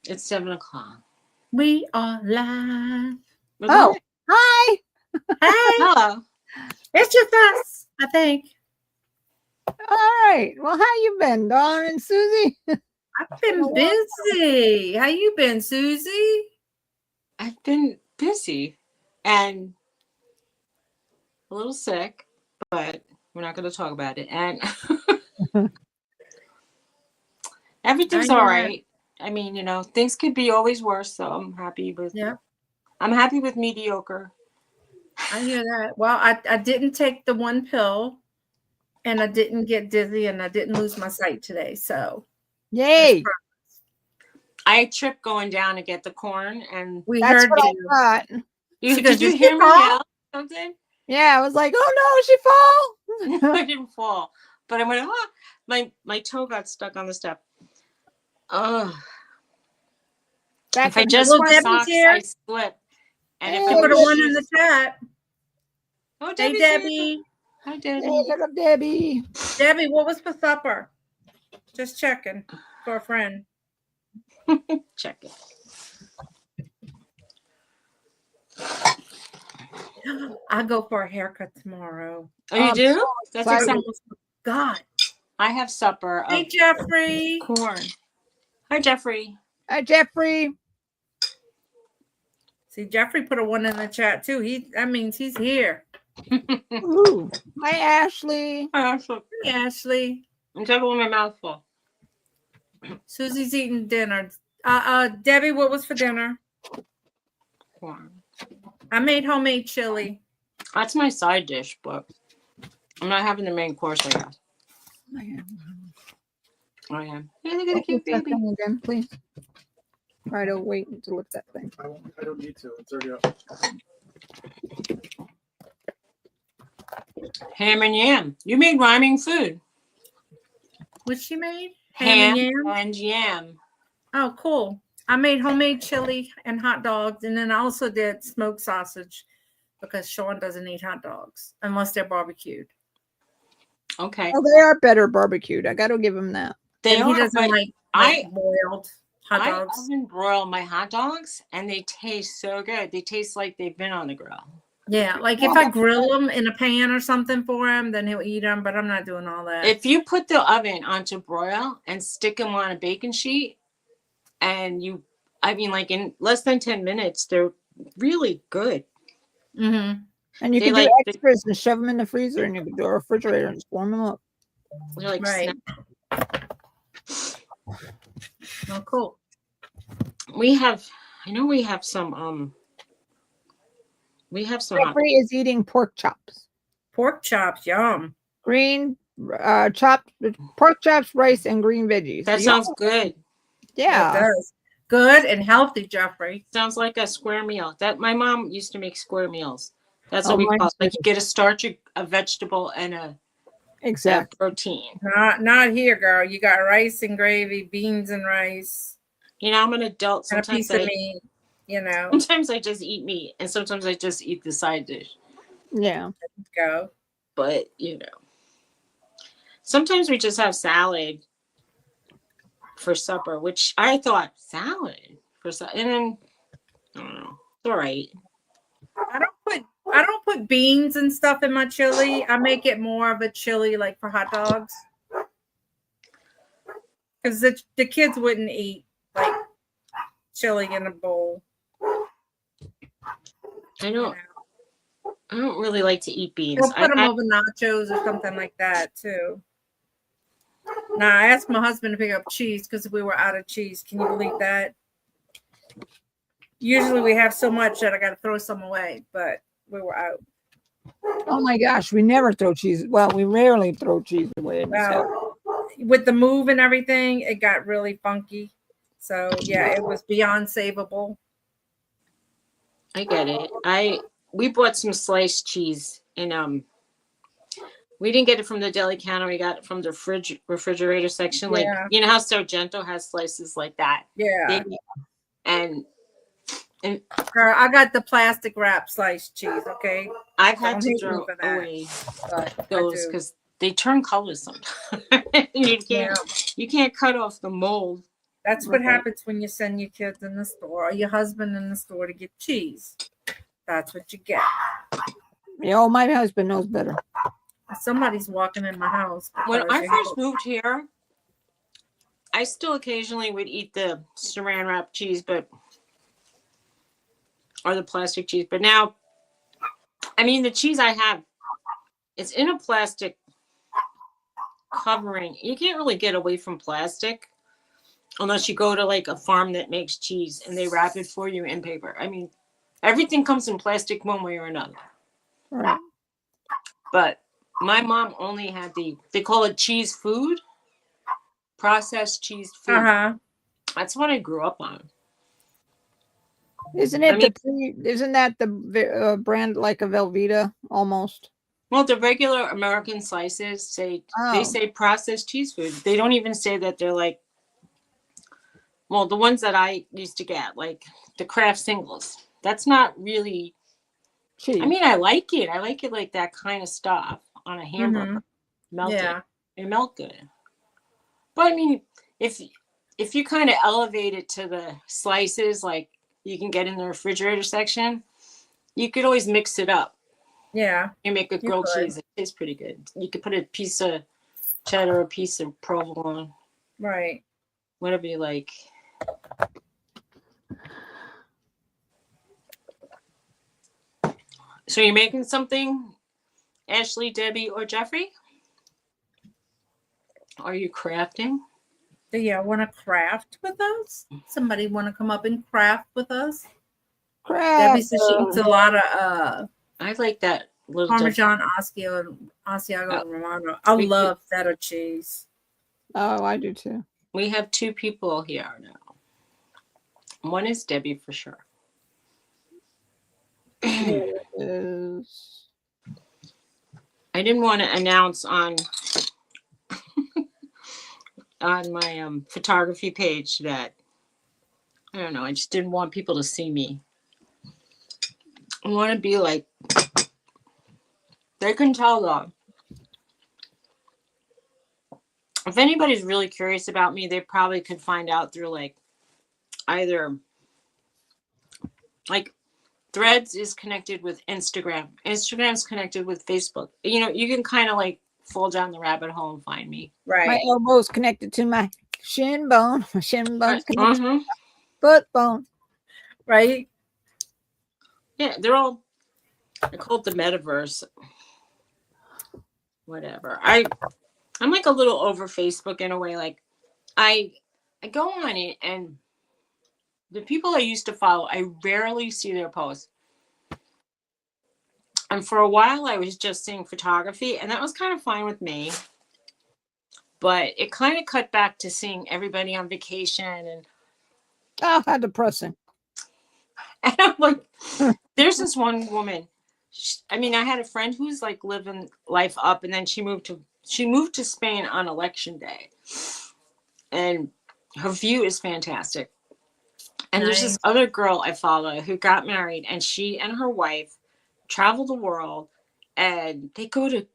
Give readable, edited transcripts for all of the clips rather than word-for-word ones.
It's 7 o'clock. We are live. We're Oh, live. hi. Hey, Hello. it's just us, I think. All right. Well, how you been, Dawn and Susie? I've been busy. How you been, Susie? I've been busy and a little sick, but we're not going to talk about it. And everything's all right. I mean, things could be always worse. So I'm happy with. Yeah, I'm happy with mediocre. I hear that. Well, I didn't take the one pill, and I didn't get dizzy, and I didn't lose my sight today. So Yay. I tripped going down to get the corn, and we That's heard what you. I thought. did you hear me yell something? Yeah, I was like, oh no, she fall. I didn't fall, but I went. Oh, my toe got stuck on the step. Oh, if I just Little wore Debbie's socks, here. I slip. And if Hey, I Put wear a one in shoes, the chat. oh, Hey, Debbie's Debbie. here. Hi, Debbie. Hey, look up Debbie. Debbie, what was for supper? Just checking for a friend. Check it. I go for a haircut tomorrow. Oh, you do? That's sorry. exciting. God. I have supper of Hey, Jeffrey. corn. Hi, Jeffrey. Hi, Jeffrey. See, Jeffrey put a one in the chat too. That means he's here. Ooh. Hi, Ashley. Hi, Hey, Ashley. I'm talking with my mouth full. Susie's eating dinner. Debbie, what was for dinner? Corn. I made homemade chili. That's my side dish, but I'm not having the main course, I guess. I am. Hey, look at the cute baby. Again, please. Try to wait until it's that thing. I don't need to. It's already up. Ham and yam. You made rhyming food. What she made? Ham and yam? and yam. Oh, cool. I made homemade chili and hot dogs, and then I also did smoked sausage because Sean doesn't eat hot dogs unless they're barbecued. Okay. Oh, they are better barbecued. I got to give him that. They And are, he doesn't but like boiled hot I dogs. oven broil my hot dogs, and they taste so good. They taste like they've been on the grill. Yeah, like if I grill them in a pan or something for him, then he'll eat them, but I'm not doing all that. If you put the oven onto broil and stick them on a baking sheet, and like in less than 10 minutes, they're really good. Mm-hmm. And you They can like- do extras and shove them in the freezer, and you can do a refrigerator and just warm them up. They're like Right. Oh, cool. I know we have some hot- Jeffrey is eating pork chops. Pork chops, yum. Green chopped pork chops, rice, and green veggies. that sounds good. yeah. It does. Good and healthy, Jeffrey. Sounds like a square meal. That my mom used to make square meals. That's Oh, what we mine call it. Like too. you get a starch, a vegetable, and a Exactly. protein. Not here, girl. You got rice and gravy, beans and rice, I'm an adult. and a Sometimes piece of meat. sometimes I just eat meat, and sometimes I just eat the side dish. Yeah. Go. But sometimes we just have salad for supper, which I thought salad for supper, and then I don't know. It's all right. I don't put beans and stuff in my chili. I make it more of a chili like for hot dogs. Because the kids wouldn't eat like chili in a bowl. I don't really like to eat beans. We'll put them over nachos or something like that too. Now I asked my husband to pick up cheese because we were out of cheese. Can you believe that? Usually we have so much that I got to throw some away, but we were out. Oh my gosh, we never throw cheese. Well, we rarely throw cheese away. Well, with the move and everything, it got really funky. So yeah, it was beyond savable. I get it. We bought some sliced cheese and we didn't get it from the deli counter. We got it from the refrigerator section. Like how Sargento has slices like that. Yeah. And girl, I got the plastic wrap sliced cheese. Okay. I've had to throw away those because they turn colors sometimes. You can't cut off the mold. That's what Right. happens when you send your kids in the store or your husband in the store to get cheese. That's what you get. Yeah, oh, my husband knows better. Somebody's walking in my house. When because I they first have- moved here, I still occasionally would eat the saran wrap cheese, or the plastic cheese. But now, I mean, the cheese I have, it's in a plastic covering. You can't really get away from plastic unless you go to like a farm that makes cheese and they wrap it for you in paper. I mean, everything comes in plastic one way or another. Right. But my mom only had they call it cheese food, processed cheese food. Uh-huh. That's what I grew up on. Isn't it isn't that the brand like a Velveeta almost? Well, the regular American slices they Oh. say processed cheese food. They don't even say that they're like, well, the ones that I used to get, like the Kraft singles. That's not really, Cheese. I mean, I like it. I like it like that kind of stuff on a hamburger. Melted. Yeah. They melt good. But I mean, if you kind of elevate it to the slices like you can get in the refrigerator section, you could always mix it up. Yeah. You make a grilled cheese. It tastes pretty good. You could put a piece of cheddar, a piece of provolone, Right. whatever you like. So you're making something, Ashley, Debbie, or Jeffrey? Are you crafting? Do you want to craft with us? Somebody want to come up and craft with us? Debbie says she eats a lot of I like that little Parmesan Asiago Romano. I love feta cheese. Oh, I do too. We have two people here now. One is Debbie for sure. Is I didn't want to announce on my photography page that I don't know. I just didn't want people to see me. I want to be like they can tell though. If anybody's really curious about me, they probably could find out through like either like Threads is connected with Instagram. Instagram's connected with Facebook. You know, you can kind of like fall down the rabbit hole and find me. Right. my elbow's connected to my shin bone. My shin bone's connected to my foot bone. Right. Yeah, I call it the metaverse. Whatever. I'm like a little over Facebook in a way. Like I go on it and the people I used to follow, I rarely see their posts. And for a while I was just seeing photography and that was kind of fine with me. But it kind of cut back to seeing everybody on vacation and Oh, how depressing. and I'm like, there's this one woman. I mean, I had a friend who's like living life up, and then she moved to Spain on election day, and her view is fantastic. And there's this other girl I follow who got married, and she and her wife travel the world, and they go to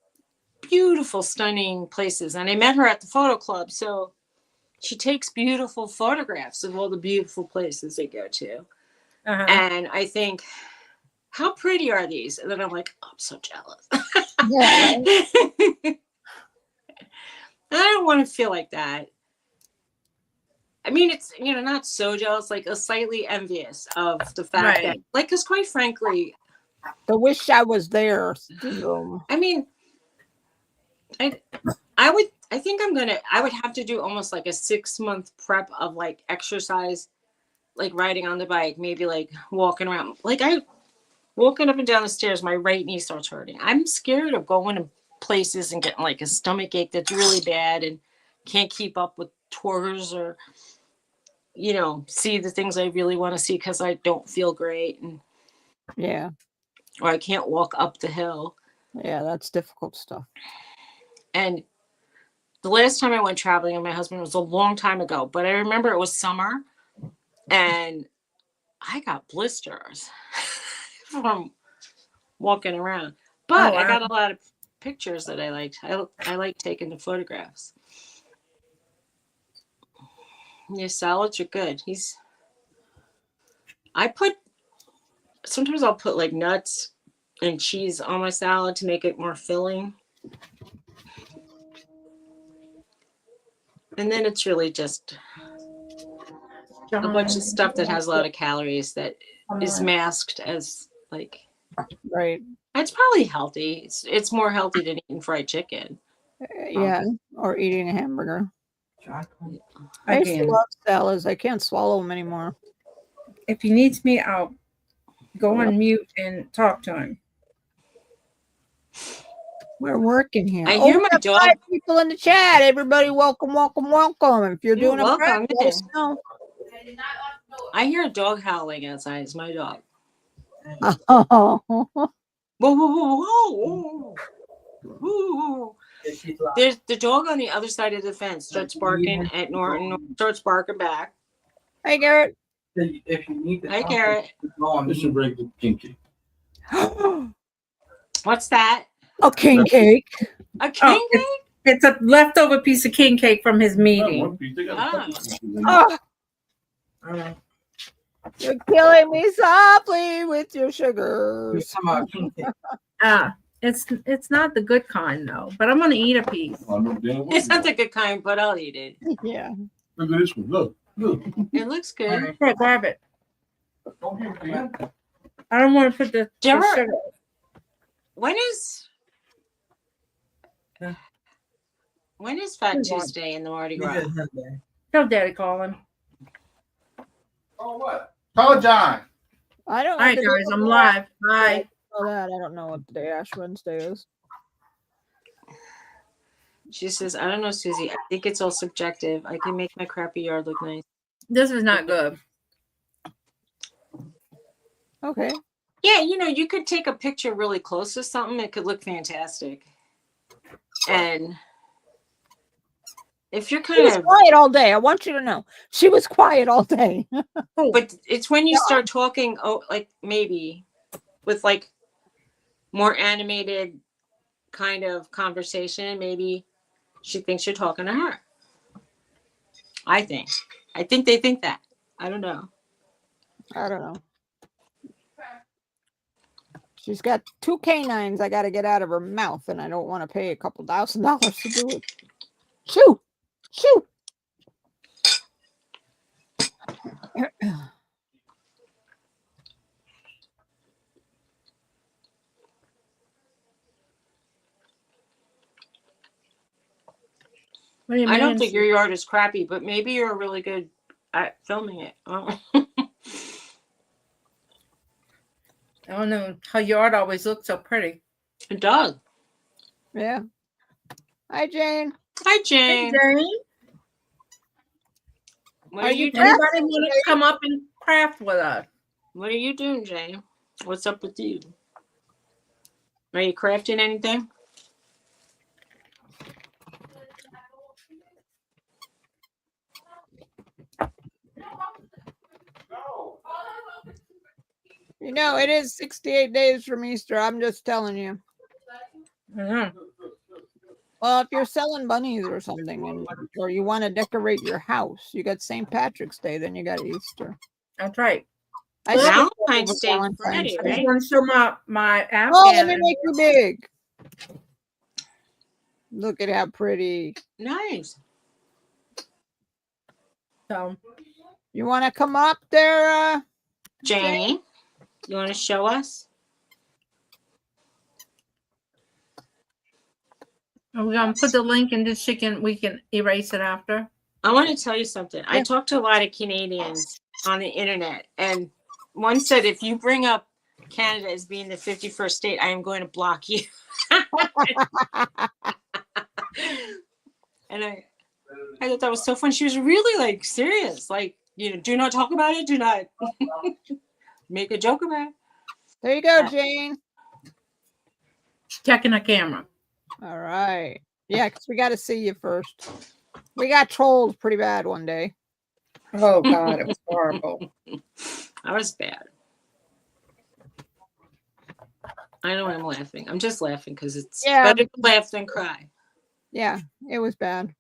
beautiful, stunning places. And I met her at the photo club, so she takes beautiful photographs of all the beautiful places they go to. Uh-huh. And I think, how pretty are these? And then I'm like, oh, I'm so jealous. Yeah. I don't want to feel like that. I mean, it's, not so jealous, like a slightly envious of the fact that, like, because quite frankly, The wish I was there syndrome. I mean, I think I would have to do almost like a 6-month prep of like exercise, like riding on the bike, maybe like walking around. Like walking up and down the stairs, my right knee starts hurting. I'm scared of going to places and getting like a stomach ache that's really bad and can't keep up with tours or, see the things I really want to see because I don't feel great and Yeah. or I can't walk up the hill. Yeah, that's difficult stuff. And the last time I went traveling with my husband was a long time ago, but I remember it was summer and I got blisters from walking around. But I got a lot of pictures that I liked. I like taking the photographs. Yeah, salads are good. Sometimes I'll put like nuts and cheese on my salad to make it more filling. And then it's really just a bunch of stuff that has a lot of calories that is masked as like, Right. it's probably healthy. It's more healthy than eating fried chicken. Yeah. Or eating a hamburger. I used to Again, love salads. I can't swallow them anymore. if he needs me, I'll go on mute and talk to him. We're working here. I hear we my got dog. 5 people in the chat. Everybody, welcome, welcome, welcome. If you're You're doing a welcome. prank, let us know. I hear a dog howling outside. It's my dog. Oh. Whoa, whoa, whoa, whoa, whoa. There's the dog on the other side of the fence starts barking at Norton, starts barking back. Hey, Garrett. If you need Hi, Garrett. this should break the kinky. What's that? A king cake. A king cake? It's a leftover piece of king cake from his meeting. Oh, you're killing me softly with your sugars. It's not the good kind though, but I'm gonna eat a piece. It's not the good kind, but I'll eat it. Yeah. Look at this one. Look. It looks good. Here, grab it. I don't want to put the Gemma, sugar. When is Fat Tuesday in the Mardi Gras? Tell Daddy call him. Oh, what? Call John. I don't All right, guys, I'm live. Bye. Oh, that. I don't know what the day Ash Wednesday is. She says, I don't know, Susie. I think it's all subjective. I can make my crappy yard look nice. This is not good. Okay. Yeah, you could take a picture really close to something. It could look fantastic. And if you're She kind was of quiet all day. I want you to know. She was quiet all day. but it's when you start talking, like maybe with like more animated kind of conversation, maybe she thinks you're talking to her. I think they think that. I don't know. I don't know. She's got 2 canines I got to get out of her mouth, and I don't want to pay a couple $1,000 to do it. Shoo! Shoo! What do you I don't mean? think your yard is crappy, but maybe you're really good at filming it. I don't know how your yard always looks so pretty. It does. Yeah. Hi, Jane. Hi, Jane. Hey, Jane. What are you doing? Anybody want to come up and craft with us? What are you doing, Jane? What's up with you? Are you crafting anything? You know, it is 68 days from Easter. I'm just telling you. Mm-hmm. Well, if you're selling bunnies or something, or you want to decorate your house, you got St. Patrick's Day, then you got Easter. That's right. Valentine's Day Friday, I just right? want to show my Afghan. Oh, let me make you big. Look at how pretty. Nice. So, You want to come up there? Jane, you want to show us? we're gonna put the link in this. We can erase it after. I want to tell you something. I talked to a lot of Canadians on the internet, and one said, if you bring up Canada as being the 51st state, I am going to block you. And I thought that was so fun. She was really like serious. Like, do not talk about it. Do not make a joke about it. There you go, Jane. Checking the camera. All right. Yeah, because we got to see you first. We got trolled pretty bad one day. Oh God, it was horrible. I was bad. I know I'm laughing. I'm just laughing because it's better to laugh than cry. Yeah, it was bad.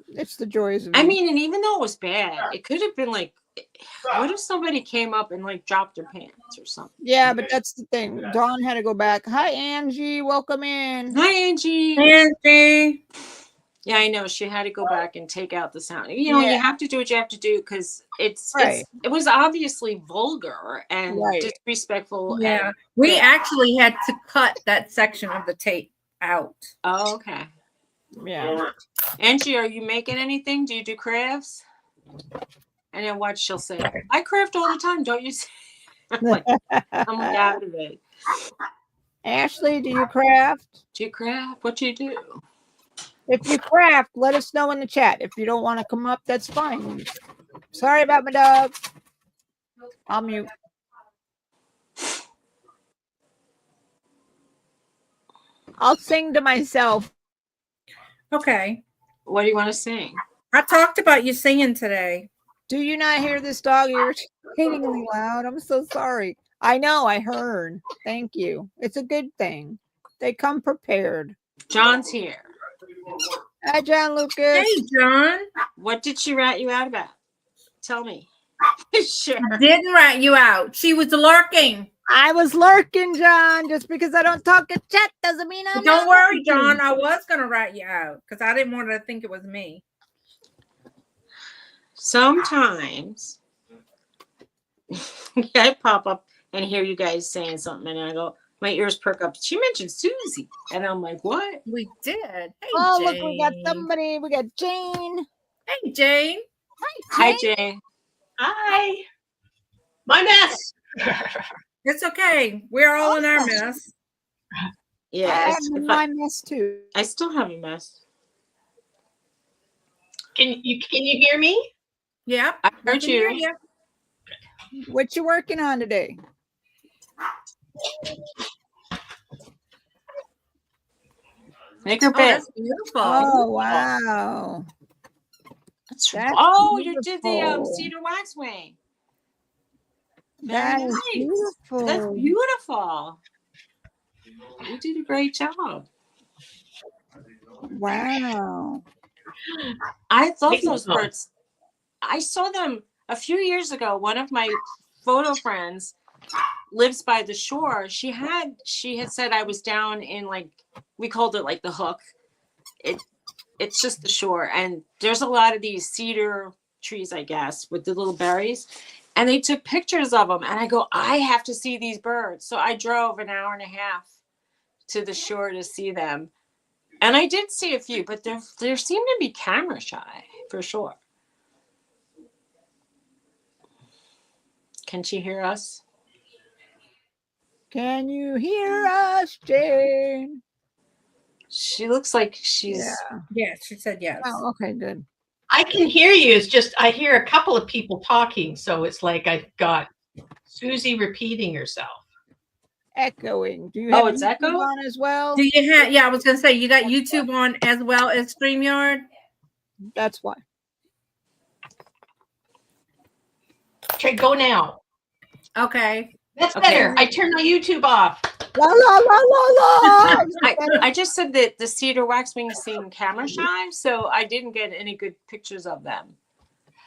It's the joys of I youth. mean, and even though it was bad, it could have been like, what if somebody came up and like dropped their pants or something? Yeah, but that's the thing. Dawn had to go back. Hi, Angie. Welcome in. Hi, Angie. Angie. Yeah, I know. She had to go back and take out the sound. You know, you have to do what you have to do because it was obviously vulgar and Right. disrespectful. Yeah, And, we actually had to cut that section of the tape out. oh, okay. Yeah. Angie, are you making anything? Do you do crafts? And then what she'll say, I craft all the time, don't you see? I'm like out of it. Ashley, do you craft? Do you craft? What do you do? If you craft, let us know in the chat. If you don't want to come up, that's fine. Sorry about my dog. I'll mute. I'll sing to myself. Okay. What do you want to sing? I talked about you singing today. Do you not hear this dog irritatingly loud? I'm so sorry. I know, I heard. Thank you. It's a good thing. They come prepared. John's here. Hi, John Lucas. Hey, John. What did she rat you out about? Tell me. Sure. Didn't rat you out. She was lurking. I was lurking, John. Just because I don't talk in chat doesn't mean I'm Don't not worry, lurking. John. I was going to rat you out because I didn't want her to think it was me. Sometimes I pop up and hear you guys saying something, and I go, my ears perk up. She mentioned Susie, and I'm like, what? We did. Hey, Oh, Jane. look, we got somebody. We got Jane. Hey, Jane. Hi, Jane. Hi. My mess. It's okay. We're all in our mess. Yeah, I it's- have if my mess too. I still have a mess. Can you hear me? Yeah. I I heard can hear you. you. What you working on today? Make her Oh, bed. that's beautiful. Oh, wow. That's That's oh, you did the beautiful. cedar waxwing. That is nice. beautiful. That's beautiful. You did a great job. Wow. I love Thank you. those birds. I saw them a few years ago. One of my photo friends lives by the shore. She had said I was down in, like, we called it like the Hook. It's just the shore, and there's a lot of these cedar trees, I guess, with the little berries, and they took pictures of them, and I go, I have to see these birds. So I drove an hour and a half to the shore to see them, and I did see a few, but there seem to be camera shy for sure. Can she hear us? Can you hear us, Jane? She looks like she's Yeah. Yes, she said yes. Oh, okay, good. I can hear you. It's just I hear a couple of people talking, so it's like I've got Susie repeating herself. Echoing. Do you Oh, have it's YouTube echo? on as well? Do you have? Yeah, I was gonna say you got YouTube on as well as StreamYard. That's why. Okay, go now. Okay. That's Okay. better. I turned my YouTube off. La la la la la. I just said that the cedar waxwings seem camera shy, so I didn't get any good pictures of them.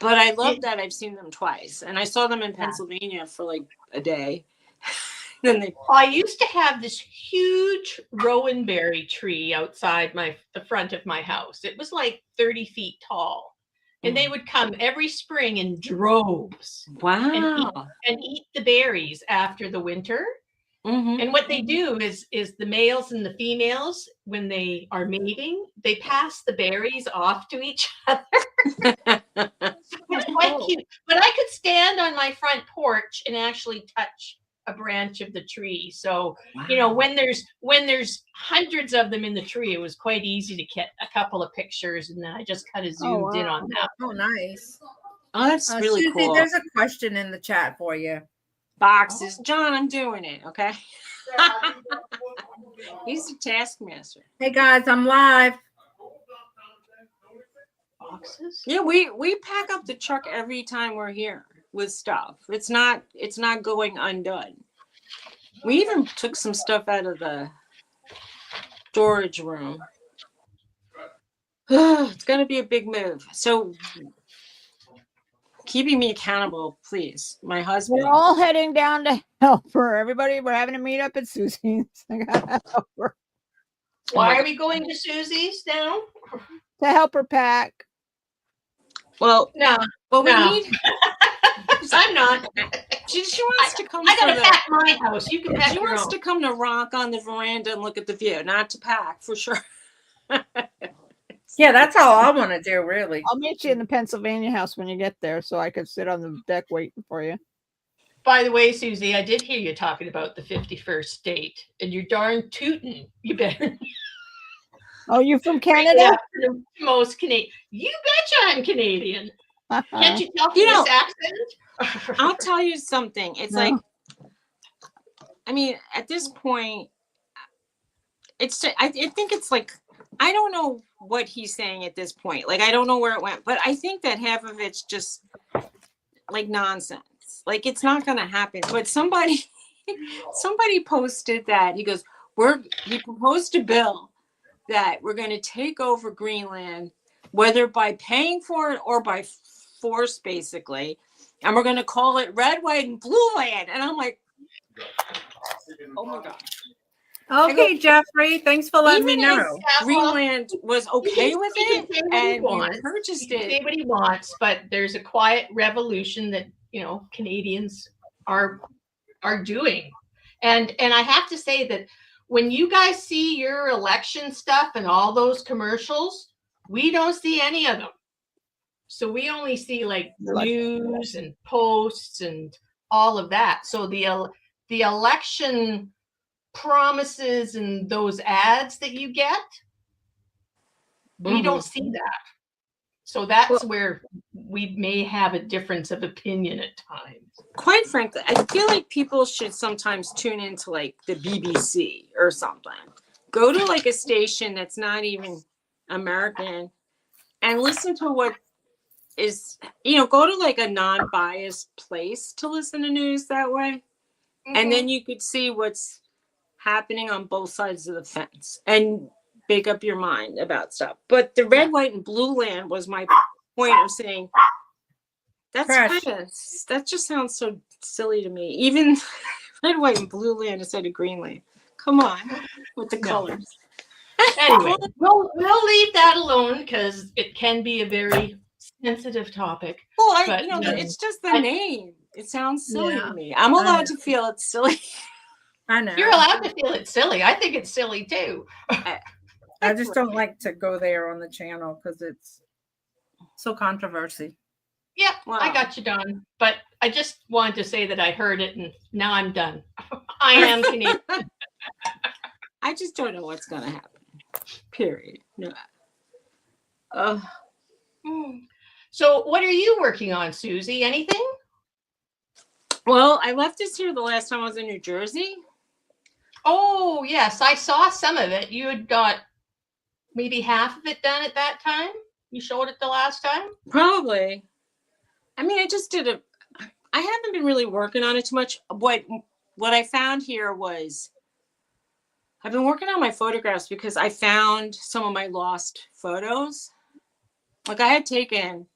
But I love that I've seen them twice, and I saw them in Pennsylvania for like a day. Then they I used to have this huge rowanberry tree outside the front of my house. It was like 30 feet tall. And they would come every spring in droves wow. and eat the berries after the winter. Mhm. And what they do is the males and the females, when they are mating, they pass the berries off to each other. It's quite cute. But I could stand on my front porch and actually touch a branch of the tree. So, you know, when there's hundreds of them in the tree, it was quite easy to get a couple of pictures, and then I just kind of zoomed in on that. Oh, nice. Oh, that's really Susie, cool. there's a question in the chat for you. Boxes. John, I'm doing it, okay? He's the taskmaster. Hey guys, I'm live. Boxes? Yeah, we pack up the truck every time we're here with stuff. It's not going undone. We even took some stuff out of the storage room. It's going to be a big move. So keeping me accountable, please. My husband. We're all heading down to help her. Everybody, we're having a meet up at Susie's. I gotta help her. Why are we going to Susie's now? To help her pack. Well, No, well, we no. need. I'm not. She wants to come. I for gotta the, pack my house. You can pack She your wants own. to come to rock on the veranda and look at the view, not to pack for sure. Yeah, that's all I want to do, really. I'll meet you in the Pennsylvania house when you get there so I can sit on the deck waiting for you. By the way, Susie, I did hear you talking about the 51st state, and you're darn tootin'. You better. Oh, you from Canada? Yeah, the most Canadian. You betcha I'm Canadian. Can't you tell from You know, this accent? I'll tell you something. It's No. like, I mean, at this point, it's. I think it's like, I don't know what he's saying at this point. Like, I don't know where it went, but I think that half of it's just like nonsense. Like, it's not going to happen. But somebody posted that he goes, he proposed a bill that we're going to take over Greenland, whether by paying for it or by force, basically. And we're going to call it red, white, and blue land. And I'm like, oh my God. Okay, Jeffrey, thanks for letting me Even know. if Greenland was okay with He can it say what he and we wants. purchased He can say it, what he wants, but there's a quiet revolution that Canadians are doing, and I have to say that when you guys see your election stuff and all those commercials, we don't see any of them. So we only see like news and posts and all of that. So the election promises and those ads that you get, we don't see that. So that's where we may have a difference of opinion at times. quite frankly, I feel like people should sometimes tune into like the BBC or something. Go to like a station that's not even American and listen to what is, go to like a non-biased place to listen to news that way. And then you could see what's happening on both sides of the fence and make up your mind about stuff. But the red, white, and blue land was my point of saying that just sounds so silly to me. Even red, white, and blue land instead of green land. Come on with the colors. Anyway, we'll leave that alone because it can be a very sensitive topic. Well, But, it's just the name. It sounds silly Yeah. to me. I'm allowed to feel it's silly. I know. You're allowed to feel it's silly. I think it's silly too. I just don't like to go there on the channel because it's so controversy. Yeah, Wow. I got you, Don. But I just wanted to say that I heard it and now I'm done. I am Canadian. I just don't know what's going to happen. Period. No. So what are you working on, Susie? Anything? Well, I left this here the last time I was in New Jersey. Oh, yes. I saw some of it. You had got maybe half of it done at that time. You showed it the last time? Probably. I mean, I just did I haven't been really working on it too much. What I found here was I've been working on my photographs because I found some of my lost photos. Like I had taken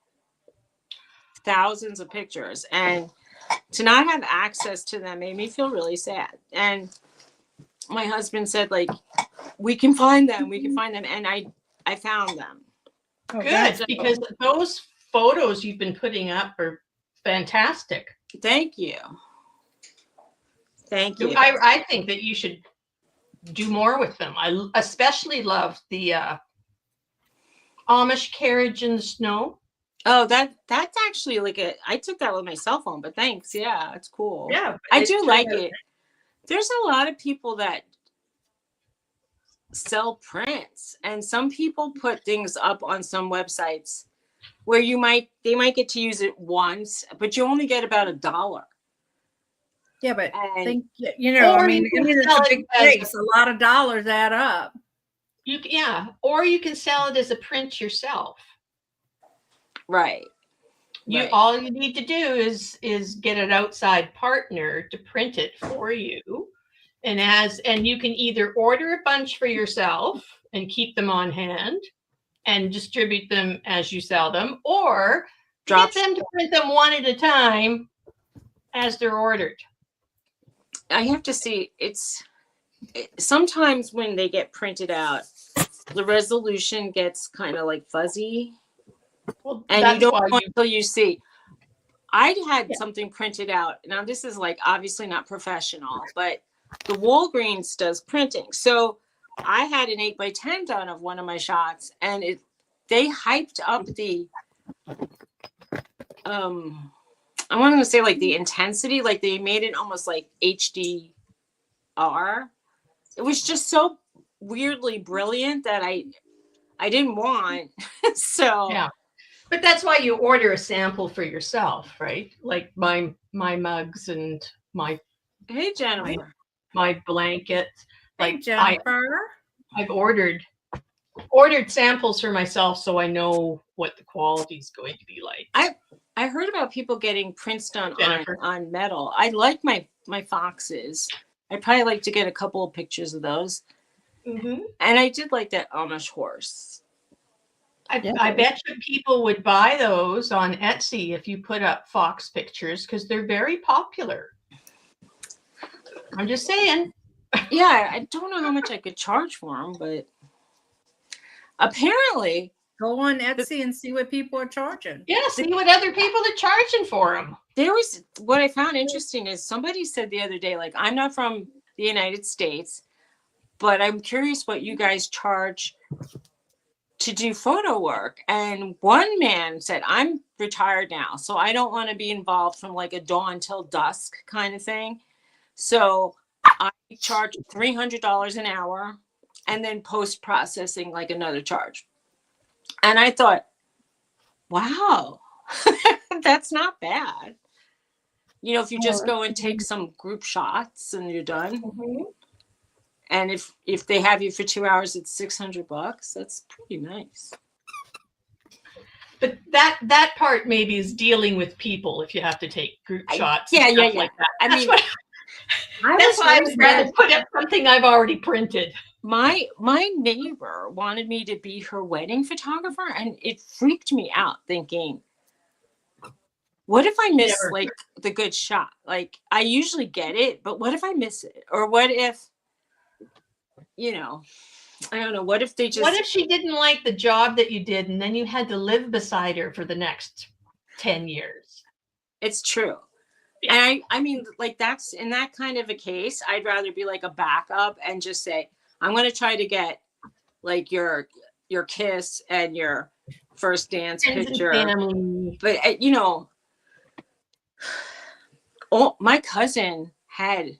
thousands of pictures and to not have access to them made me feel really sad. And my husband said, like, we can find them. And I found them. Oh, Good, because those photos you've been putting up are fantastic. Thank you. Thank you. I think that you should do more with them. I especially love the Amish carriage in the snow. Oh, that's actually like I took that with my cell phone, but thanks. Yeah, it's cool. Yeah, I do like it. There's a lot of people that sell prints and some people put things up on some websites where they might get to use it once, but you only get about $1. Yeah, but And think I mean, it's a big place. A lot of dollars add up. Or you can sell it as a print yourself. right. All you need to do is get an outside partner to print it for you. And you can either order a bunch for yourself and keep them on hand, and distribute them as you sell them, or Drop get them to print them one at a time as they're ordered. I have to see, sometimes when they get printed out, the resolution gets kind of like fuzzy, Well, and that's you don't why know you, until you see. I'd had Yeah. something printed out. Now this is like obviously not professional, but the Walgreens does printing. So I had an 8x10 done of one of my shots, and they hyped up the I wanted to say like the intensity, like they made it almost like HDR. It was just so weirdly brilliant that I didn't want. So Yeah. But that's why you order a sample for yourself, right? Like my mugs and my hey Jennifer. my blanket. Hey, Like Jennifer. I've ordered samples for myself, so I know what the quality is going to be like. I heard about people getting prints done Jennifer. on metal. I like my foxes. I'd probably like to get a couple of pictures of those. Mm-hmm. And I did like that Amish horse. I bet you people would buy those on Etsy if you put up fox pictures because they're very popular. I'm just saying. Yeah, I don't know how much I could charge for them, but apparently Go on Etsy and see what people are charging. Yeah, see what other people are charging for them. there was, what I found interesting is somebody said the other day, like, I'm not from the United States, but I'm curious what you guys charge to do photo work. And one man said, I'm retired now, so I don't want to be involved from like a dawn till dusk kind of thing. So I charge $300 an hour and then post-processing like another charge. And I thought, wow, that's not bad. You know, if you just go and take some group shots and you're done. Mm-hmm. And if they have you for 2 hours, it's $600. That's pretty nice. But that part maybe is dealing with people if you have to take group shots. Yeah, and yeah, stuff yeah. like that. I That's mean, what, I that's was why I raised would rather that- put up something I've already printed. My neighbor wanted me to be her wedding photographer, and it freaked me out thinking, what if I miss Never. like the good shot? Like I usually get it, but what if I miss it? Or what if, you know, I don't know. What if they just, What if she didn't like the job that you did and then you had to live beside her for the next 10 years? it's true. Yeah. And I mean, like that's in that kind of a case, I'd rather be like a backup and just say, I'm going to try to get like your kiss and your first dance Friends and picture. family. But you know, my cousin had,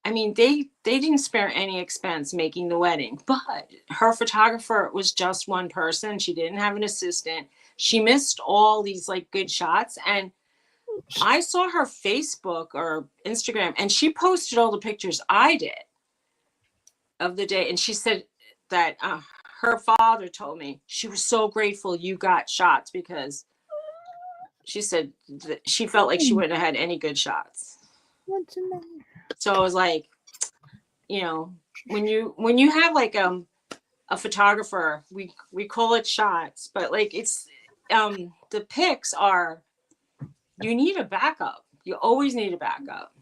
I mean, they didn't spare any expense making the wedding, but her photographer was just one person. She didn't have an assistant. She missed all these like good shots. And I saw her Facebook or Instagram, and she posted all the pictures I did of the day. And she said that her father told me she was so grateful you got shots, because she said that she felt like she wouldn't have had any good shots. What's the matter? So I was like, you know, when you have like a photographer, we call it shots, but like it's the pics are, you need a backup. You always need a backup,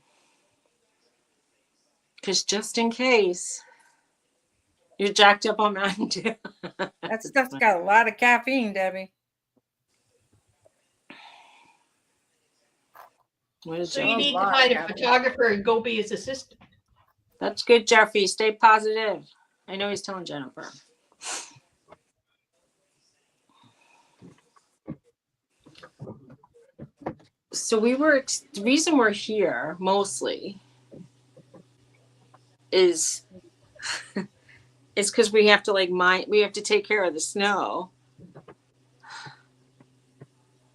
because just in case you're jacked up on Mountain Dew. That stuff's got a lot of caffeine, Debbie. What is So it? you need to find a photographer and go be his assistant. That's good, Jeffrey. Stay positive. I know he's telling Jennifer. So the reason we're here mostly is because we have to we have to take care of the snow.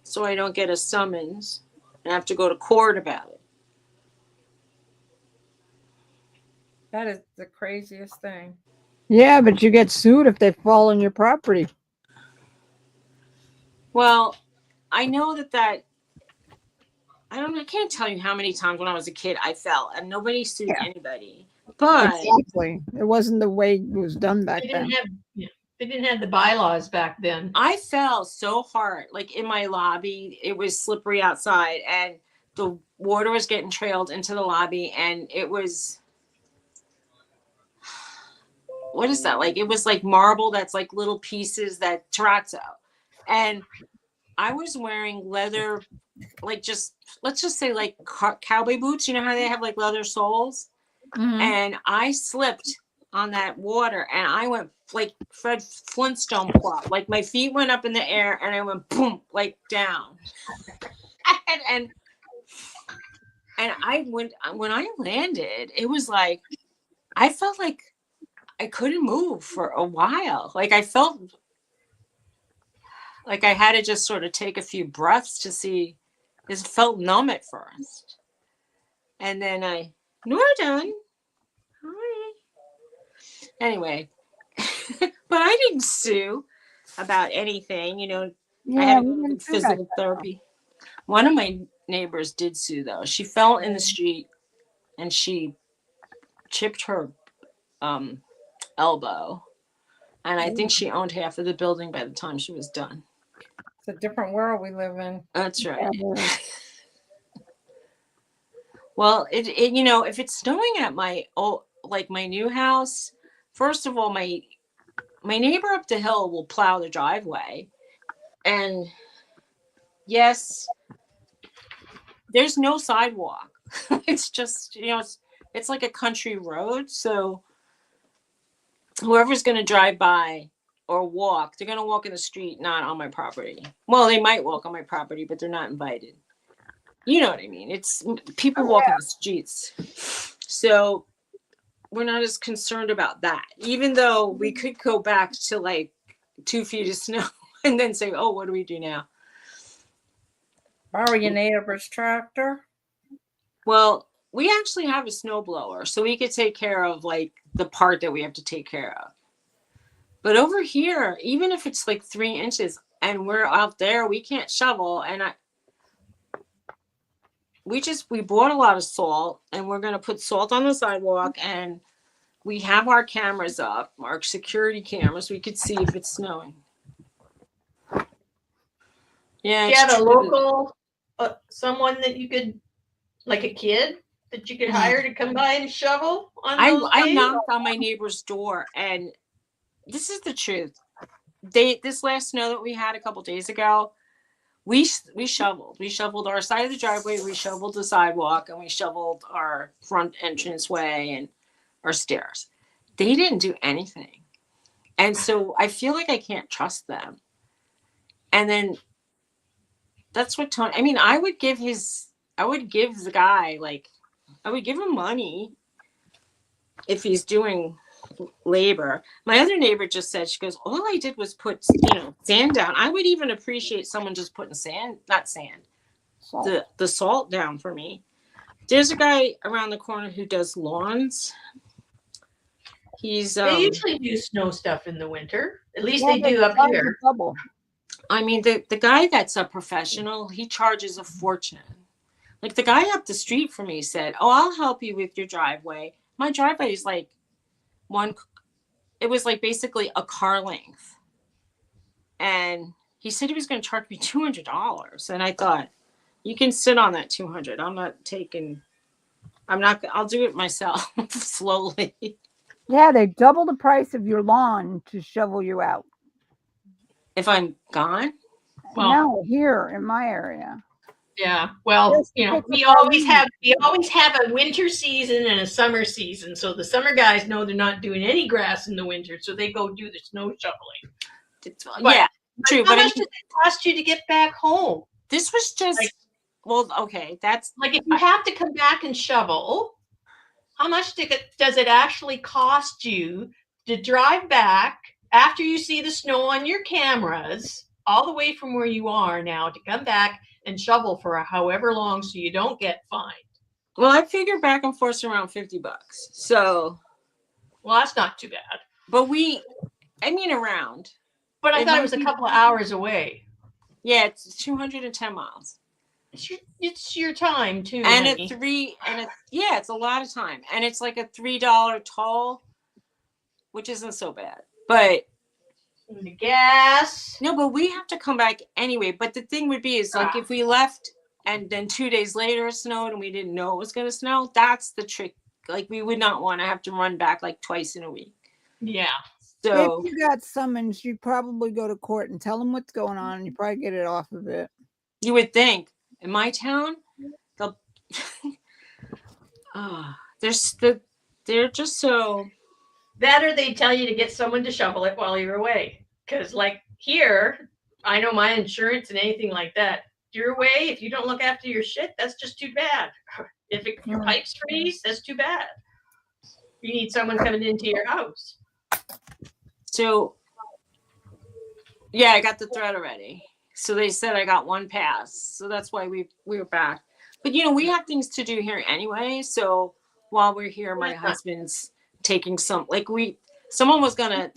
So I don't get a summons and have to go to court about it. That is the craziest thing. Yeah, but you get sued if they fall on your property. Well, I know that I can't tell you how many times when I was a kid I fell and nobody sued anybody. But Exactly. It wasn't the way it was done back They then. didn't They didn't have the bylaws back then. I fell so hard, like in my lobby. It was slippery outside, and the water was getting trailed into the lobby, and it was, what is that? Like, it was like marble that's like little pieces that terrazzo. And I was wearing leather, like just, let's just say like cowboy boots. You know how they have like leather soles? Mhm. And I slipped on that water, and I went like Fred Flintstone plop. Like my feet went up in the air, and I went boom, like down. and I went, when I landed, it was like I felt like I couldn't move for a while. Like I felt like I had to just sort of take a few breaths to see. It felt numb at first, and then no, we're done. Hi. Anyway, but I didn't sue about anything. You know, I Yeah, had we didn't do that. physical therapy. One of my neighbors did sue, though. She fell in the street and she chipped her elbow. And I think she owned half of the building by the time she was done. It's a different world we live in. That's right. Yeah. Well, it you know, if it's snowing at my my new house, first of all, my neighbor up the hill will plow the driveway. And yes, there's no sidewalk. It's just, you know, it's like a country road. So whoever's going to drive by or walk, they're going to walk in the street, not on my property. Well, they might walk on my property, but they're not invited. You know what I mean? It's people walk in the streets. So we're not as concerned about that, even though we could go back to like 2 feet of snow and then say, oh, what do we do now? Borrow your neighbor's tractor. Well, we actually have a snow blower, so we could take care of like the part that we have to take care of. But over here, even if it's like 3 inches and we're out there, we can't shovel. And we bought a lot of salt, and we're going to put salt on the sidewalk, and we have our cameras up, our security cameras. We could see if it's snowing. Yeah. Do you have a local, someone that you could, like a kid that you could hire to come by and shovel on those I days? knocked on my neighbor's door, and this is the truth. This last snow that we had a couple days ago, we shoveled. We shoveled our side of the driveway, we shoveled the sidewalk, and we shoveled our front entranceway and our stairs. They didn't do anything. And so I feel like I can't trust them. And then that's what Tony, I mean, I would give the guy, like, I would give him money if he's doing labor. My other neighbor just said, she goes, all I did was put, sand down. I would even appreciate someone just putting the salt down for me. There's a guy around the corner who does lawns. He's They usually do snow stuff in the winter. At least Yeah, they do up here. Double. I mean, the guy that's a professional, he charges a fortune. Like the guy up the street from me said, oh, I'll help you with your driveway. My driveway is like it was like basically a car length. And he said he was going to charge me $200. And I thought, you can sit on that 200. I'll do it myself slowly. Yeah, they double the price of your lawn to shovel you out. If I'm gone. Well- No, here in my area. Yeah. Well, Yes, we always have a winter season and a summer season. So the summer guys know they're not doing any grass in the winter, so they go do the snow shoveling. Yeah, true. How But much does it cost you to get back home? this was just, well, okay, that's, Like if you have to come back and shovel, how much does it actually cost you to drive back after you see the snow on your cameras all the way from where you are now to come back and shovel for however long so you don't get fined? well, I figured back and forth around $50. So, Well, that's not too bad. but around. But I It thought might it was a be- couple of hours away. Yeah, it's 210 miles. It's your time too. And honey. it's a lot of time. And it's like a $3 toll, which isn't so bad. But And the gas. No, but we have to come back anyway. But the thing would be is like if we left and then 2 days later it snowed and we didn't know it was going to snow, that's the trick. Like we would not want to have to run back like twice in a week. Yeah. So if you got summons, you probably go to court and tell them what's going on, and you probably get it off of it. you would think in my town, they'll they're just so That or they tell you to get someone to shovel it while you're away. Because like here, I know my insurance and anything like that. You're away. If you don't look after your shit, that's just too bad. If your pipes freeze, that's too bad. You need someone coming into your house. So, yeah, I got the thread already. So they said I got one pass. So that's why we were back. But you know, we have things to do here anyway. So while we're here, my husband's taking the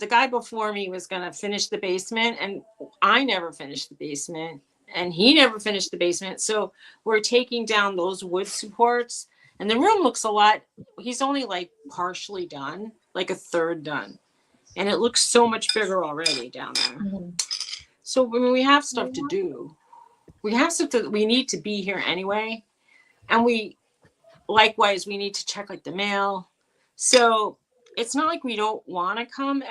guy before me was gonna finish the basement, and I never finished the basement, and he never finished the basement. So we're taking down those wood supports, and the room looks a lot. He's only like partially done, like a third done. And it looks so much bigger already down there. So I mean, we have stuff to do. We have stuff that we need to be here anyway. And we need to check like the mail. So it's not like we don't want to come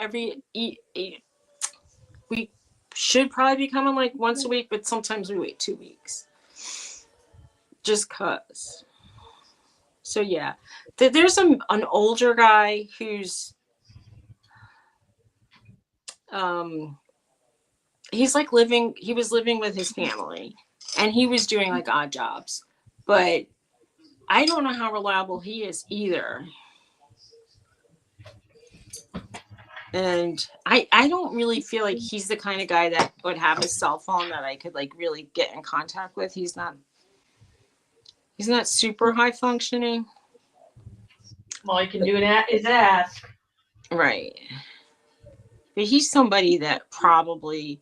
we should probably be coming like once a week, but sometimes we wait 2 weeks. Just cause. So yeah, there's an older guy who's he was living with his family, and he was doing like odd jobs, but I don't know how reliable he is either. And I don't really feel like he's the kind of guy that would have a cell phone that I could like really get in contact with. He's not super high functioning. All you can do is ask. Right. But he's somebody that probably,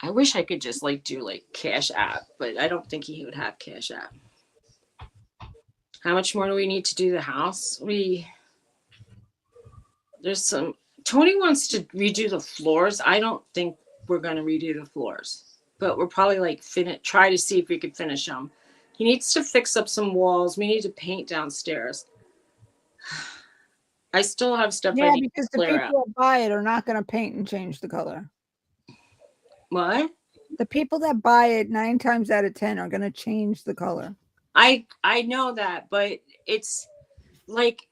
I wish I could just like do like Cash App, but I don't think he would have Cash App. How much more do we need to do the house? Tony wants to redo the floors. I don't think we're going to redo the floors, but we're probably like try to see if we could finish them. He needs to fix up some walls. We need to paint downstairs. I still have stuff. Yeah, because the people that buy it are not going to paint and change the color. What? The people that buy it 9 times out of 10 are going to change the color. I know that, but it's like,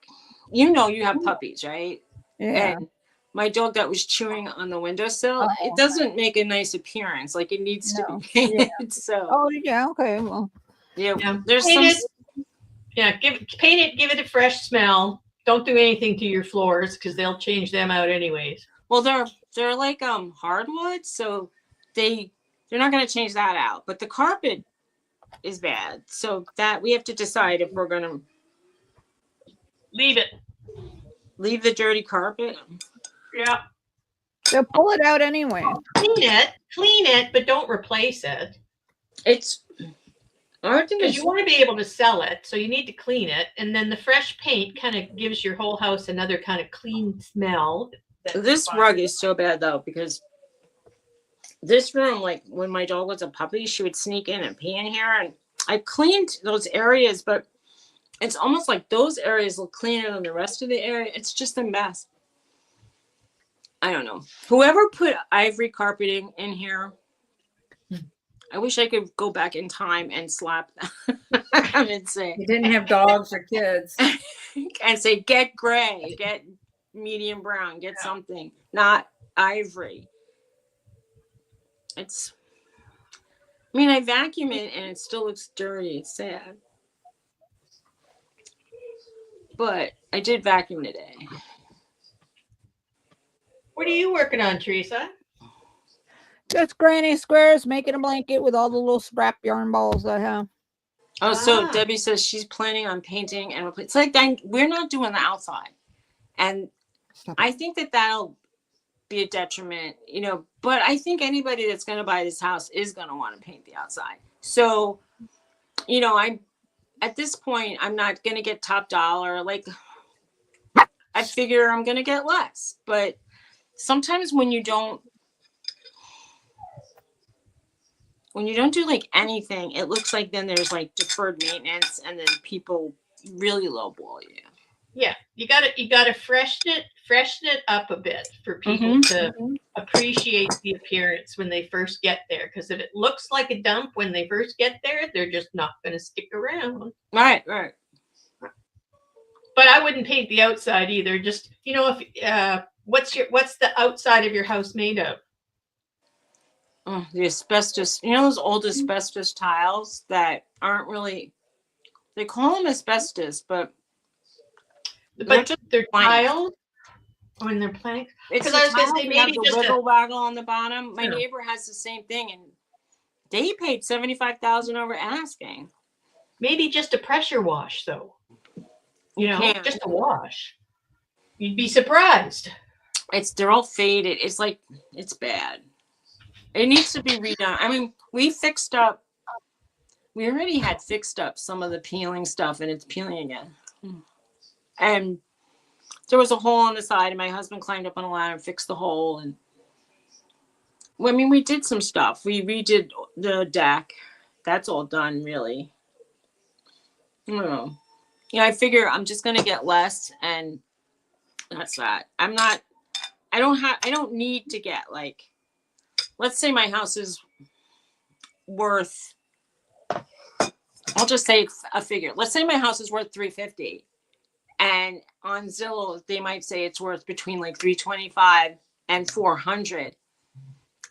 you have puppies, right? Yeah. And my dog that was chewing on the windowsill, it doesn't make a nice appearance. Like it needs to be painted. Yeah. So. Oh yeah. Okay. Well. Yeah. There's paint it. Give it a fresh smell. Don't do anything to your floors because they'll change them out anyways. Well, they're like hardwood, so they're not going to change that out. But the carpet is bad, so that we have to decide if we're going to leave the dirty carpet. Yeah. They'll pull it out anyway. Clean it, but don't replace it. I think you want to be able to sell it, so you need to clean it, and then the fresh paint kind of gives your whole house another kind of clean smell. This rug is so bad though, because this room, like when my dog was a puppy, she would sneak in and pee in here, and I cleaned those areas, but it's almost like those areas look cleaner than the rest of the area. It's just a mess. I don't know. Whoever put ivory carpeting in here, I wish I could go back in time and slap them and say, you didn't have dogs or kids. And say, get gray, get medium brown, get something, not ivory. I vacuum it and it still looks dirty. It's sad. But I did vacuum today. What are you working on, Teresa? Just granny squares, making a blanket with all the little scrap yarn balls I have. Oh, so Debbie says she's planning on painting and it's like we're not doing the outside. And I think that'll be a detriment, but I think anybody that's going to buy this house is going to want to paint the outside. So, at this point, I'm not going to get top dollar. Like, I figure I'm going to get less, but sometimes when you don't do like anything, it looks like then there's like deferred maintenance and then people really lowball you. Yeah, you gotta freshen it up a bit for people to appreciate the appearance when they first get there. Because if it looks like a dump when they first get there, they're just not going to stick around. Right. But I wouldn't paint the outside either. Just if what's the outside of your house made of? Oh, the asbestos, those old asbestos tiles that aren't really, they call them asbestos, but they're planks. tiles when they're planks. It's Because I was going to tiles say that have maybe the just wiggle waggle on the bottom. My Yeah. neighbor has the same thing, and they paid $75,000 over asking. maybe just a pressure wash though. Yeah. Just a wash. You'd be surprised. They're all faded. It's like, it's bad. It needs to be redone. I mean, we already had fixed up some of the peeling stuff, and it's peeling again. And there was a hole on the side, and my husband climbed up on a ladder and fixed the hole. And I mean, we did some stuff. We redid the deck. That's all done, really. I don't know. I figure I'm just gonna get less, and that's that. I don't need to get like, let's say my house is worth, I'll just say a figure. Let's say my house is worth $350, and on Zillow they might say it's worth between like $325 and $400.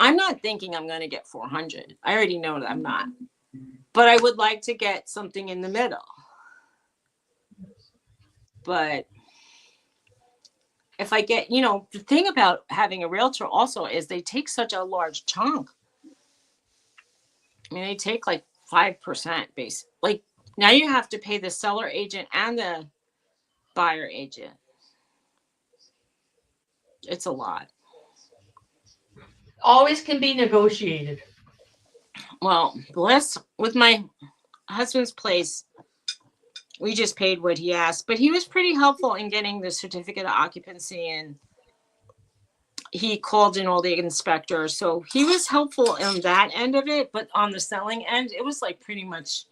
I'm not thinking I'm going to get $400. I already know that I'm not, but I would like to get something in the middle. But if I get, the thing about having a realtor also is they take such a large chunk. I mean, they take like 5% base. Like now you have to pay the seller agent and the buyer agent. It's a lot. Always can be negotiated. Well, with my husband's place, we just paid what he asked, but he was pretty helpful in getting the certificate of occupancy, and he called in all the inspectors. So he was helpful in that end of it, but on the selling end, it was like pretty much,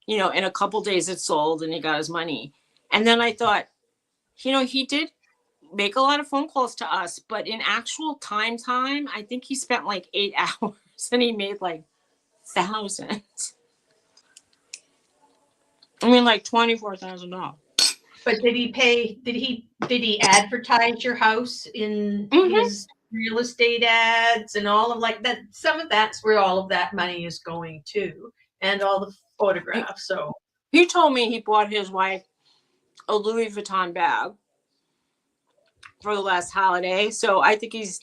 in a couple days it sold and he got his money. And then I thought, he did make a lot of phone calls to us, but in actual time, I think he spent like 8 hours and he made like thousands. I mean, like $24,000. But did he advertise your house in his real estate ads and all of like that? Some of that's where all of that money is going to, and all the photographs. So he told me he bought his wife a Louis Vuitton bag for the last holiday. So I think he's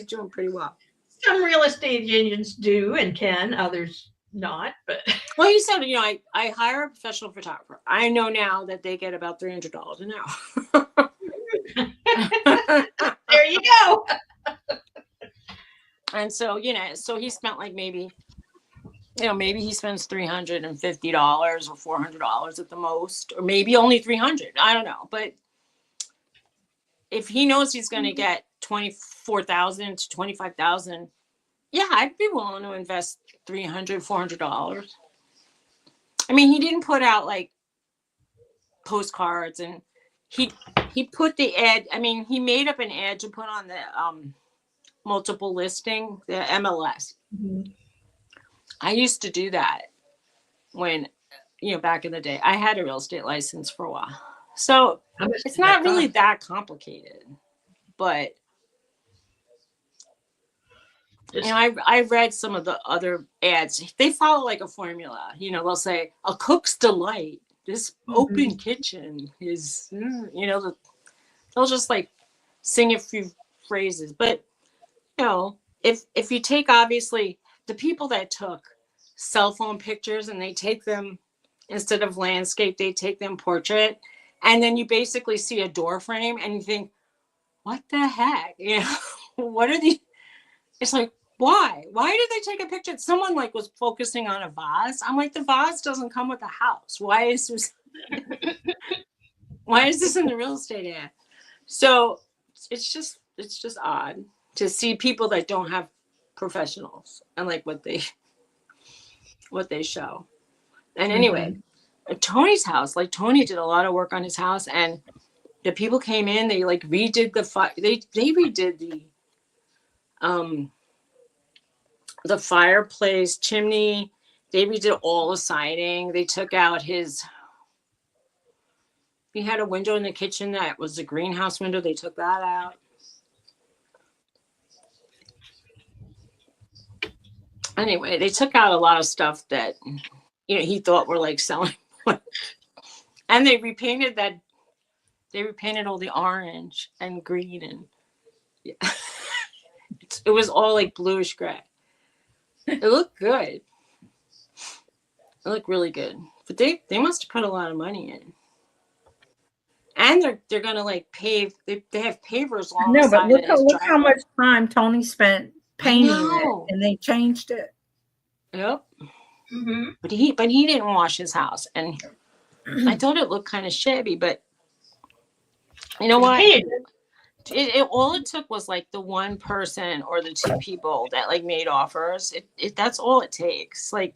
doing pretty well. some real estate agents do and can, others not, but Well, he said, I hire a professional photographer. I know now that they get about $300 an hour. there you go. And so, so he spent like maybe he spends $350 or $400 at the most, or maybe only $300. I don't know. But if he knows he's going to get $24,000 to $25,000, yeah, I'd be willing to invest $300, $400. I mean, he didn't put out like postcards, and he put the ad. I mean, he made up an ad to put on the multiple listing, the MLS. Mm-hmm. I used to do that when, back in the day. I had a real estate license for a while. So it's not really that complicated. But, I read some of the other ads. They follow like a formula. They'll say, a cook's delight. This open kitchen is, they'll just like sing a few phrases. But, if you take, obviously, the people that took cell phone pictures and they take them, instead of landscape, they take them portrait. And then you basically see a door frame and you think, what the heck? What are these? It's like, why? Why did they take a picture? Someone like was focusing on a vase. I'm like, the vase doesn't come with a house. Why is this in the real estate ad? So it's just odd to see people that don't have professionals and like what they show. And anyway, at Tony's house, like Tony did a lot of work on his house, and the people came in, they like redid they redid the fireplace chimney. They redid all the siding. They took out he had a window in the kitchen that was a greenhouse window. They took that out. Anyway, they took out a lot of stuff that, he thought were like selling. And they repainted all the orange and green, and yeah. It was all like bluish gray. It looked good. It looked really good. But they must have put a lot of money in. And they're gonna like pave. They have pavers along the No, side but of his look how driveway. much time Tony spent painting know. it, and they changed it. Yep. Mhm. But he didn't wash his house, and I thought it looked kind of shabby. But you know what? Hey, It all it took was like the one person or the two people that like made offers. That's all it takes. Like,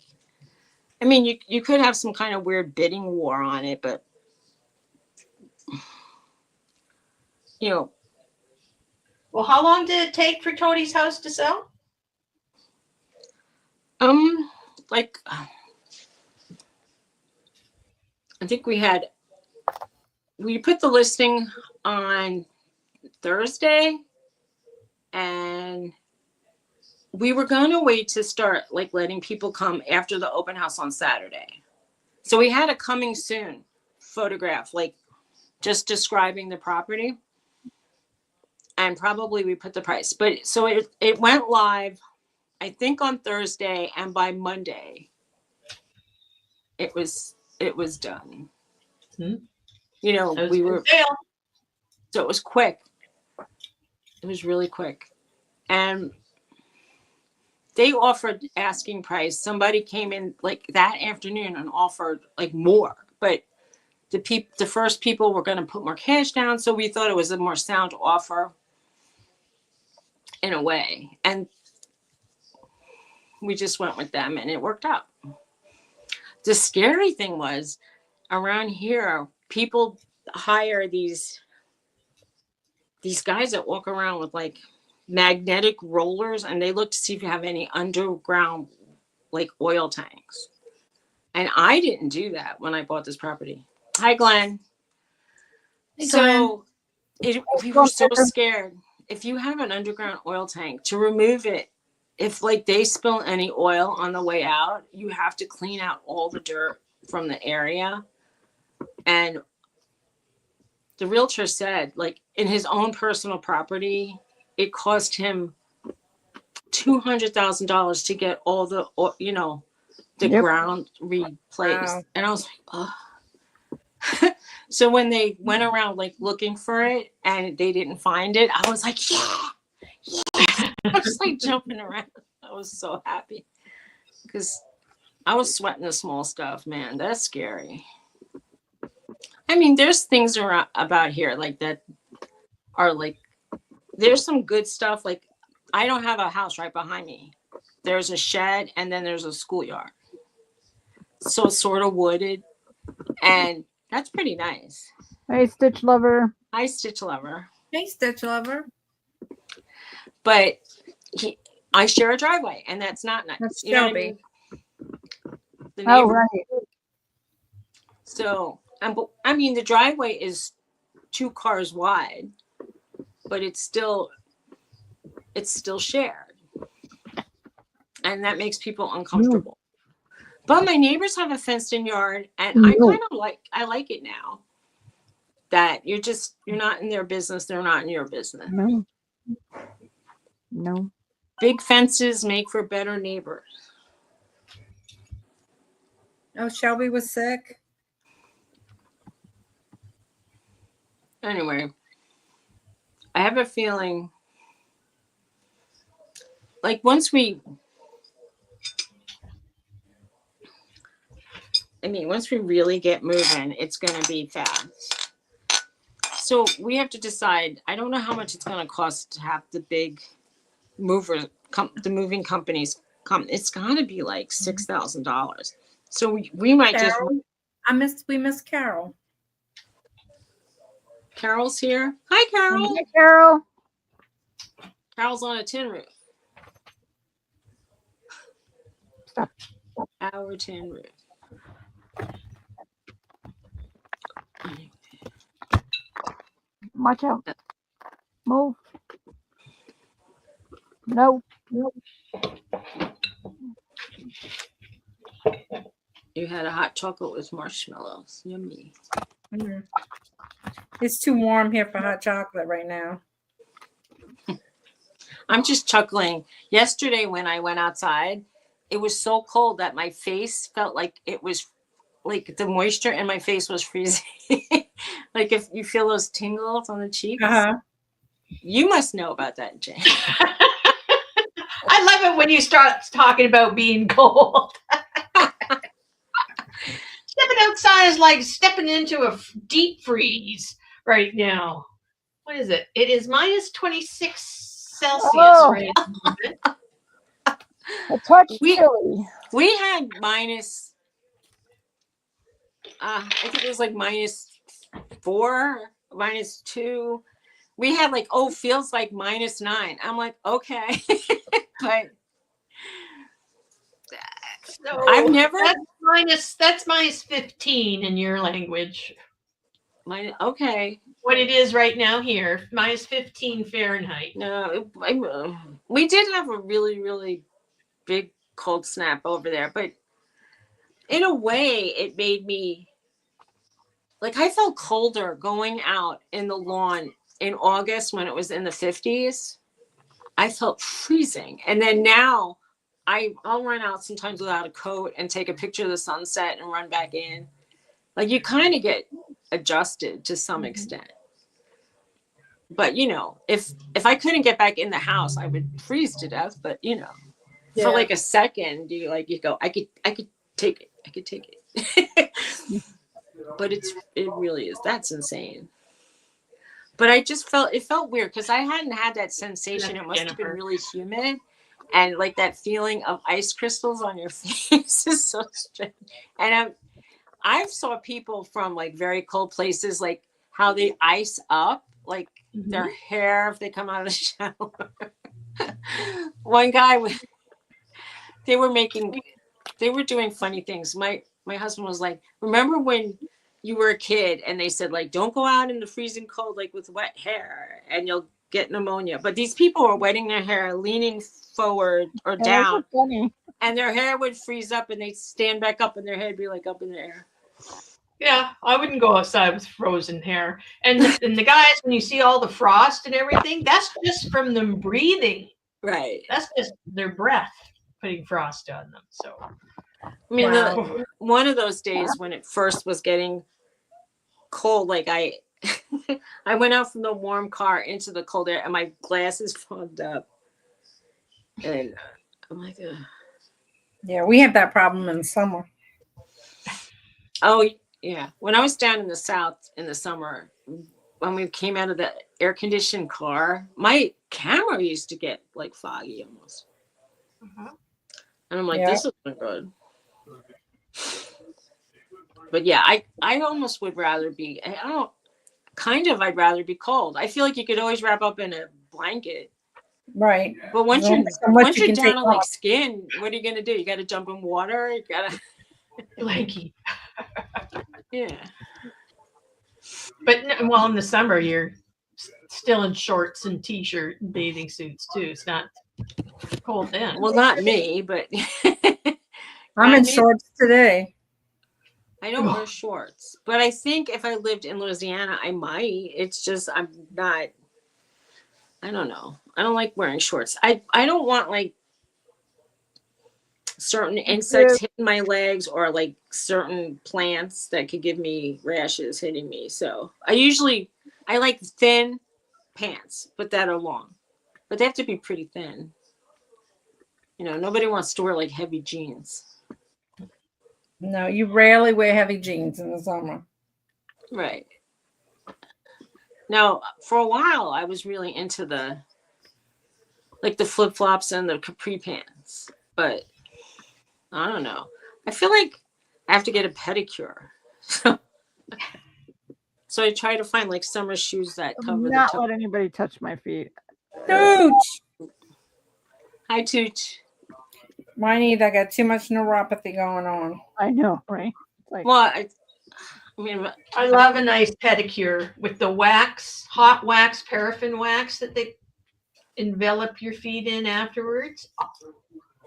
I mean, you could have some kind of weird bidding war on it, but well, how long did it take for Tony's house to sell? like I think we put the listing on Thursday, and we were going to wait to start like letting people come after the open house on Saturday. So we had a coming soon photograph, like just describing the property, and probably we put the price. But so it went live, I think, on Thursday, and by Monday it was done. Hmm. We were, Sale. so it was quick. It was really quick. And they offered asking price. Somebody came in like that afternoon and offered like more, but the first people were going to put more cash down. So we thought it was a more sound offer in a way. And we just went with them, and it worked out. The scary thing was around here, people hire these guys that walk around with like magnetic rollers, and they look to see if you have any underground like oil tanks. And I didn't do that when I bought this property. Hi, Glenn. Hey, So we were so scared. If you have an underground oil tank, to remove it, if like they spill any oil on the way out, you have to clean out all the dirt from the area. And the realtor said, like, in his own personal property, it cost him $200,000 to get all the, the Yep. ground replaced. Wow. And I was like, oh. So when they went around like looking for it and they didn't find it, I was like, yeah. I was like jumping around. I was so happy because I was sweating the small stuff, man. That's scary. I mean, there's things around about here like that are like, there's some good stuff. Like, I don't have a house right behind me. There's a shed, and then there's a schoolyard. So it's sort of wooded, and that's pretty nice. Hey, Stitch Lover. Hi, Stitch Lover. Hey, Stitch Lover. But I share a driveway, and that's not nice. That's You know what I Shelby. mean? The Oh, neighbor- right. So, I mean, the driveway is 2 cars wide, but it's still shared, and that makes people uncomfortable. But my neighbors have a fenced-in yard, and I like it now that you're not in their business, they're not in your business. No. Big fences make for better neighbors. Oh, Shelby was sick. Anyway, I have a feeling like once we really get moving, it's going to be fast. So we have to decide. I don't know how much it's going to cost to have the big the moving companies come. It's got to be like $6,000. So we might just. Carol, we miss Carol. Carol's here. Hi, Carol. Hi, Carol. Carol's on a tin roof. Stop. Our tin roof. Watch out. Move. No. You had a hot chocolate with marshmallows. Yummy. Mhm. It's too warm here for hot chocolate right now. I'm just chuckling. Yesterday when I went outside, it was so cold that my face felt like it was like the moisture in my face was freezing. Like if you feel those tingles on the cheeks. Uh-huh. You must know about that, Jane. I love it when you start talking about being cold. Stepping outside is like stepping into a deep freeze right now. What is it? It is minus 26 Celsius right at the moment. A touch We- chilly. We had minus, I think it was like -4, -2. We had like, feels like -9. I'm like, okay. But So I've never, that's minus 15 in your language. okay. What it is right now here, minus 15 Fahrenheit. No, we did have a really, really big cold snap over there, but in a way, it made me like I felt colder going out in the lawn in August when it was in the 50s. I felt freezing, and then now I'll run out sometimes without a coat and take a picture of the sunset and run back in. Like you kind of get adjusted to some extent. But if I couldn't get back in the house, I would freeze to death. But for like a second, you go, I could take it. I could take it. But it really is. That's insane. But I just it felt weird because I hadn't had that sensation. It must have been really humid. And like that feeling of ice crystals on your face is so strange. And I've saw people from like very cold places, like how they ice up, like their hair if they come out of the shower. One guy, they were doing funny things. My husband was like, remember when you were a kid and they said like, don't go out in the freezing cold, like with wet hair and you'll get pneumonia. But these people were wetting their hair, leaning forward or down, and their hair would freeze up and they'd stand back up and their head would be like up in the air. Yeah, I wouldn't go outside with frozen hair. And the guys, when you see all the frost and everything, that's just from them breathing. Right. That's just their breath putting frost on them. So, I mean, Wow. one of those days when it first was getting cold, like I went out from the warm car into the cold air and my glasses fogged up. And I'm like, ugh. Yeah, we have that problem in summer. Oh, yeah. When I was down in the South in the summer, when we came out of the air conditioned car, my camera used to get like foggy almost. And I'm like, this isn't good. But yeah, I almost would rather be, I'd rather be cold. I feel like you could always wrap up in a blanket. Right. But once Well, you're so much once you you're can down take to like off. skin, what are you gonna do? You gotta jump in water. You gotta blanky. yeah. But well, in the summer, you're still in shorts and t-shirt and bathing suits too. It's not cold then. Well, not me, but I'm in me- shorts today. I don't wear shorts. But I think if I lived in Louisiana, I might. It's just I'm not. I don't know. I don't like wearing shorts. I don't want like certain insects hitting my legs or like certain plants that could give me rashes hitting me. So I like thin pants, but that are long. But they have to be pretty thin. Nobody wants to wear like heavy jeans. No, you rarely wear heavy jeans in the summer. Right. Now, for a while, I was really into the flip flops and the capri pants, but I don't know. I feel like I have to get a pedicure. So I try to find like summer shoes that cover the Not toe. let anybody touch my feet. Tooch. Hi, Tooch. Mine either. I got too much neuropathy going on. I know, right? It's like, Well, I mean, I love a nice pedicure with the wax, hot wax, paraffin wax that they envelop your feet in afterwards.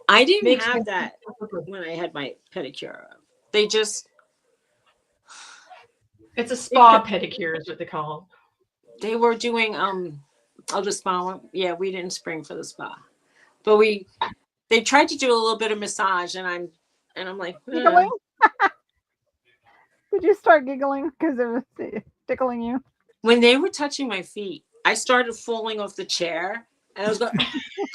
I didn't Makes have me- that when I had my pedicure. They just It's a spa pedicure is what they call they were doing the spa one. Yeah, we didn't spring for the spa, but they tried to do a little bit of massage, and I'm like, giggling? Did you start giggling because it was tickling you? when they were touching my feet, I started falling off the chair, and I was going,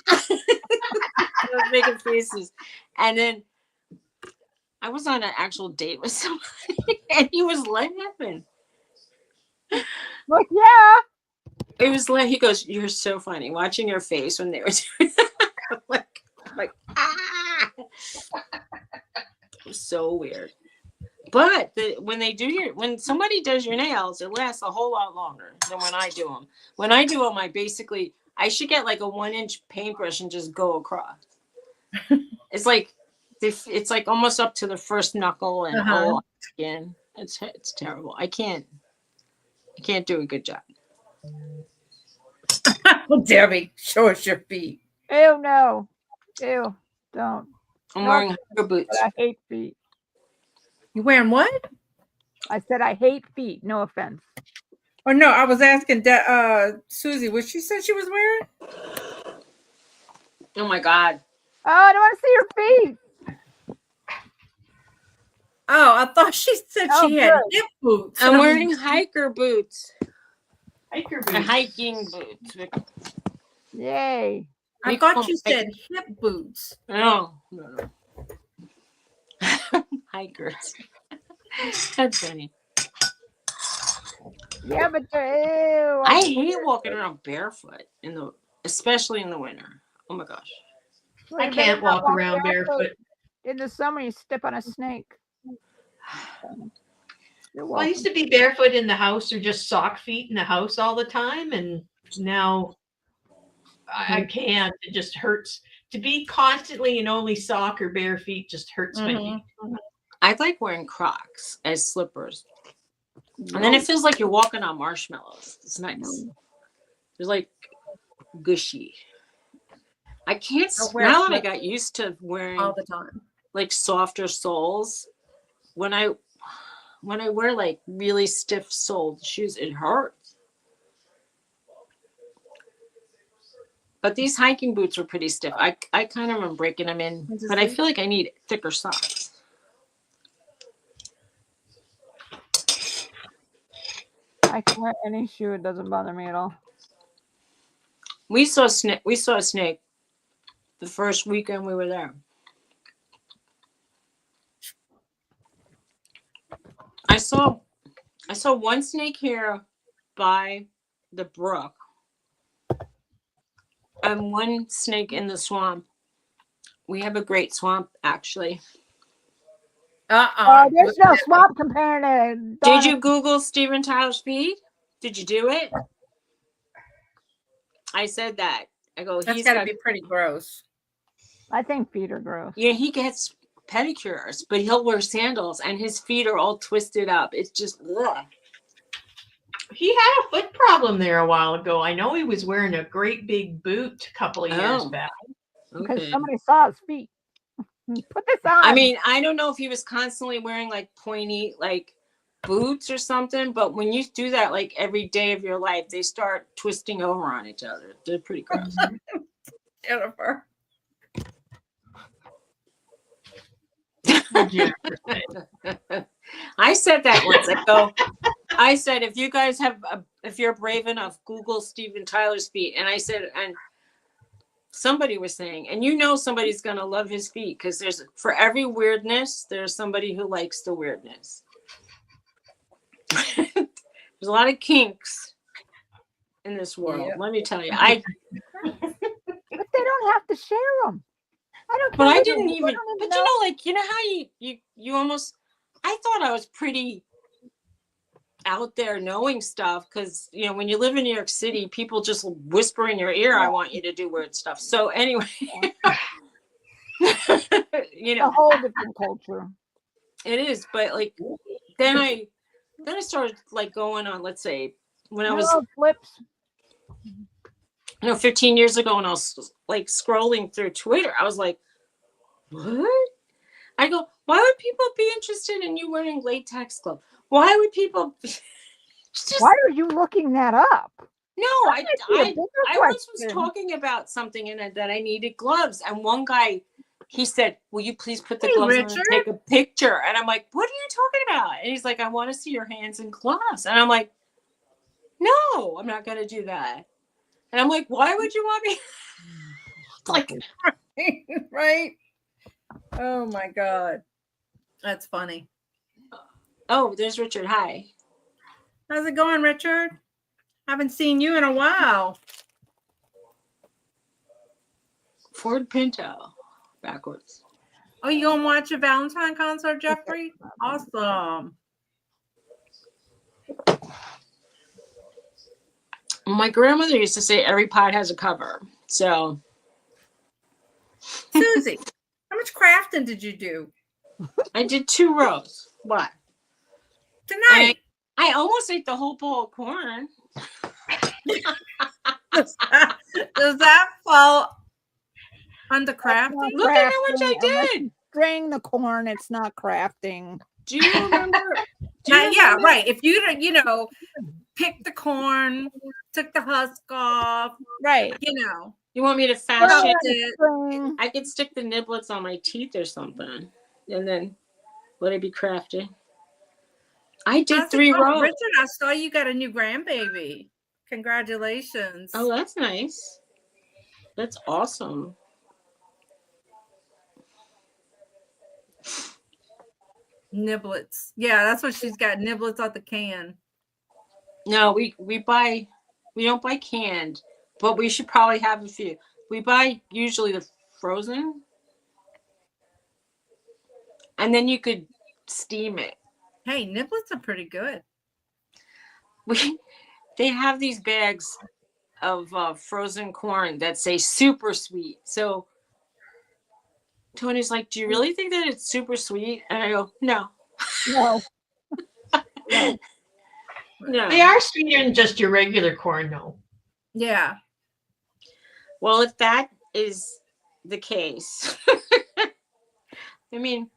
I was making faces, and then I was on an actual date with somebody, and he was laughing. Well, yeah. It was like he goes, "You're so funny." Watching your face when they were doing that, I'm like ah, it was so weird. But when somebody does your nails, it lasts a whole lot longer than when I do them. When I do them, I should get like a 1-inch paintbrush and just go across. It's like almost up to the first knuckle and all skin. It's terrible. I can't do a good job. Oh, Debbie, show us your feet. Ew, no. Ew, don't. I'm No, wearing hiker boots. But I hate feet. You wearing what? I said I hate feet. No offense. Oh no, I was asking Susie what she said she was wearing. Oh my God. Oh, I don't want to see your feet. Oh, I thought she said Oh, she had good. hip boots. I'm wearing hiker boots. hiker The boots. hiking boots. Yay. I thought you said hip boots. No. Hikers. That's funny. Yeah, but ew. I hate walking around barefoot especially in the winter. Oh my gosh. I can't walk around barefoot. In the summer, you step on a snake. You're Well, I welcome. used to be barefoot in the house or just sock feet in the house all the time. And now I can't. It just hurts. To be constantly in only sock or bare feet just hurts my feet. I like wearing Crocs as slippers. And then it feels like you're walking on marshmallows. It's nice. It's like gushy. I can't, wear now that I flip- got used to wearing all the time. like softer soles, when I wear like really stiff soled shoes, it hurts. But these hiking boots were pretty stiff. I kind of am breaking them in, but I feel like I need thicker socks. I can wear any shoe. It doesn't bother me at all. We saw a snake the first weekend we were there. I saw one snake here by the brook and one snake in the swamp. We have a great swamp, actually. There's no swamp compared to. Did you Google Steven Tyler's feet? Did you do it? I said that. I go, That's he's got to got, be pretty gross. I think feet are gross. yeah, he gets pedicures, but he'll wear sandals and his feet are all twisted up. It's just, ugh. He had a foot problem there a while ago. I know he was wearing a great big boot a couple of years Oh. back. Because Okay. somebody saw his feet. Put this on. I mean, I don't know if he was constantly wearing like pointy like boots or something, but when you do that like every day of your life, they start twisting over on each other. They're pretty gross. Jennifer. Would you ever say? I said that once. I said, if you're brave enough, Google Steven Tyler's feet. And I said, and somebody was saying, and somebody's going to love his feet because for every weirdness, there's somebody who likes the weirdness. There's a lot of kinks. in this world. Yeah. Let me tell you. But they don't have to share them. I don't. But care I what didn't they- even. I don't But you know, like, you know how you almost. I thought I was pretty out there knowing stuff because, you know, when you live in New York City, people just whisper in your ear, "I want you to do weird stuff." So anyway, you It's know, a whole different culture. it is. But like, then I started like going on. Let's say when I was, Hello, Flips. 15 years ago, when I was like scrolling through Twitter, I was like, what? I go, why would people be interested in you wearing latex gloves? Why would people? Just, Why are you looking that up? no, That might be a bigger I once was question. talking about something in it that I needed gloves, and one guy, he said, "Will you please put the Hey, gloves on and Richard. take a picture?" And I'm like, "What are you talking about?" And he's like, "I want to see your hands in gloves." And I'm like, "No, I'm not going to do that." And I'm like, "Why would you want me?" It's like, Right? Oh my God. That's funny. oh, there's Richard. Hi. How's it going, Richard? Haven't seen you in a while. Ford Pinto, backwards. Oh, you gonna watch a Valentine concert, Jeffrey? Awesome. My grandmother used to say every pot has a cover. So Susie, how much crafting did you do I did 2 rows. What? tonight? I almost ate the whole bowl of corn. Does that fall under That's crafting? not Look at how much I crafting. Unless did. you drain the corn, it's not crafting. Do you remember? Yeah, right. If you pick the corn, took the husk off, Right. You want me to Well, fashion? it. String. I could stick the niblets on my teeth or something, and then let it be crafted. I did How's it 3 going? rows. Richard, I saw you got a new grandbaby. Congratulations. Oh, that's nice. That's awesome. Niblets. Yeah, that's what she's got. Niblets out the can. No, we don't buy canned, but we should probably have a few. We buy usually the frozen, and then you could steam it. Hey, niblets are pretty good. They have these bags of frozen corn that say super sweet. So Tony's like, "Do you really think that it's super sweet?" And I go, "No, No. No. no." They are sweeter than just your regular corn, though. Yeah. Well, if that is the case, I mean,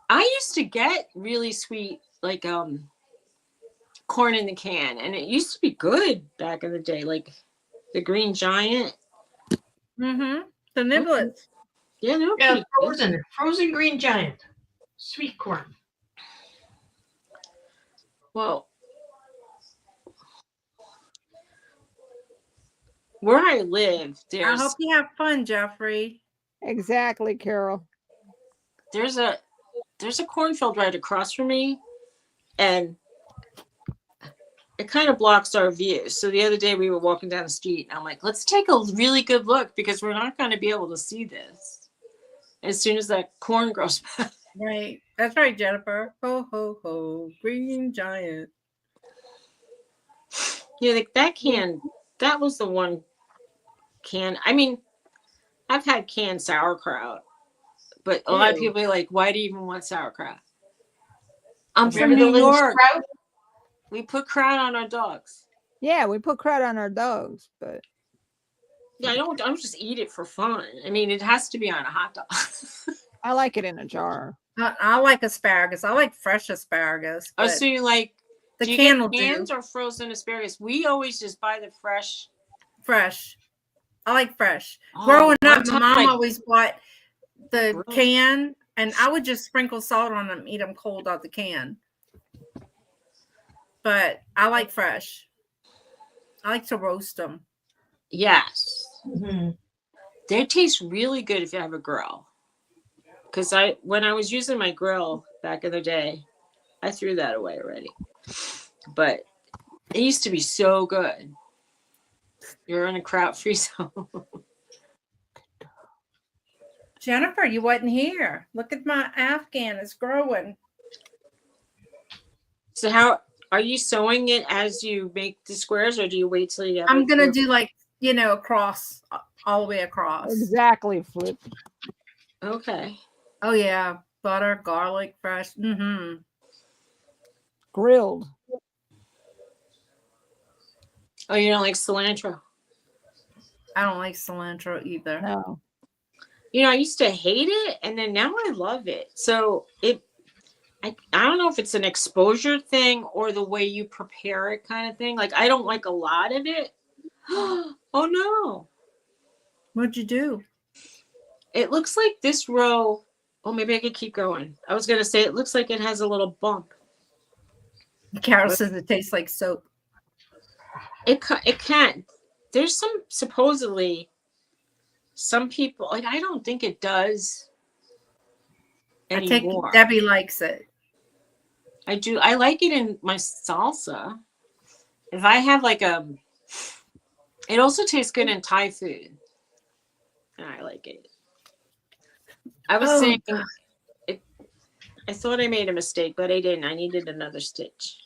I used to get really sweet, like corn in the can, and it used to be good back in the day, like the Green Giant. Mm-hmm. The niblets. Yeah, they were Yeah, pretty good. frozen green giant, sweet corn. Well, where I live, I hope you have fun, Jeffrey. Exactly, Carol. there's a cornfield right across from me, and it kind of blocks our view. So the other day we were walking down the street, and I'm like, let's take a really good look because we're not going to be able to see this as soon as that corn grows back. Right. That's right, Jennifer. Ho, ho, ho. Green giant. Yeah, like that was the one can. I mean, I've had canned sauerkraut, but a lot of Ew. people are like, why do you even want sauerkraut? I'm from Remember the New little York. sprout? We put kraut on our dogs. Yeah, we put kraut on our dogs, but Yeah, I don't just eat it for fun. I mean, it has to be on a hot dog. I like it in a jar. I like asparagus. I like fresh asparagus. Oh, But so you like the do you can get will do. cans or frozen asparagus? We always just buy the fresh. Fresh. I like fresh. Oh, Growing one up, my time mom I- always bought the Really? can, and I would just sprinkle salt on them, eat them cold out the can. But I like fresh. I like to roast them. Yes, Mhm. they taste really good if you have a grill. Because when I was using my grill back in the day, I threw that away already. But It used to be so good. You're in a crowd-free zone. Jennifer, you wasn't here. Look at my Afghan. It's growing. So how are you sewing it as you make the squares, or do you wait till you have I'm it going to through? do like, you know, across, all the way across. Exactly, Flip. Okay. Oh, yeah. Butter, garlic, fresh. Mm-hmm. Grilled. Oh, you don't like cilantro? I don't like cilantro either. No. You know, I used to hate it, and then now I love it. So I don't know if it's an exposure thing or the way you prepare it kind of thing. Like, I don't like a lot of it. Oh no. What'd you do? It looks like this row. Oh, maybe I could keep going. I was going to say it looks like it has a little bump. Carol says it tastes like soap. It can't. There's supposedly some people, like, I don't think it does I take anymore. Debbie likes it. I do. I like it in my salsa. If I have like it also tastes good in Thai food. And I like it. I was Oh, saying, God. I thought I made a mistake, but I didn't. I needed another stitch.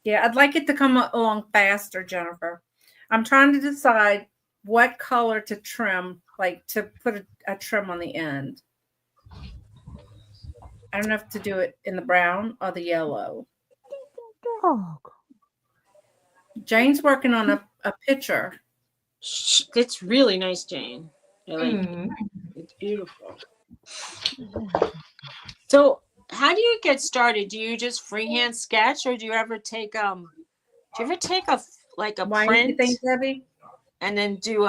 Yeah, I'd like it to come along faster, Jennifer. I'm trying to decide what color to trim, like to put a trim on the end. I don't know if to do it in the brown or the yellow. Dog. Jane's working on a picture. It's really nice, Jane. I like it. Mm. It's beautiful. So, how do you get started? Do you just freehand sketch, or do you ever take a like a Why do print you think, Debbie? and then do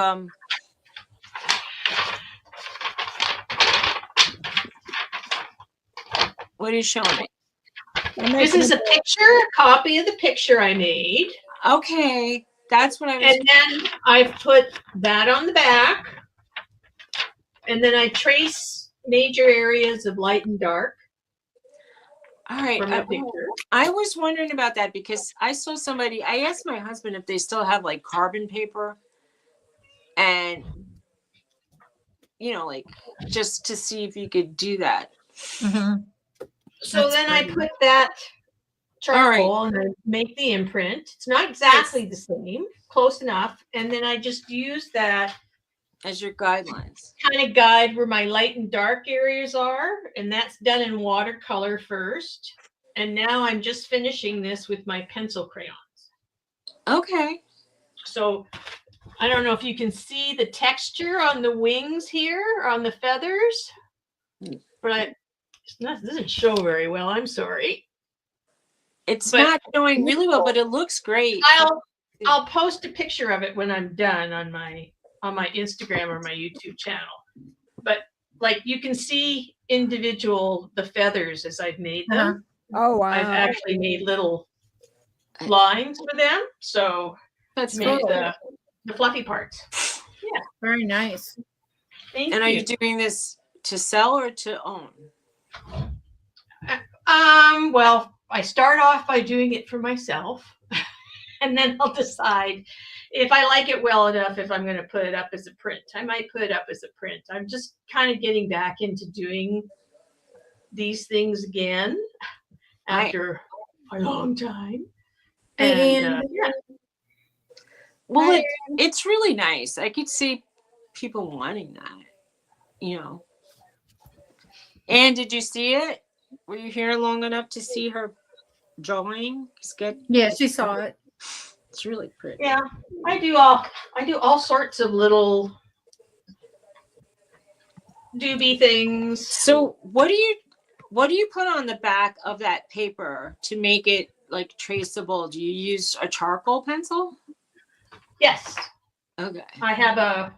what are you showing me? This is a picture, a copy of the picture I made. Okay, that's what I was. And then I put that on the back. And then I trace major areas of light and dark All right, from the picture. I was wondering about that because I saw somebody. I asked my husband if they still have like carbon paper, and like just to see if you could do that. Mm-hmm. So That's then I pretty. put that charcoal All and then make the imprint. It's not exactly the same, close enough. And then I just use that As your guidelines. kind of guide where my light and dark areas are. And that's done in watercolor first. And now I'm just finishing this with my pencil crayons. Okay. So I don't know if you can see the texture on the wings here, on the feathers, but it doesn't show very well. I'm sorry. It's But- not showing really well, but it looks great. I'll post a picture of it when I'm done on my Instagram or my YouTube channel. But like you can see the feathers as I've made them. Oh, wow. I've actually made little lines for them. So That's to make cool. the fluffy parts. Very nice. Thank And are you. you doing this to sell or to own? Well, I start off by doing it for myself, and then I'll decide if I like it well enough, if I'm going to put it up as a print. I might put it up as a print. I'm just kind of getting back into doing these things again after a long time. And Yeah. Well, it's really nice. I could see people wanting that, And did you see it? Were you here long enough to see her drawing? Sketch? yeah, she saw it. It's really pretty. Yeah, I do all sorts of little doobie things. So what do you put on the back of that paper to make it like traceable? Do you use a charcoal pencil? Yes, Okay. I have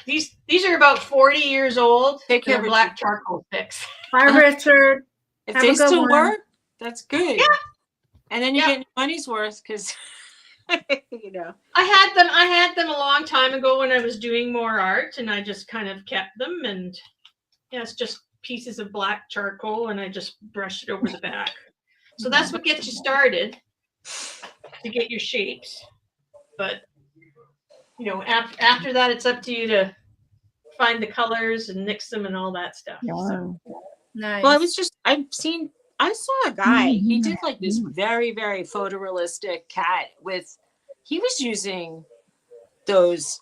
these are about 40 years old. Take care They're of black charcoal sticks. Bye, Richard. If Have they a good still one. work, that's good. Yeah. And then you Yeah. get your money's worth because I had them a long time ago when I was doing more art, and I just kind of kept them. And yeah, it's just pieces of black charcoal, and I just brush it over the back. So that's what gets you started to get your shapes. But you know, after that, it's up to you to find the colors and mix them and all that stuff. So, Yarn. Nice. Well, I saw a guy, he did like this very, very photorealistic cat he was using those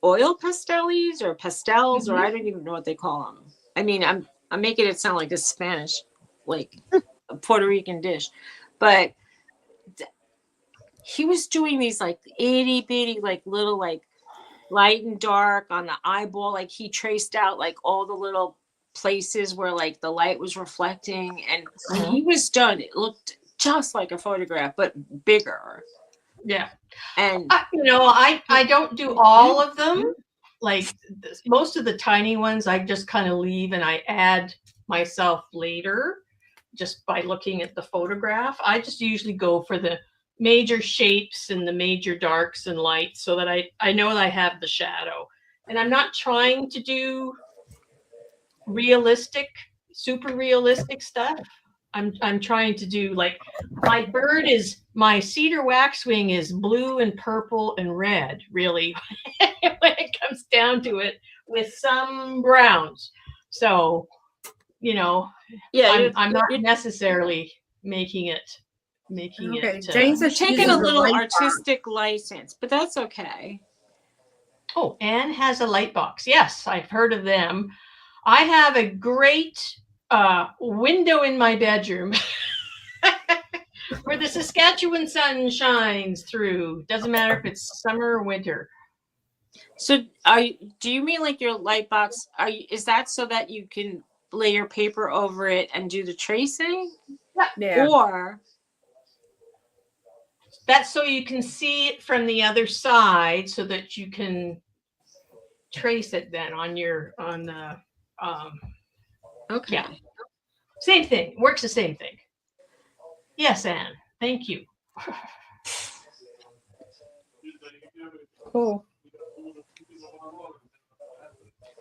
oil pastels or I don't even know what they call them. I mean, I'm making it sound like a Spanish, like a Puerto Rican dish, but he was doing these like itty bitty, like little, like light and dark on the eyeball. Like he traced out like all the little places where like the light was reflecting, and when he was done, it looked just like a photograph, but bigger. yeah. And I don't do all of them. Like most of the tiny ones, I just kind of leave and I add myself later just by looking at the photograph. I just usually go for the major shapes and the major darks and lights so that I know that I have the shadow. And I'm not trying to do realistic, super realistic stuff. I'm trying to do like my cedar waxwing is blue and purple and red, really, when it comes down to it, with some browns. So, yeah, I'm not necessarily making it. Okay, Jane said she taking uses a little light artistic license, but that's okay. Oh, Anne has a light box. Yes, I've heard of them. I have a great window in my bedroom where the Saskatchewan sun shines through. Doesn't matter if it's summer or winter. So do you mean like your light box? Is that so that you can lay your paper over it and do the tracing? Yeah. Or that's so you can see it from the other side so that you can trace it then on the okay. Yeah. Same thing. Works the same thing. Yes, Anne. Thank you. Cool.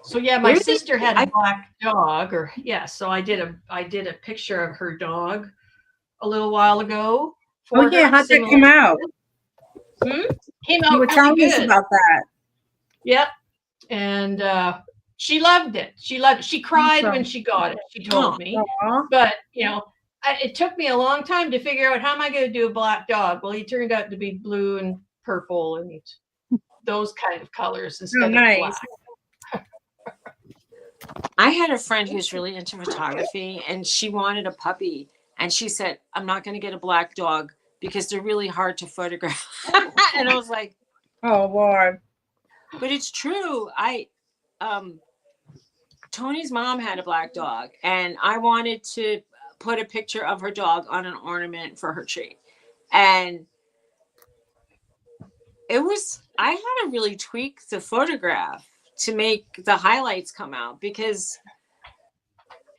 So yeah, my Where did sister had a black dog, so I did a picture of her dog a little while ago. Oh yeah, how'd that come out? Came out You were really telling us good. about that. Yep. And she loved it. She cried when she got it. She told me. Aw. But it took me a long time to figure out how am I going to do a black dog. Well, he turned out to be blue and purple and those kind of colors instead of black. I had a friend who was really into photography, and she wanted a puppy, and she said, "I'm not going to get a black dog because they're really hard to photograph." And I was like, Oh Lord. but it's true. Tony's mom had a black dog, and I wanted to put a picture of her dog on an ornament for her tree. And I had to really tweak the photograph to make the highlights come out, because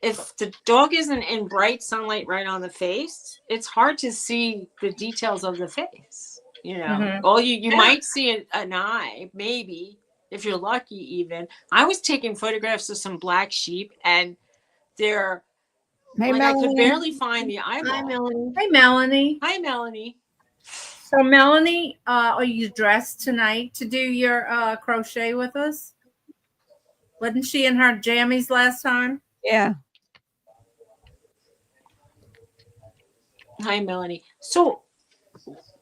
if the dog isn't in bright sunlight right on the face, it's hard to see the details of the face. All you might see an eye, maybe, if you're lucky. Even I was taking photographs of some black sheep, and they're Hey, like, I could Melanie. barely find the eyeball. Hi, Melanie. Hey Melanie. Hi, Melanie. So Melanie, are you dressed tonight to do your crochet with us? Wasn't she in her jammies last time? Yeah. Hi, Melanie. So,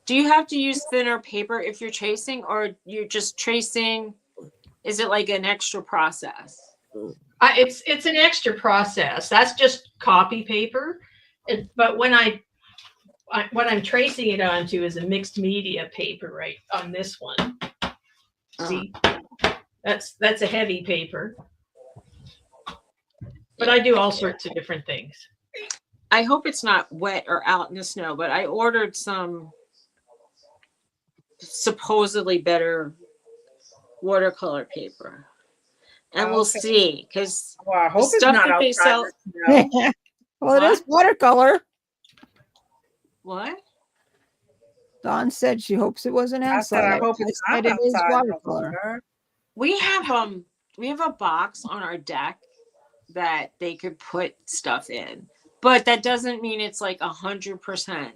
do you have to use thinner paper if you're tracing, or you're just tracing? Is it like an extra process? It's an extra process. That's just copy paper. But when what I'm tracing it onto is a mixed media paper right on this one. See, that's a heavy paper. But I do all sorts of different things. I hope it's not wet or out in the snow, but I ordered some supposedly better watercolor paper, and we'll Okay. see, because Well, I hope it's stuff not that they outside sell- the snow. Well, it is watercolor. what? Dawn said she hopes it wasn't I said outside. I hope it's said not it is outside. watercolor. We have a box on our deck that they could put stuff in, but that doesn't mean it's like 100%.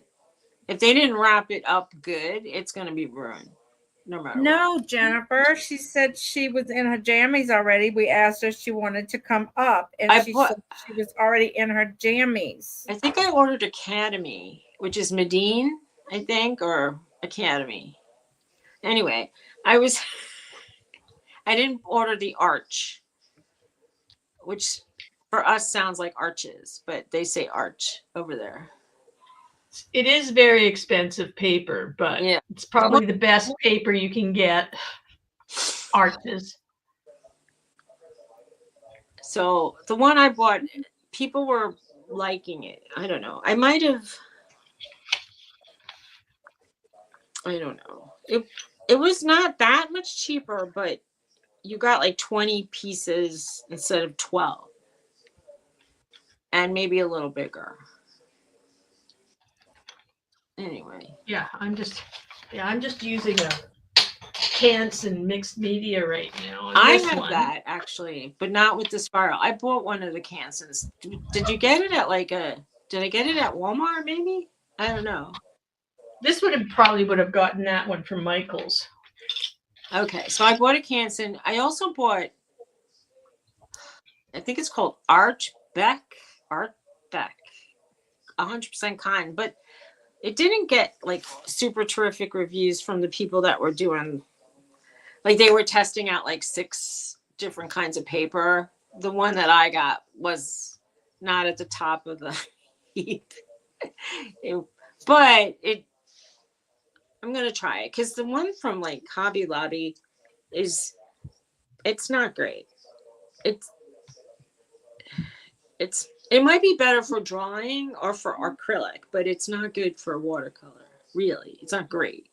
If they didn't wrap it up good, it's gonna be ruined, no matter what. No, Jennifer. She said she was in her jammies already. We asked her if she wanted to come up, and I she put- said she was already in her jammies. I think I ordered Academy, which is Medine, I think, or Academy. Anyway, I didn't order the Arch, which for us sounds like arches, but they say Arch over there. It is very expensive paper, but Yeah. it's probably the best paper you can get. Arches. So the one I bought, people were liking it. I don't know. I don't know. It was not that much cheaper, but you got like 20 pieces instead of 12. And maybe a little bigger. Anyway. Yeah, I'm just using a Canson mixed media right now. and I this have one- that actually, but not with the spiral. I bought one of the Cansons. Did you get it at did I get it at Walmart maybe? I don't know. This would have gotten that one from Michael's. Okay, so I bought a Canson. I also bought, I think it's called Art Beck, 100% kind, but it didn't get like super terrific reviews from the people that were doing, like they were testing out like 6 different kinds of paper. The one that I got was not at the top of the heap. I'm gonna try it because the one from like Hobby Lobby it's not great. It might be better for drawing or for acrylic, but it's not good for watercolor. Really, it's not great.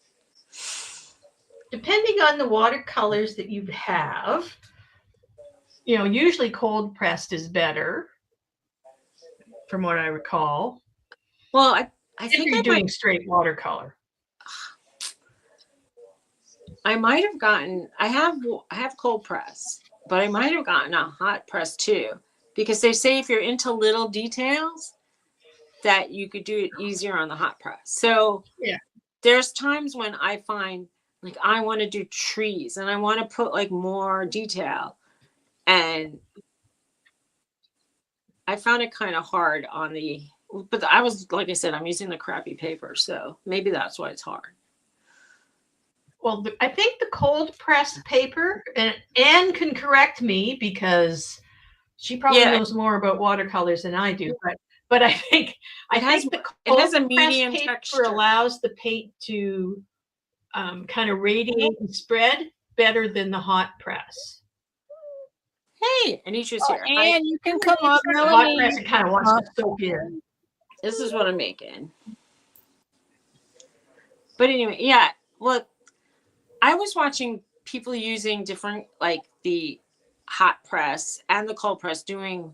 Depending on the watercolors that you have, usually cold pressed is better, from what I recall. Well, I If think you're doing straight watercolor. I might have gotten. I have cold press, but I might have gotten a hot press too, because they say if you're into little details, that you could do it easier on the hot press. So Yeah. there's times when I find like I want to do trees and I want to put like more detail, and I found it kind of hard on the. But I was, like I said, I'm using the crappy paper, so maybe that's why it's hard. Well, I think the cold press paper, and Anne can correct me because she probably Yeah. knows more about watercolors than I do. But I think It has the a cold press medium paper texture. allows the paint to kind of radiate and spread better than the hot press. Hey, Anisha's here. And you can come up, The hot Melanie. press it kind of wants to soak in. This is what I'm making. But anyway, yeah. Look, I was watching people using different, like the hot press and the cold press doing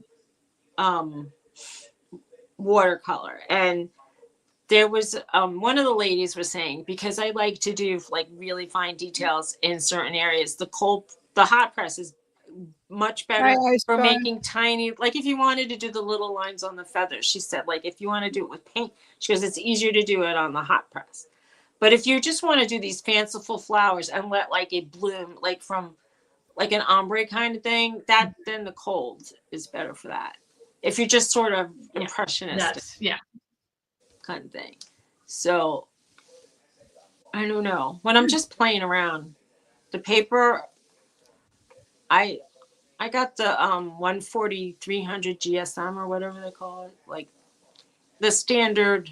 watercolor. And there was one of the ladies was saying, because I like to do like really fine details in certain areas, the hot press is much better Hi, for Iceberg. making tiny, like if you wanted to do the little lines on the feathers, she said, like if you want to do it with paint, she goes, it's easier to do it on the hot press. But if you just want to do these fanciful flowers and let like it bloom, like from like an ombre kind of thing, then the cold is better for that. If you're just sort of impressionistic kind of thing. So I don't know. When I'm just playing around, the paper, I got the 140 300 GSM or whatever they call it, like the standard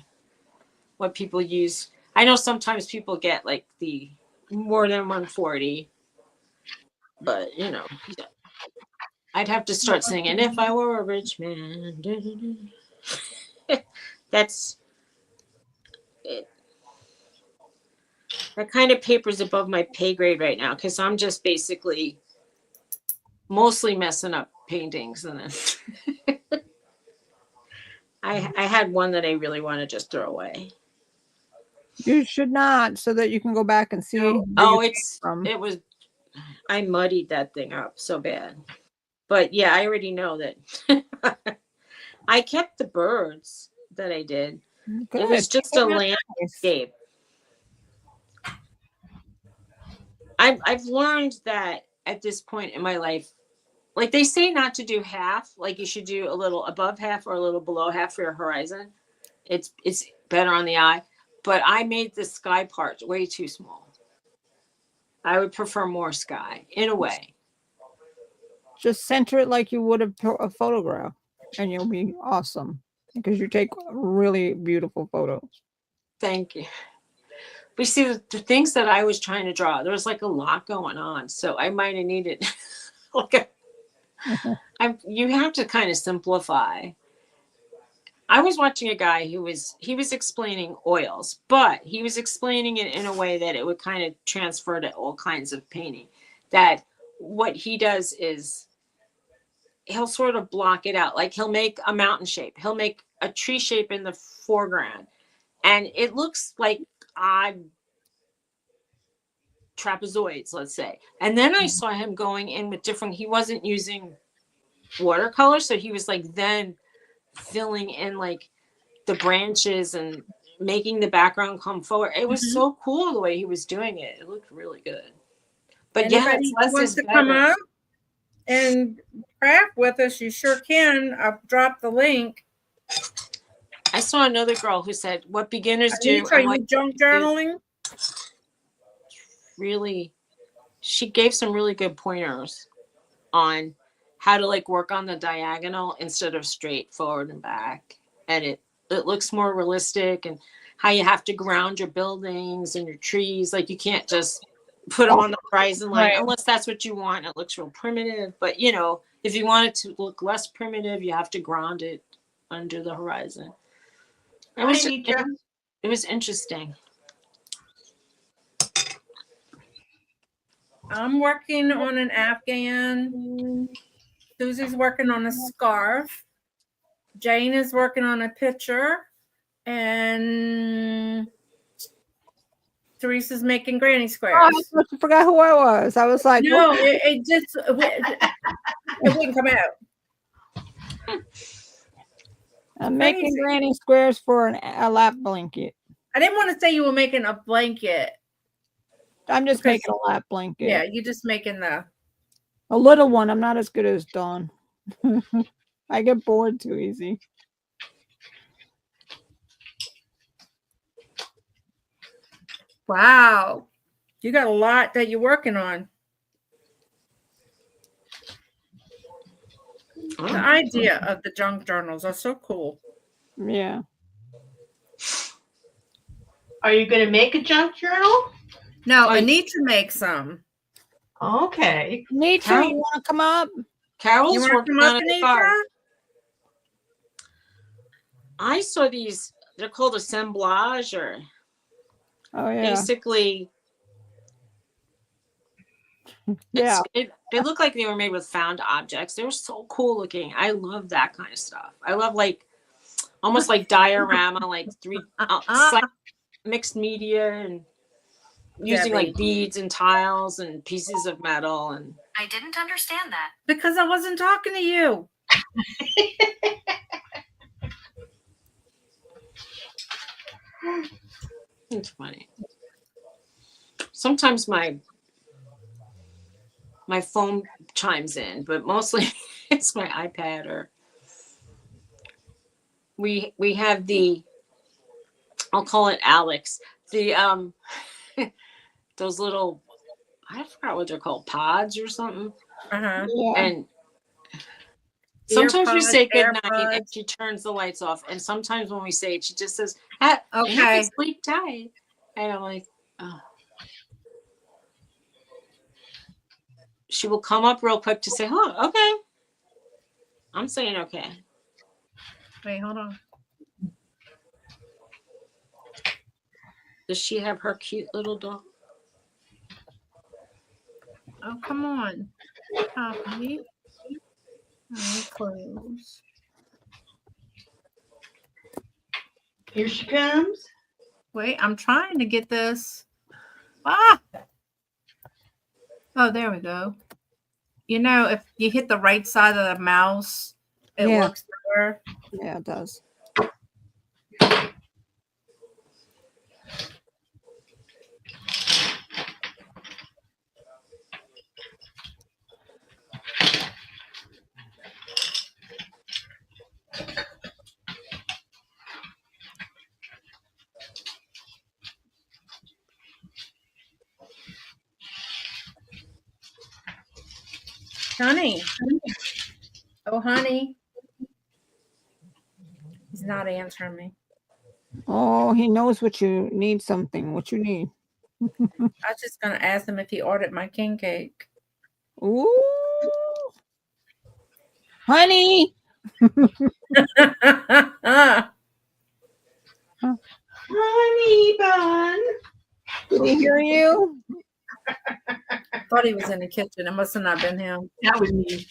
what people use. I know sometimes people get like the more than 140, but I'd have to start singing "If I Were a Rich Man." That's it. That kind of paper's above my pay grade right now because I'm just basically mostly messing up paintings, and then I had one that I really want to just throw away. You should not, so that you can go back and see. where Oh, you came from. it was. I muddied that thing up so bad, but yeah, I already know that I kept the birds that I did. Good. It was just a Nice. landscape. I've learned that at this point in my life, like they say not to do half, like you should do a little above half or a little below half for your horizon. It's better on the eye. But I made the sky part way too small. I would prefer more sky in a way. Just center it like you would a photograph, and you'll be awesome because you take really beautiful photos. Thank you. But you see, the things that I was trying to draw, there was like a lot going on. So I might have needed like you have to kind of simplify. I was watching a guy he was explaining oils, but he was explaining it in a way that it would kind of transfer to all kinds of painting. That what he does is he'll sort of block it out. Like he'll make a mountain shape. He'll make a tree shape in the foreground. And it looks like odd trapezoids, let's say. And then I saw him going in with different, he wasn't using watercolor. So he was like then filling in like the branches and making the background come forward. It was so cool the way he was doing it. It looked really good. But yeah, Anybody it's less wants is to come better. up and craft with us, you sure can. I've dropped the link. I saw another girl who said, what beginners do, Are and you what junk journaling? really, she gave some really good pointers on how to like work on the diagonal instead of straight forward and back. And it looks more realistic, and how you have to ground your buildings and your trees. Like you can't just put them on the horizon line unless that's what you want. It looks real primitive, but you know, if you want it to look less primitive, you have to ground it under the horizon. It was interesting. I'm working on an Afghan. Susie's working on a scarf. Jane is working on a picture. And Teresa's making granny squares. Oh, I forgot who I was. I was like, No, it wouldn't come out. I'm making Crazy. granny squares for a lap blanket. I didn't want to say you were making a blanket. I'm just Because- making a lap blanket. Yeah, you're just making the. A little one. I'm not as good as Dawn. I get bored too easy. Wow. You got a lot that you're working on. The idea of the junk journals are so cool. Yeah. Are you going to make a junk journal? No, I need to make some. Okay. Nature, you want to come up? Carol's You want to working come up, on a card. Anitra? I saw these, they're called assemblage, or Oh yeah. basically Yeah. they look like they were made with found objects. They were so cool looking. I love that kind of stuff. I love like almost like diorama, like mixed media, and using like beads and tiles and pieces of metal. And I didn't understand that. Because I wasn't talking to you. it's funny. Sometimes my phone chimes in, but mostly it's my iPad. Or we have the, I'll call it Alex, the those little, I forgot what they're called, pods or something. Uh-huh. Yeah. And sometimes we Earpods, say good night and AirPods. she turns the lights off, and sometimes when we say it, she just says, "You Okay. can sleep tight." And I'm like, oh. She will come up real quick to say, "Oh, okay." I'm saying okay. Wait, hold on. Does she have her cute little dog? Oh, come on. Copy. Close. Here she comes. Wait, I'm trying to get this. Ah! Oh, there we go. You know, if you hit the right side of the mouse, it Yeah. works Sure. Yeah, it does. Honey. Oh, honey. He's not answering me. Oh, he knows what you need something. What you need. I was just going to ask him if he ordered my king cake. Ooh. Honey. Honey bun. Did he hear you? Thought he was in the kitchen. It must have not been him. That was me.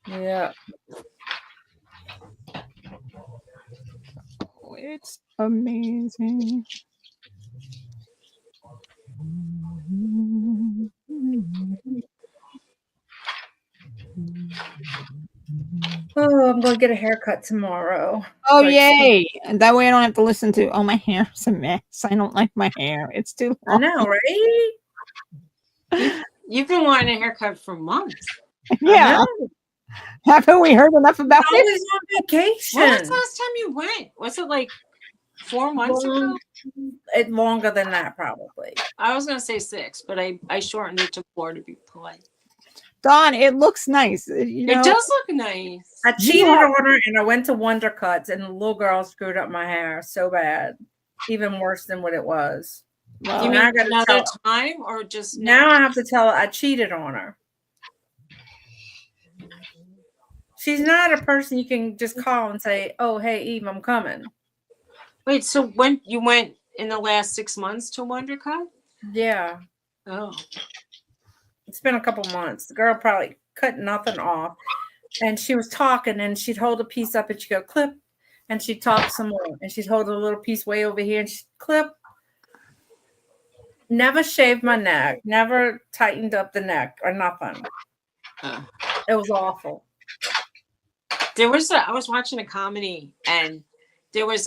Yeah. Oh, it's amazing. Oh, I'm going to get a haircut tomorrow. Oh, Like, yay. And that way I don't have to listen to, oh, my hair's a mess. I don't like my hair. It's too I long. know, right? You've been wanting a haircut for months. Yeah. I know. Haven't we heard enough about I it? was on vacation. When was the last time you went? Was it like 4 months ago? Longer than that, probably. I was gonna say 6, but I shortened it to 4 to be polite. Dawn, it looks nice. You know, It does look nice. I cheated Yeah. on her and I went to Wonder Cuts and the little girl screwed up my hair so bad. Even worse than what it was. well, You mean I gotta another tell- time or just Now I have to tell her I cheated on her. She's not a person you can just call and say, oh, hey, Eve, I'm coming. Wait, so when you went in the last 6 months to WonderCon? Yeah. Oh, It's been a couple months. The girl probably cut nothing off. And she was talking and she'd hold a piece up and she'd go clip. And she'd talk some more. And she'd hold a little piece way over here and she'd clip. Never shaved my neck. Never tightened up the neck or nothing. Uh. It was awful. I was watching a comedy and there was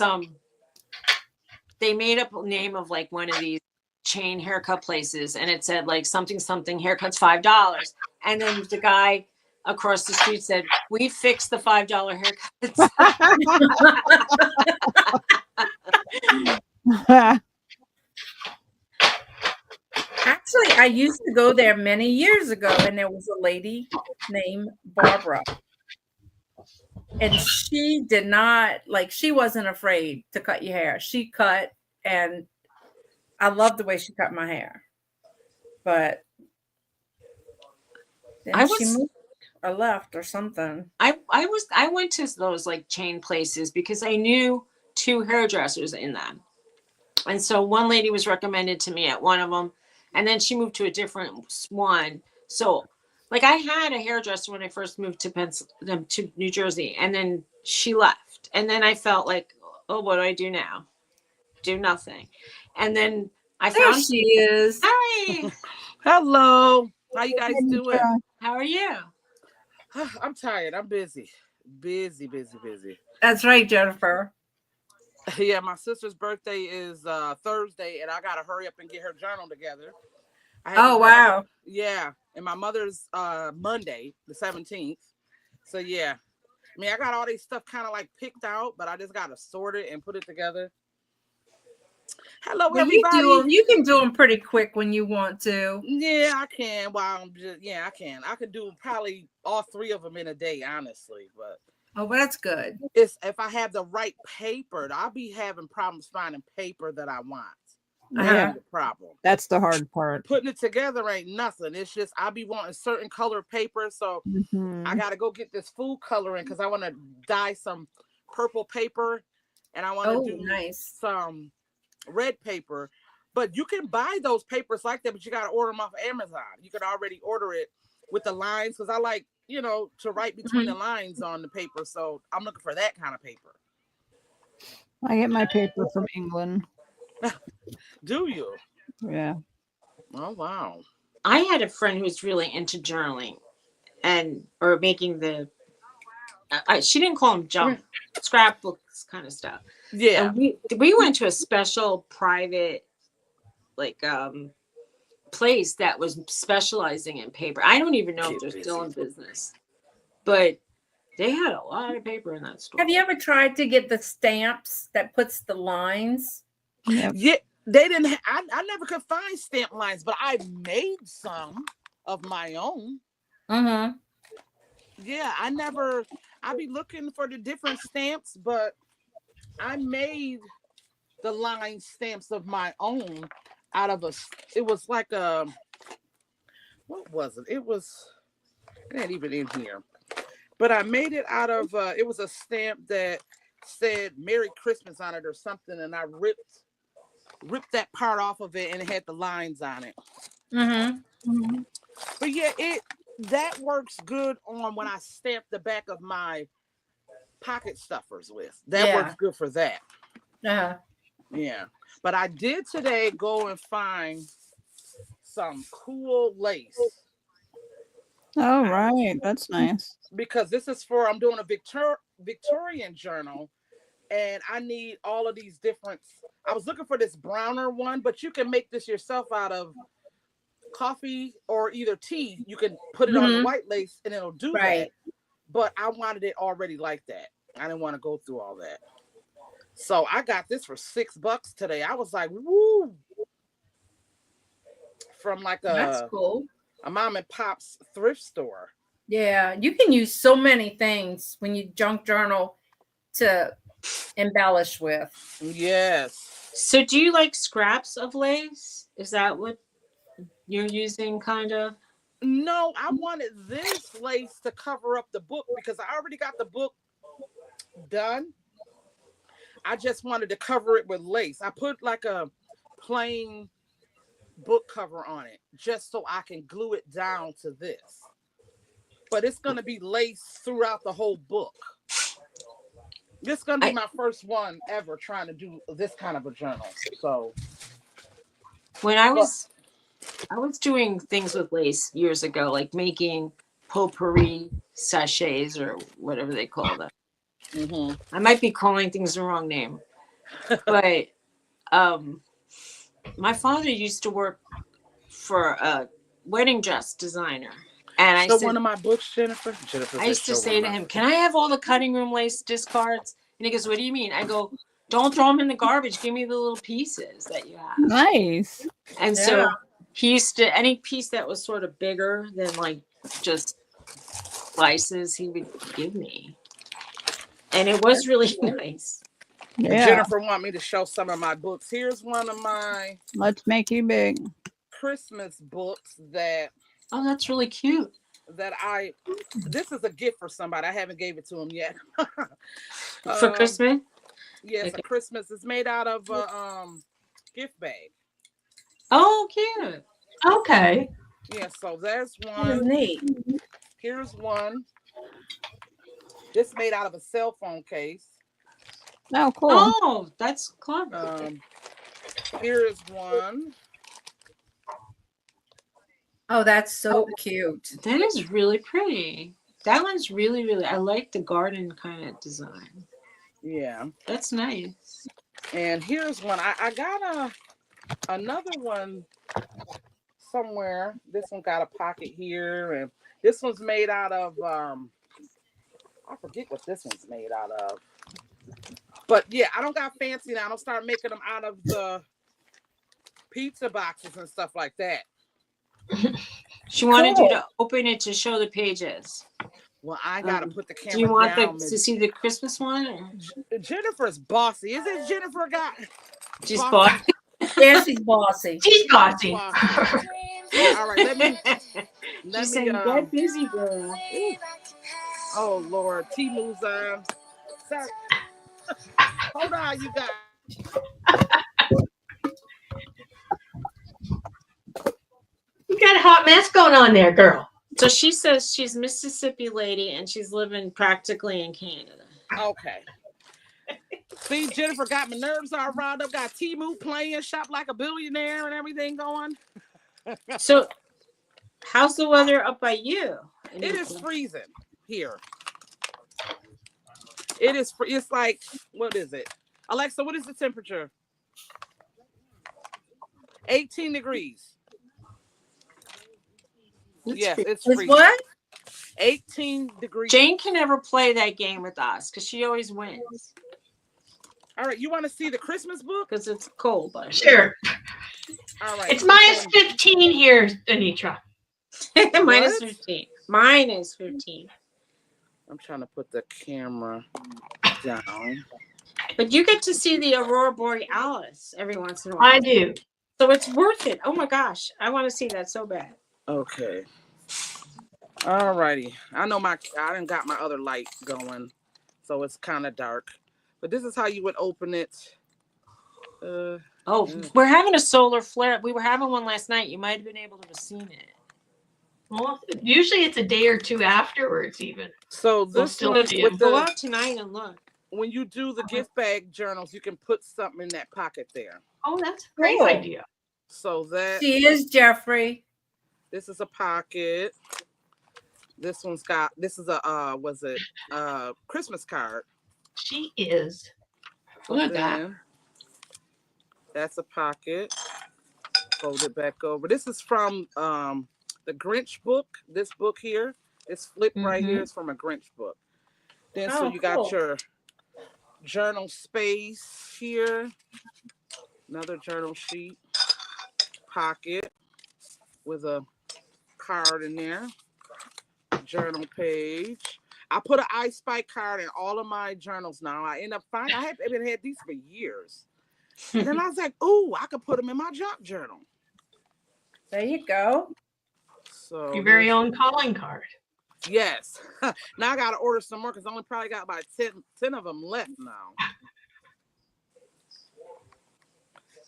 they made up a name of like one of these chain haircut places and it said like something haircuts $5, and then the guy across the street said, we fixed the $5 haircuts. Actually, I used to go there many years ago, and there was a lady named Barbara. And she did not, she wasn't afraid to cut your hair. She cut, and I loved the way she cut my hair. But then she moved or left or something. I went to those like chain places because I knew 2 hairdressers in them. And so one lady was recommended to me at one of them, and then she moved to a different one. So like I had a hairdresser when I first moved to New Jersey, and then she left. And then I felt like, oh, what do I do now? Do nothing. And then I There found she is. Hi, Hello. How you guys doing? how are you? I'm tired. I'm busy. Busy. That's right, Jennifer. Yeah, my sister's birthday is Thursday, and I gotta hurry up and get her journal together. Oh, wow. Yeah, and my mother's Monday, the 17th. So yeah, I mean, I got all these stuff kind of like picked out, but I just gotta sort it and put it together. Hello, Well, everybody. you can do them pretty quick when you want to. Yeah, I can. I can. I could do probably all 3 of them in a day, honestly, but. Oh, that's good. It's if I have the right paper, I'll be having problems finding paper that I want. Yeah. That's the problem. That's the hard part. Putting it together ain't nothing. It's just I'll be wanting certain color paper, so Mhm. I gotta go get this food coloring because I want to dye some purple paper, and I want to do nice. some red paper. But you can buy those papers like that, but you gotta order them off Amazon. You can already order it with the lines because I like. To write between the lines on the paper. So I'm looking for that kind of paper. I get my paper from England. Do you? Yeah. Oh, wow. I had a friend who was really into journaling or making she didn't call them junk scrapbooks kind of stuff. Yeah. And we went to a special private place that was specializing in paper. I don't even know if they're still in business, but they had a lot of paper in that store. Have you ever tried to get the stamps that puts the lines? Yep. Yeah, they didn't. I never could find stamp lines, but I made some of my own. Mm-hmm. Yeah, I be looking for the different stamps, but I made the line stamps of my own out of it was like what was it? It ain't even in here. But I made it out of, it was a stamp that said Merry Christmas on it or something, and I ripped that part off of it, and it had the lines on it. Mm-hmm. But yeah, that works good on when I stamp the back of my pocket stuffers with. That works good for that. Uh-huh. Yeah. But I did today go and find some cool lace. Oh, right. That's nice. Because this is I'm doing a Victorian journal, and I need all of these different. I was looking for this browner one, but you can make this yourself out of coffee or either tea. You can put it on the white lace and it'll do that. But I wanted it already like that. I didn't want to go through all that. So I got this for $6 today. I was like, woo! From like That's cool. A mom and pop's thrift store. Yeah, you can use so many things when you junk journal to embellish with. Yes. So do you like scraps of lace? Is that what you're using kind of? No, I wanted this lace to cover up the book because I already got the book done. I just wanted to cover it with lace. I put like a plain book cover on it just so I can glue it down to this. But it's going to be lace throughout the whole book. This is going to be my first one ever trying to do this kind of a journal. So when I was doing things with lace years ago, like making potpourri sachets or whatever they call them. Mm-hmm. I might be calling things the wrong name, but my father used to work for a wedding dress designer. And I said, one of my books, Jennifer. I used to say to him, "Can I have all the cutting room lace discards?" And he goes, "What do you mean?" I go, "Don't throw them in the garbage. Give me the little pieces that you have." Nice. And so he used to, any piece that was sort of bigger than like just slices, he would give me. And it was really nice. Yeah. Jennifer want me to show some of my books. Here's one of my Let's make you big. Christmas books that. Oh, that's really cute. This is a gift for somebody. I haven't gave it to him yet. For Christmas? Yes, Okay. a Christmas. It's made out of gift bag. Oh, cute. Okay. Yeah, so there's That one. is neat. Here's one. This made out of a cell phone case. Oh, cool. Oh, that's clever. Here is one. Oh, that's so cute. That is really pretty. That one's really, really, I like the garden kind of design. Yeah. That's nice. And here's one. I got another one somewhere. This one got a pocket here, and this one's made out of I forget what this one's made out of. But yeah, I don't got fancy now. I don't start making them out of the pizza boxes and stuff like that. She wanted you to open it to show the pages. Well, I gotta put the camera Do you want down. to see the Christmas one? Or? Jennifer's bossy. Is it Jennifer got? She's bossy. Yeah, she's bossy. She's bossy. All right, let me. She's saying, "Get busy, girl." Oh Lord, Timu's sorry. Hold on, you guys. You got a hot mess going on there, girl. So she says she's Mississippi lady and she's living practically in Canada. Okay. See, Jennifer got my nerves all riled up. Got Timu playing Shop Like a Billionaire and everything going. So How's the weather up by you? It is freezing here. It is. It's like, what is it? Alexa, what is the temperature? 18 degrees. Yes, it's Is freezing. what? 18 degrees. Jane can never play that game with us because she always wins All right, you want to see the Christmas book? because it's cold. But Sure. All right. It's minus 15 here, Anitra. minus What? 15. Minus 15. I'm trying to put the camera down. But you get to see the Aurora Borealis every once in a while. I do. So it's worth it. Oh my gosh. I want to see that so bad. Okay. All righty. I know I done got my other light going, so it's kind of dark. But this is how you would open it. We're having a solar flare. We were having one last night. You might have been able to have seen it. Well, usually it's a day or two afterwards, even. So this still one see with Go the, out tonight and look. when you do the gift bag journals, you can put something in that pocket there. Oh, that's a great Cool. idea. So that She is Jeffrey. this is a pocket. This one's got, this is a Christmas card. She is. Look at that. Then that's a pocket. Fold it back over. This is from the Grinch book. This book here, it's flipped right here. It's from a Grinch book. Then so Oh, you cool. got your journal space here. Another journal sheet. Pocket with a card in there. Journal page. I put an I Spy card in all of my journals now. I end up finding, I haven't had these for years. And then I was like, oh, I could put them in my junk journal. There you go. So Your very own calling card. yes. Now I got to order some more because I only probably got about 10 of them left now.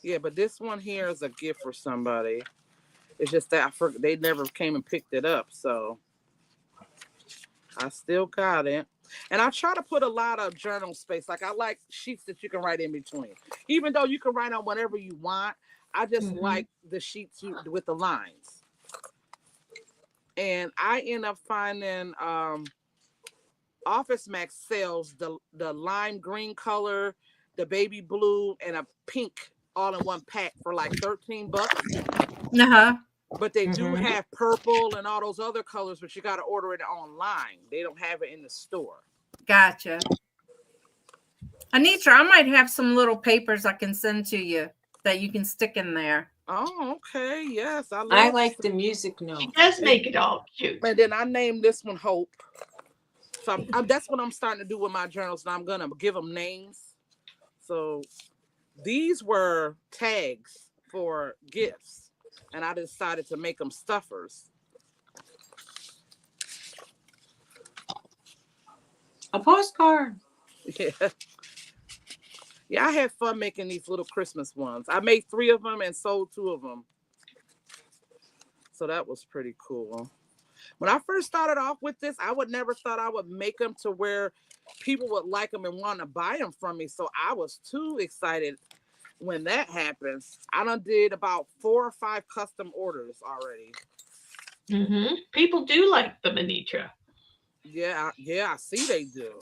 Yeah, but this one here is a gift for somebody. It's just that they never came and picked it up. So I still got it. And I try to put a lot of journal space. Like I like sheets that you can write in between. Even though you can write on whatever you want, I just like the sheets with the lines. And I end up finding Office Max sells the lime green color, the baby blue, and a pink all in one pack for like $13. Uh-huh. But they do have purple and all those other colors, but you got to order it online. They don't have it in the store. Gotcha. Anitra, I might have some little papers I can send to you that you can stick in there. Oh, okay. Yes. I like the music She note. does make it all cute. And then I named this one Hope. So that's what I'm starting to do with my journals. Now I'm going to give them names. So these were tags for gifts. And I decided to make them stuffers. A postcard. Yeah. Yeah, I had fun making these little Christmas ones. I made 3 of them and sold 2 of them. So that was pretty cool. When I first started off with this, I would never thought I would make them to where people would like them and want to buy them from me. So I was too excited when that happens. I done did about 4 or 5 custom orders already. People do like the Anitra. Yeah, I see they do.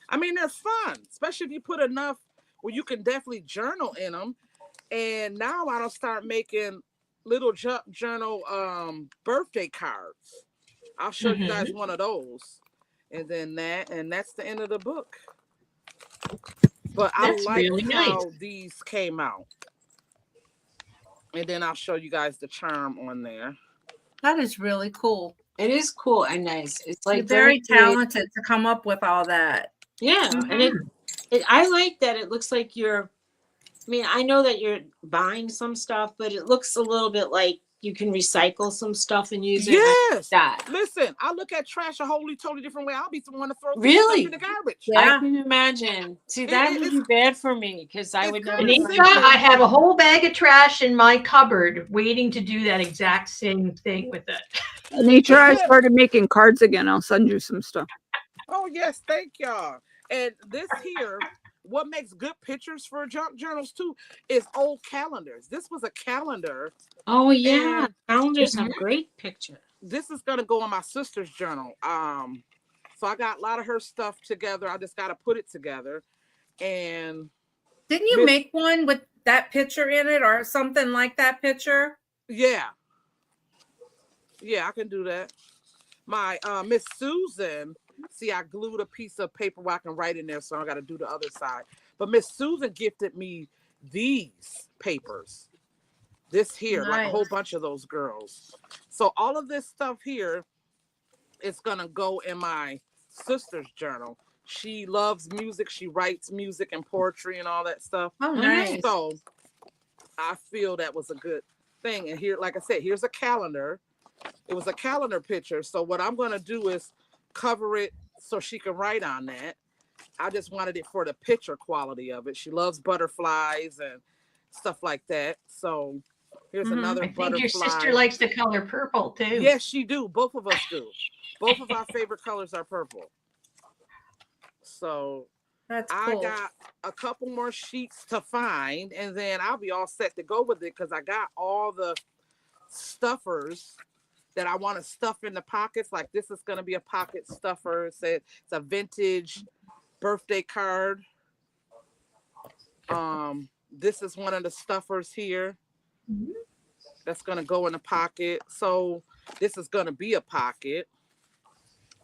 I mean, they're fun, especially if you put enough where you can definitely journal in them. And now I don't start making little journal birthday cards. I'll show you guys one of those. And then that's the end of the book. But That's I like really how nice. these came out. And then I'll show you guys the charm on there. That is really cool. It is cool and nice. It's like You're very creative. talented to come up with all that. Yeah, and I like that it looks like you're. I mean, I know that you're buying some stuff, but it looks a little bit like you can recycle some stuff and use it. Yes. That Listen, I look at trash a totally different way. I'll be the one to throw Really? stuff in the garbage. Yeah. I can imagine. See, that would be bad for me because I would never. good. Anitra, I have a whole bag of trash in my cupboard waiting to do that exact same thing with it. Anitra, I started making cards again. I'll send you some stuff. Oh, yes. Thank y'all. And this here, what makes good pictures for junk journals too is old calendars. This was a calendar. Oh yeah, And- calendars have great picture. this is gonna go on my sister's journal. So I got a lot of her stuff together. I just gotta put it together. And Didn't you make one with that picture in it or something like that picture? yeah, I can do that. My Miss Susan, see, I glued a piece of paper where I can write in there, so I got to do the other side. But Miss Susan gifted me these papers. This here, like a whole bunch of those girls. So all of this stuff here is gonna go in my sister's journal. She loves music. She writes music and poetry and all that stuff. Oh, nice. So I feel that was a good thing. And here, like I said, here's a calendar. It was a calendar picture. So what I'm gonna do is cover it so she can write on that. I just wanted it for the picture quality of it. She loves butterflies and stuff like that. So here's another I butterfly. think your sister likes the color purple too. Yes, she do. Both of us do. Both of our favorite colors are purple. So That's I cool. got a couple more sheets to find, and then I'll be all set to go with it because I got all the stuffers that I want to stuff in the pockets. Like this is going to be a pocket stuffer. It's a vintage birthday card. This is one of the stuffers here. That's going to go in the pocket. So this is going to be a pocket.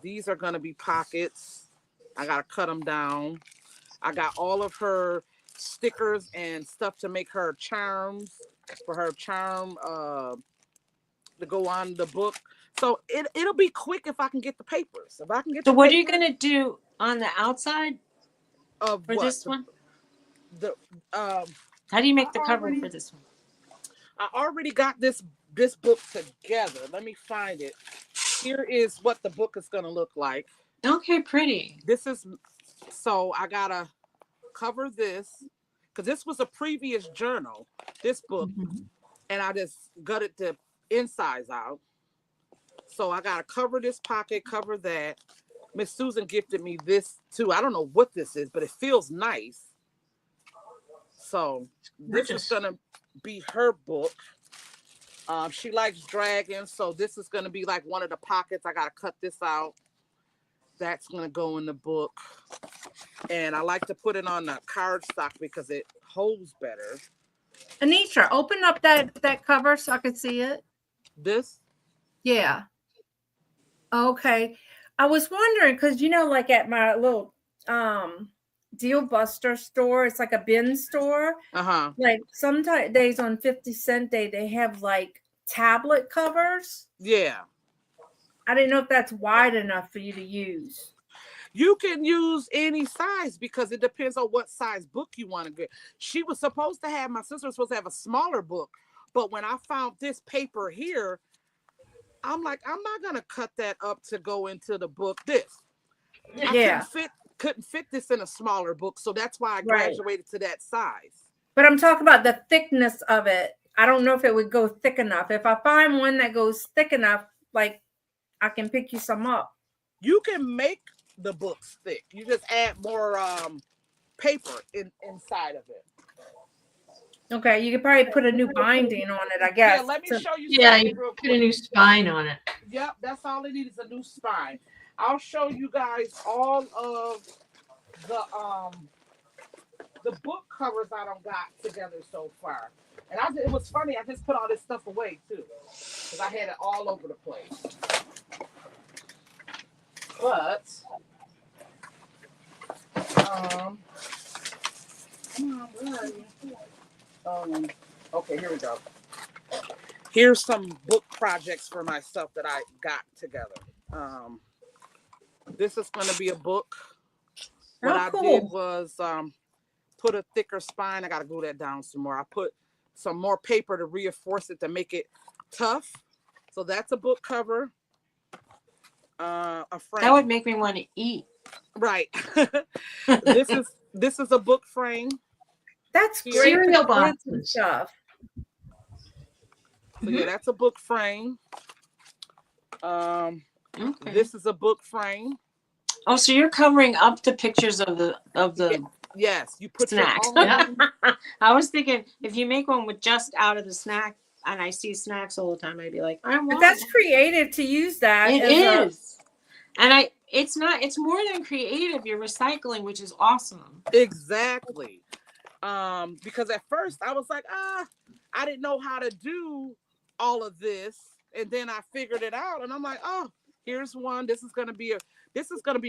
These are going to be pockets. I got to cut them down. I got all of her stickers and stuff to make her charms for her charm to go on the book. So it'll be quick if I can get the papers. If I can get So the what are you papers gonna do on the outside of for what? this one? The How do you make the cover for this one? I already got this book together. Let me find it. Here is what the book is gonna look like. Okay, pretty. This is, so I gotta cover this because this was a previous journal, this book, and I just gutted the insides out. So I gotta cover this pocket, cover that. Miss Susan gifted me this too. I don't know what this is, but it feels nice. So this is gonna be her book. She likes dragons, so this is gonna be like one of the pockets. I gotta cut this out. That's gonna go in the book. And I like to put it on the cardstock because it holds better. Anitra, open up that cover so I can see it. This? Yeah. Okay. I was wondering because like at my little Deal Buster store, it's like a bin store. Uh-huh. Like sometimes days on 50-cent day, they have like tablet covers. Yeah. I didn't know if that's wide enough for you to use. You can use any size because it depends on what size book you want to get. My sister was supposed to have a smaller book, but when I found this paper here, I'm like, I'm not gonna cut that up to go into the book. Yeah. Couldn't fit this in a smaller book, so that's why I graduated to that size. But I'm talking about the thickness of it. I don't know if it would go thick enough. If I find one that goes thick enough, like I can pick you some up. You can make the books thick. You just add more paper inside of it. Okay, you could probably put a new binding on it, I guess. Yeah, let me show you. Yeah, something you real put a quick. new spine on it. Yep, that's all it needs is a new spine. I'll show you guys all of the book covers I done got together so far. And it was funny, I just put all this stuff away too. Because I had it all over the place. But okay, here we go. Here's some book projects for myself that I got together. This is going to be a book. What I did was put a thicker spine. I got to glue that down some more. I put some more paper to reinforce it to make it tough. So that's a book cover. A frame. That would make me want to eat. Right. This is a book frame. That's great. Cereal for kids and boxes. stuff. So yeah, that's a book frame. Okay. This is a book frame. Oh, so you're covering up the pictures of the Yes, you put your snacks. own- I was thinking if you make one with just out of the snack and I see snacks all the time, I'd be like, I want But that's creative to use that. it as is. And it's not, it's more than creative. You're recycling, which is awesome. Exactly. Because at first I was like, I didn't know how to do all of this. And then I figured it out and I'm like, oh, here's one. This is gonna be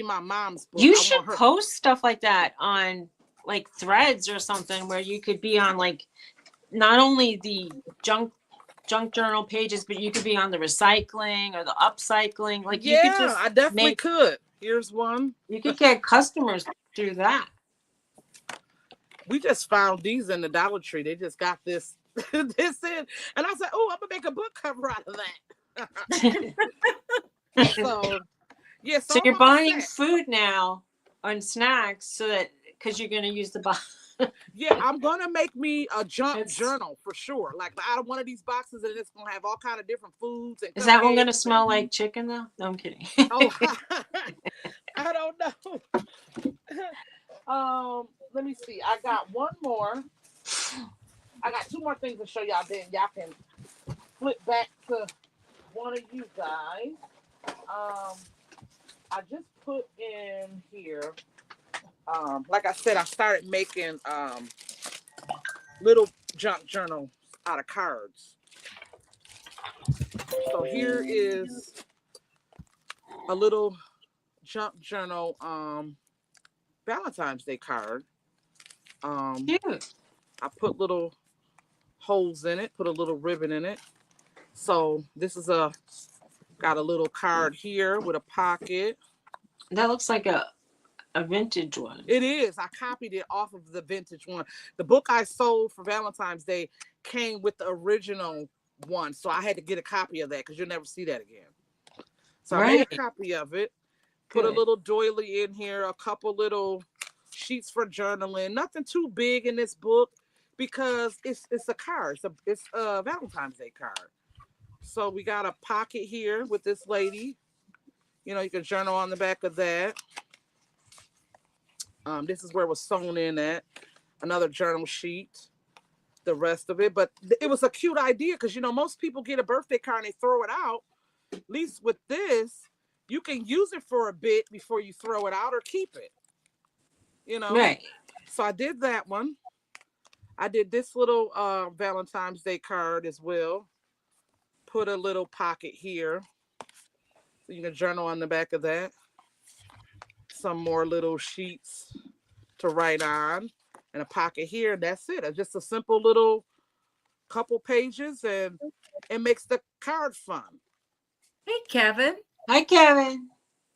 my mom's book. You I should want her- post stuff like that on like Threads or something where you could be on like not only the junk journal pages, but you could be on the recycling or the upcycling. Like you could just I definitely could. Here's one. You could get customers through that. We just found these in the Dollar Tree. They just got this this in, and I said, "Oh, I'm gonna make a book cover out of that." So, yeah. So you're buying food now on snacks, so that because you're gonna use the box. Yeah, I'm gonna make me a junk journal for sure. Like out of one of these boxes, and it's gonna have all kind of different foods. And is that one gonna smell like chicken though? No, I'm kidding. Oh, I don't know. Let me see. I got one more. I got two more things to show y'all. Then y'all can flip back to one of you guys. I just put in here. Like I said, I started making little junk journals out of cards. So here is a little junk journal Valentine's Day card. Cute. I put little holes in it, put a little ribbon in it. So this is got a little card here with a pocket. That looks like a vintage one. It is. I copied it off of the vintage one. The book I sold for Valentine's Day came with the original one. So I had to get a copy of that because you'll never see that again. So I made a copy of it. Put a little doily in here, a couple little sheets for journaling. Nothing too big in this book because it's a card. It's a Valentine's Day card. So we got a pocket here with this lady. You know, you can journal on the back of that. This is where it was sewn in at. Another journal sheet. The rest of it. But it was a cute idea because, you know, most people get a birthday card and they throw it out. At least with this, you can use it for a bit before you throw it out or keep it. You know? Right. So I did that one. I did this little Valentine's Day card as well. Put a little pocket here. So you can journal on the back of that. Some more little sheets to write on. And a pocket here. That's it. It's just a simple little couple pages and it makes the card fun. Hey, Kevin. Hi, Kevin.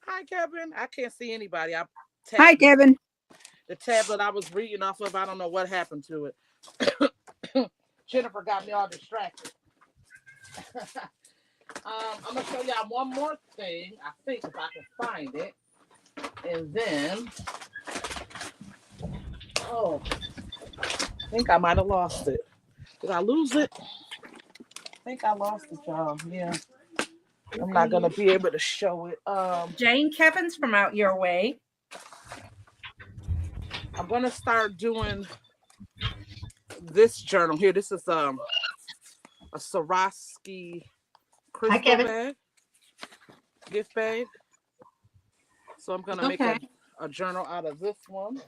Hi, Kevin. I can't see anybody. Hi, Kevin. The tablet I was reading off of, I don't know what happened to it. Jennifer got me all distracted. I'm going to show y'all one more thing. I think if I can find it. And then, I think I might have lost it. Did I lose it? I think I lost it, y'all. Yeah. I'm not going to be able to show it. Jane Kevin's from out your way. I'm going to start doing this journal here. This is a Swarovski crystal bag, gift bag. So I'm going to make a journal out of this one.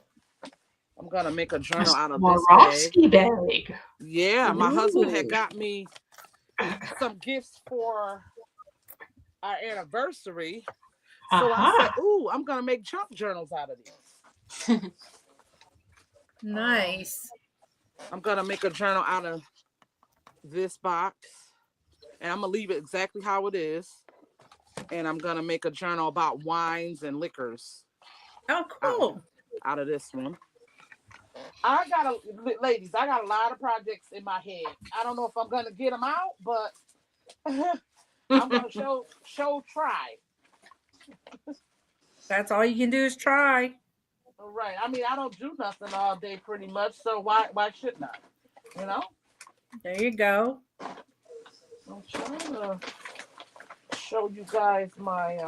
I'm going to make a journal out of this Swarovski bag. Yeah, my husband had got me some gifts for our anniversary. So I said, ooh, I'm going to make junk journals out of these. Nice. I'm going to make a journal out of this box. And I'm going to leave it exactly how it is. And I'm going to make a journal about wines and liquors. Oh, cool. Out of this one. Ladies, I got a lot of projects in my head. I don't know if I'm going to get them out, but I'm going to try. That's all you can do is try. Right. I mean, I don't do nothing all day pretty much, so why shouldn't I? You know? There you go. I'm trying to show you guys my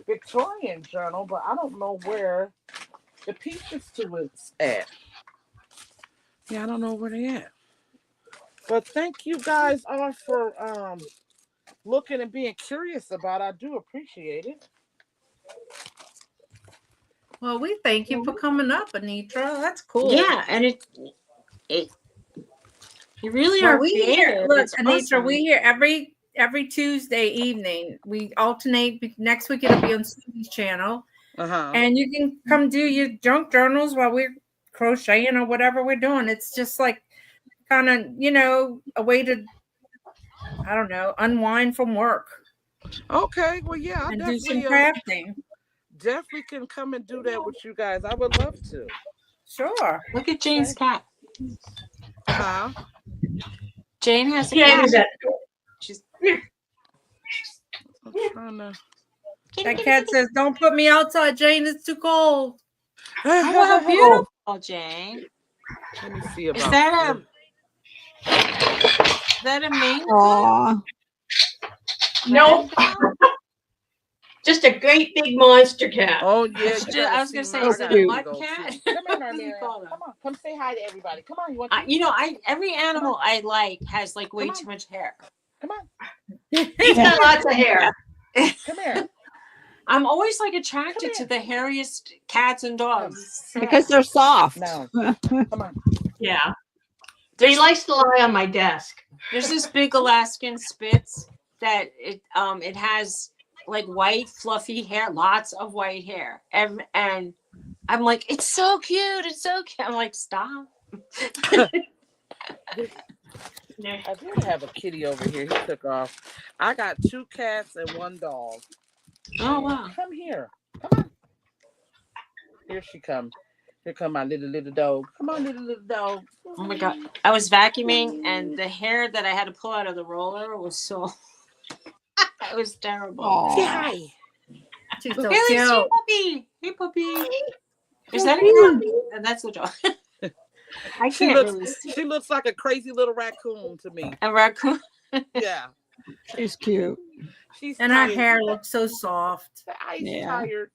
Victorian journal, but I don't know where the pieces to it's at. Yeah, I don't know where they at. But thank you guys all for looking and being curious about it. I do appreciate it. Well, we thank you for coming up, Anitra. That's cool. Yeah, and it you really Well, are we hear, creative. look, It's Anitra, awesome. we hear every Tuesday evening. We alternate. Next week it'll be on Susie's channel, and you can come do your junk journals while we're crocheting or whatever we're doing. It's just like kind of, you know, a way to, I don't know, unwind from work. Okay, well, yeah, I and do some definitely crafting. definitely can come and do that with you guys. I would love to. Sure. Look at Jane's cat. Huh? Jane has a Yeah, cat. she's I'm trying to. That cat says, "Don't put me outside, Jane. It's too cold." Oh, how beautiful, Jane. Let me see about Is that a Maine? Aw. no, just a great big monster cat. Oh yeah, I was gonna say, is it a mutt cat? Come here, What do you Marmira. call them? Come on, come say hi to everybody. Come on, you want? You know, every animal I like has like way too much hair. Come on, He's got lots of hair. come here. I'm always like attracted to the hairiest cats and dogs. Because they're soft. No, come on. Yeah. He likes to lie on my desk. There's this big Alaskan Spitz that it has like white fluffy hair, lots of white hair, and I'm like, it's so cute, it's so cute. I'm like, stop. I did have a kitty over here. He took off. I got 2 cats and 1 dog. Oh wow. Come here. Come on. Here she comes. Here come my little dog. Come on, little dog. Oh my god. I was vacuuming and the hair that I had to pull out of the roller was so it was terrible. Aw. Say hi. She's so Hey, cute. let's see, puppy. Hey puppy. Is that a puppy? And that's the dog. I She can't looks, really see she looks like a crazy little raccoon to me. a raccoon. Yeah. She's cute. She's And her tired. hair looks so soft. She's Yeah. tired.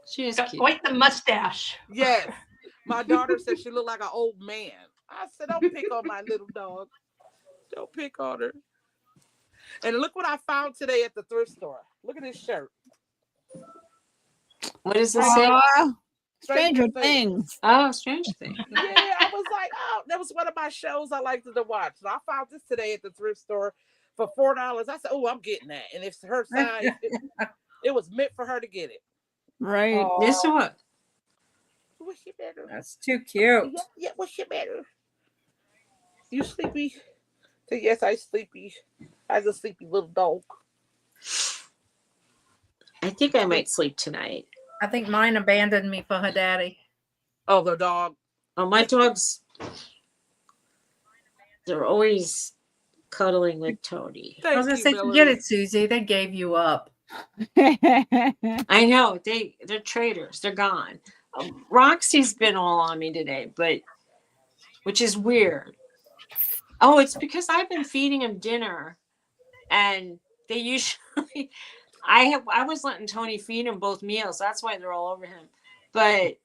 She is Got cute. quite the mustache. Yes. My daughter said she looked like an old man. I said, don't pick on my little dog. Don't pick on her. And look what I found today at the thrift store. Look at this shirt. What does this say? Aw, Stranger Things. Oh, Stranger Things. Yeah, I was like, oh, that was one of my shows I liked to watch. So I found this today at the thrift store for $4. I said, oh, I'm getting that. And it's her size. It was meant for her to get it. Right. This one. What's your better? That's too cute. Yeah, what's your better? You sleepy? So yes, I sleepy. I was a sleepy little dog. I think I might sleep tonight. I think mine abandoned me for her daddy. Oh, the dog. Oh, my dogs, they're always cuddling with Tony. I was gonna say, forget it, Susie. They gave you up. I know they're traitors. They're gone. Roxy's been all on me today, but which is weird. Oh, it's because I've been feeding him dinner, and they usually. I was letting Tony feed him both meals. That's why they're all over him. But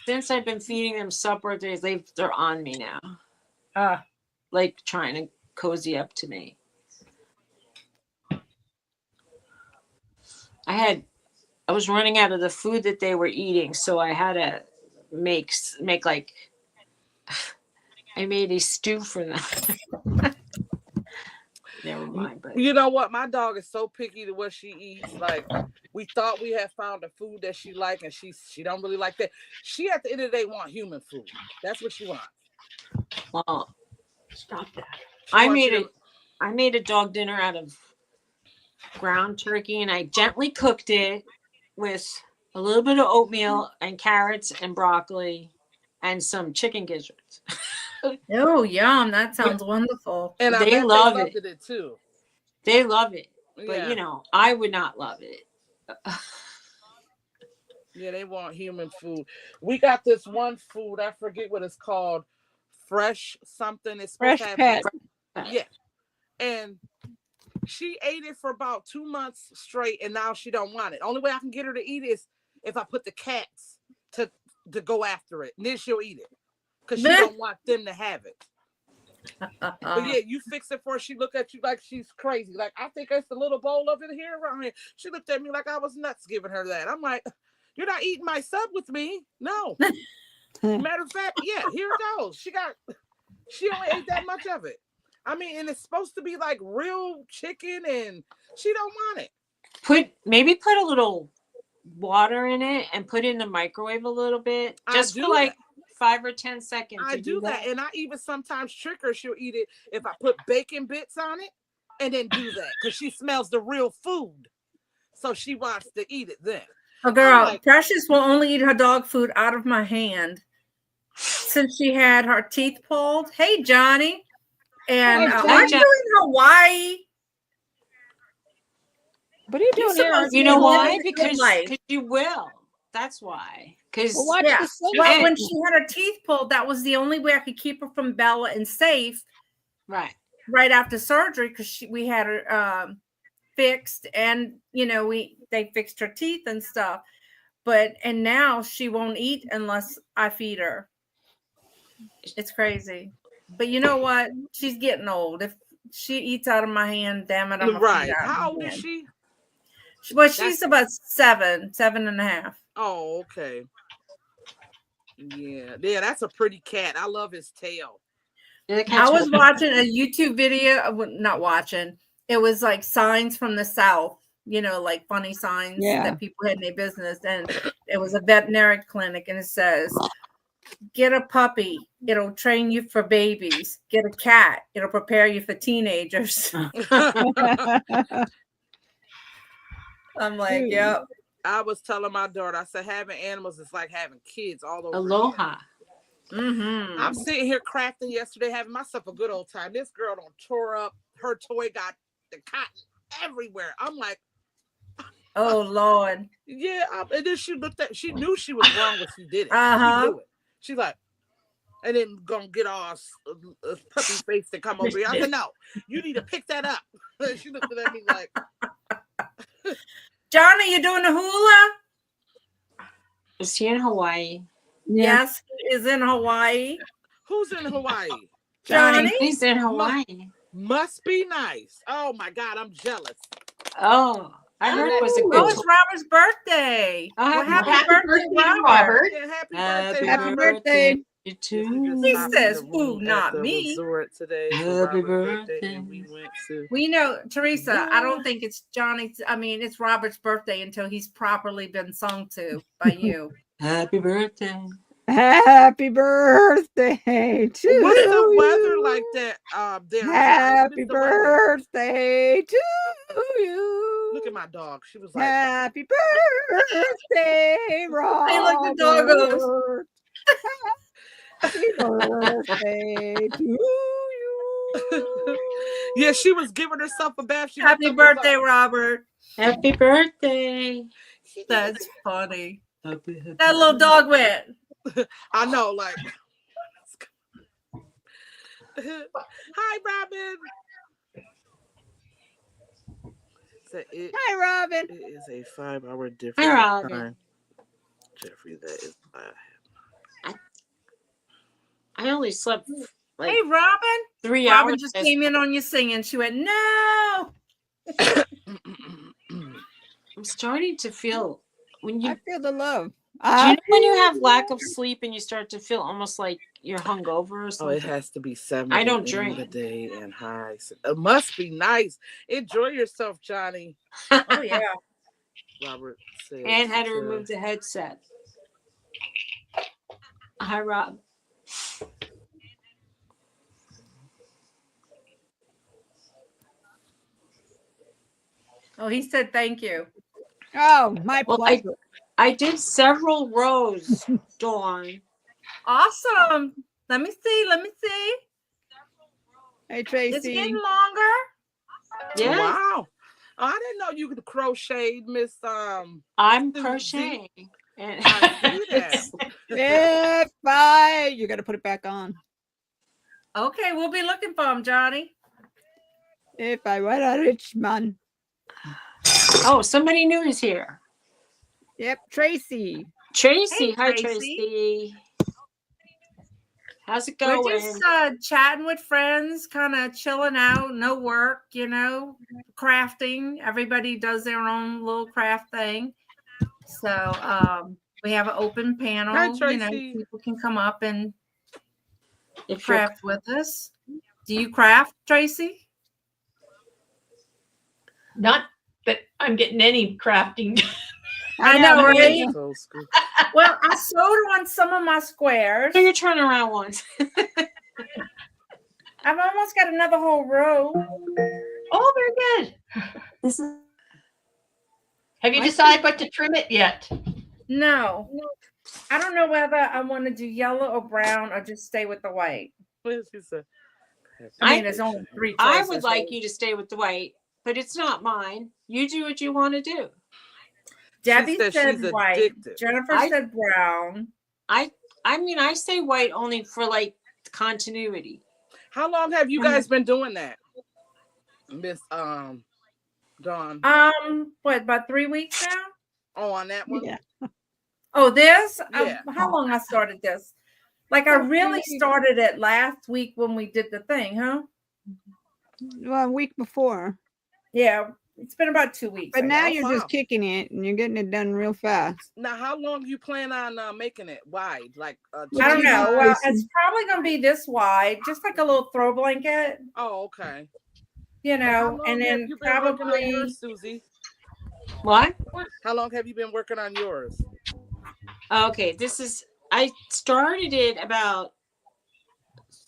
since I've been feeding them supper, they're on me now. Like trying to cozy up to me. I was running out of the food that they were eating, so I had to make like I made a stew for them. Never mind. But you know what? My dog is so picky to what she eats. Like we thought we had found a food that she liked, and she don't really like that. She at the end of the day want human food. That's what she wants. well, Stop that. I made a dog dinner out of ground turkey, and I gently cooked it with a little bit of oatmeal and carrots and broccoli and some chicken gizzards. Oh, yum. That sounds wonderful. And I They bet love they loved it. it too. They love it, but Yeah. you know, I would not love it. Yeah, they want human food. We got this one food, I forget what it's called. Fresh something. It's supposed Fresh to have Pet. Yeah. And she ate it for about 2 months straight, and now she don't want it. Only way I can get her to eat is if I put the cats to go after it, and then she'll eat it. because she don't want them to have it. But yeah, you fix it for her. She look at you like she's crazy. Like, I think it's a little bowl of it here around here. She looked at me like I was nuts giving her that. I'm like, you're not eating my sub with me. No. Matter of fact, yeah, here it goes. She only ate that much of it. I mean, and it's supposed to be like real chicken, and she don't want it. Maybe put a little water in it and put it in the microwave a little bit, just for like 5 or 10 seconds. I do that, and I even sometimes trick her. She'll eat it if I put bacon bits on it, and then do that because she smells the real food, so she wants to eat it then. Oh, girl, Precious will only eat her dog food out of my hand since she had her teeth pulled. Hey, Johnny. And aren't you in Hawaii? What are you doing here? You know why? Because you will. That's why. Because when she had her teeth pulled, that was the only way I could keep her from Bella and safe. Right after surgery, because we had her fixed, and they fixed her teeth and stuff. And now she won't eat unless I feed her. It's crazy. But you know what? She's getting old. If she eats out of my hand, damn it, I'm gonna feed her. How old is she? Well, she's about 7.5. Oh, okay. Yeah, that's a pretty cat. I love his tail. I was watching a YouTube video. Not watching. It was like signs from the South. Like funny signs that people had in their business, and it was a veterinary clinic, and it says, "Get a puppy; it'll train you for babies. Get a cat; it'll prepare you for teenagers." I'm like, yep. I was telling my daughter, I said, having animals is like having kids all over. Aloha. Mm-hmm. I'm sitting here crafting yesterday, having myself a good old time. This girl don't tore up. Her toy got the cotton everywhere. I'm like, oh Lord. Yeah. And then she looked at, she knew she was wrong when she did it. Uh-huh. She knew it. She's like, and then gonna get all puppy face to come over here. I said, no, you need to pick that up. She looked at me like, Johnny, you doing the hula? Is he in Hawaii? Yes, he is in Hawaii. Who's in Hawaii? Johnny? He's in Hawaii. Must be nice. Oh my God, I'm jealous. Oh, I heard it was a good. Oh, it's Robert's birthday. Well, happy birthday, Robert. Yeah, Happy birthday. You too. He says, "Who, not me." Today Happy birthday. And we went to. We know, Teresa. I don't think it's Johnny's. I mean, it's Robert's birthday until he's properly been sung to by you. Happy birthday. Happy birthday to What's the you. weather like that? There. Happy birthday to you. Look at my dog. She was like, Happy birthday, Robert. Hey, look, the dog goes. Happy birthday to you. yeah, she was giving herself a bath. She Happy birthday, Robert. Happy birthday. That's funny. Happy That little dog went. I know, like. Hi, Robin. So Hi, Robin. It is a 5-hour difference. Hi, Robin. Time. Jeffrey, that is I only slept like Hey, Robin. 3 Robin hours. just came in on you singing. She went, no. I'm starting to feel when you I feel the love. do you know when you have lack of sleep and you start to feel almost like you're hungover or Oh, something? it has to be 7. I don't at the drink. end of the day and high. It must be nice. Enjoy yourself, Johnny. Oh, yeah. Robert said. And had to remove the headset. Hi, Rob. Oh, he said thank you. Oh, my Well, pleasure. I did several rows, Dawn. Awesome. Let me see. Hey, It's Tracy. getting longer. Yeah, Wow. Oh, I didn't know you could crochet, Miss. I'm Susie. crocheting. And I see that. You got to put it back on. Okay, we'll be looking for him, Johnny. If I were a rich man. oh, somebody new is here. Yep, Tracy. Tracy. Hey, Hi, Tracy. Tracy. How's it We're going? just chatting with friends, kind of chilling out, no work, crafting. Everybody does their own little craft thing. So we have an open panel. Hi, Tracy. People can come up and If you're craft with us. Do you craft, Tracy? Not that I'm getting any crafting. I know, right? So school. Well, I sewed on some of my squares. do your turnaround ones. I've almost got another whole row. Oh, very good. This is Have you decided what to trim it yet? No, I don't know whether I want to do yellow or brown or just stay with the white. What did she say? I mean, there's only 3 choices. I would like you to stay with the white, but it's not mine. You do what you want to do. Debbie said said she's white. addicted. Jennifer said brown. I mean, I say white only for like continuity. How long have you guys been doing that, Miss Dawn? What, about 3 weeks now? Oh, on that one. yeah. Oh, this? Yeah. How long I started this? Like I really started it last week when we did the thing, huh? Well, a week before. Yeah, it's been about 2 weeks. But I now guess. you're wow. just kicking it and you're getting it done real fast. Now, how long you plan on making it wide? Like, I don't know. Well, it's probably gonna be this wide, just like a little throw blanket, oh, okay. you How know, long and have then you been working on probably yours, Susie? What? How long have you been working on yours? Okay, I started it about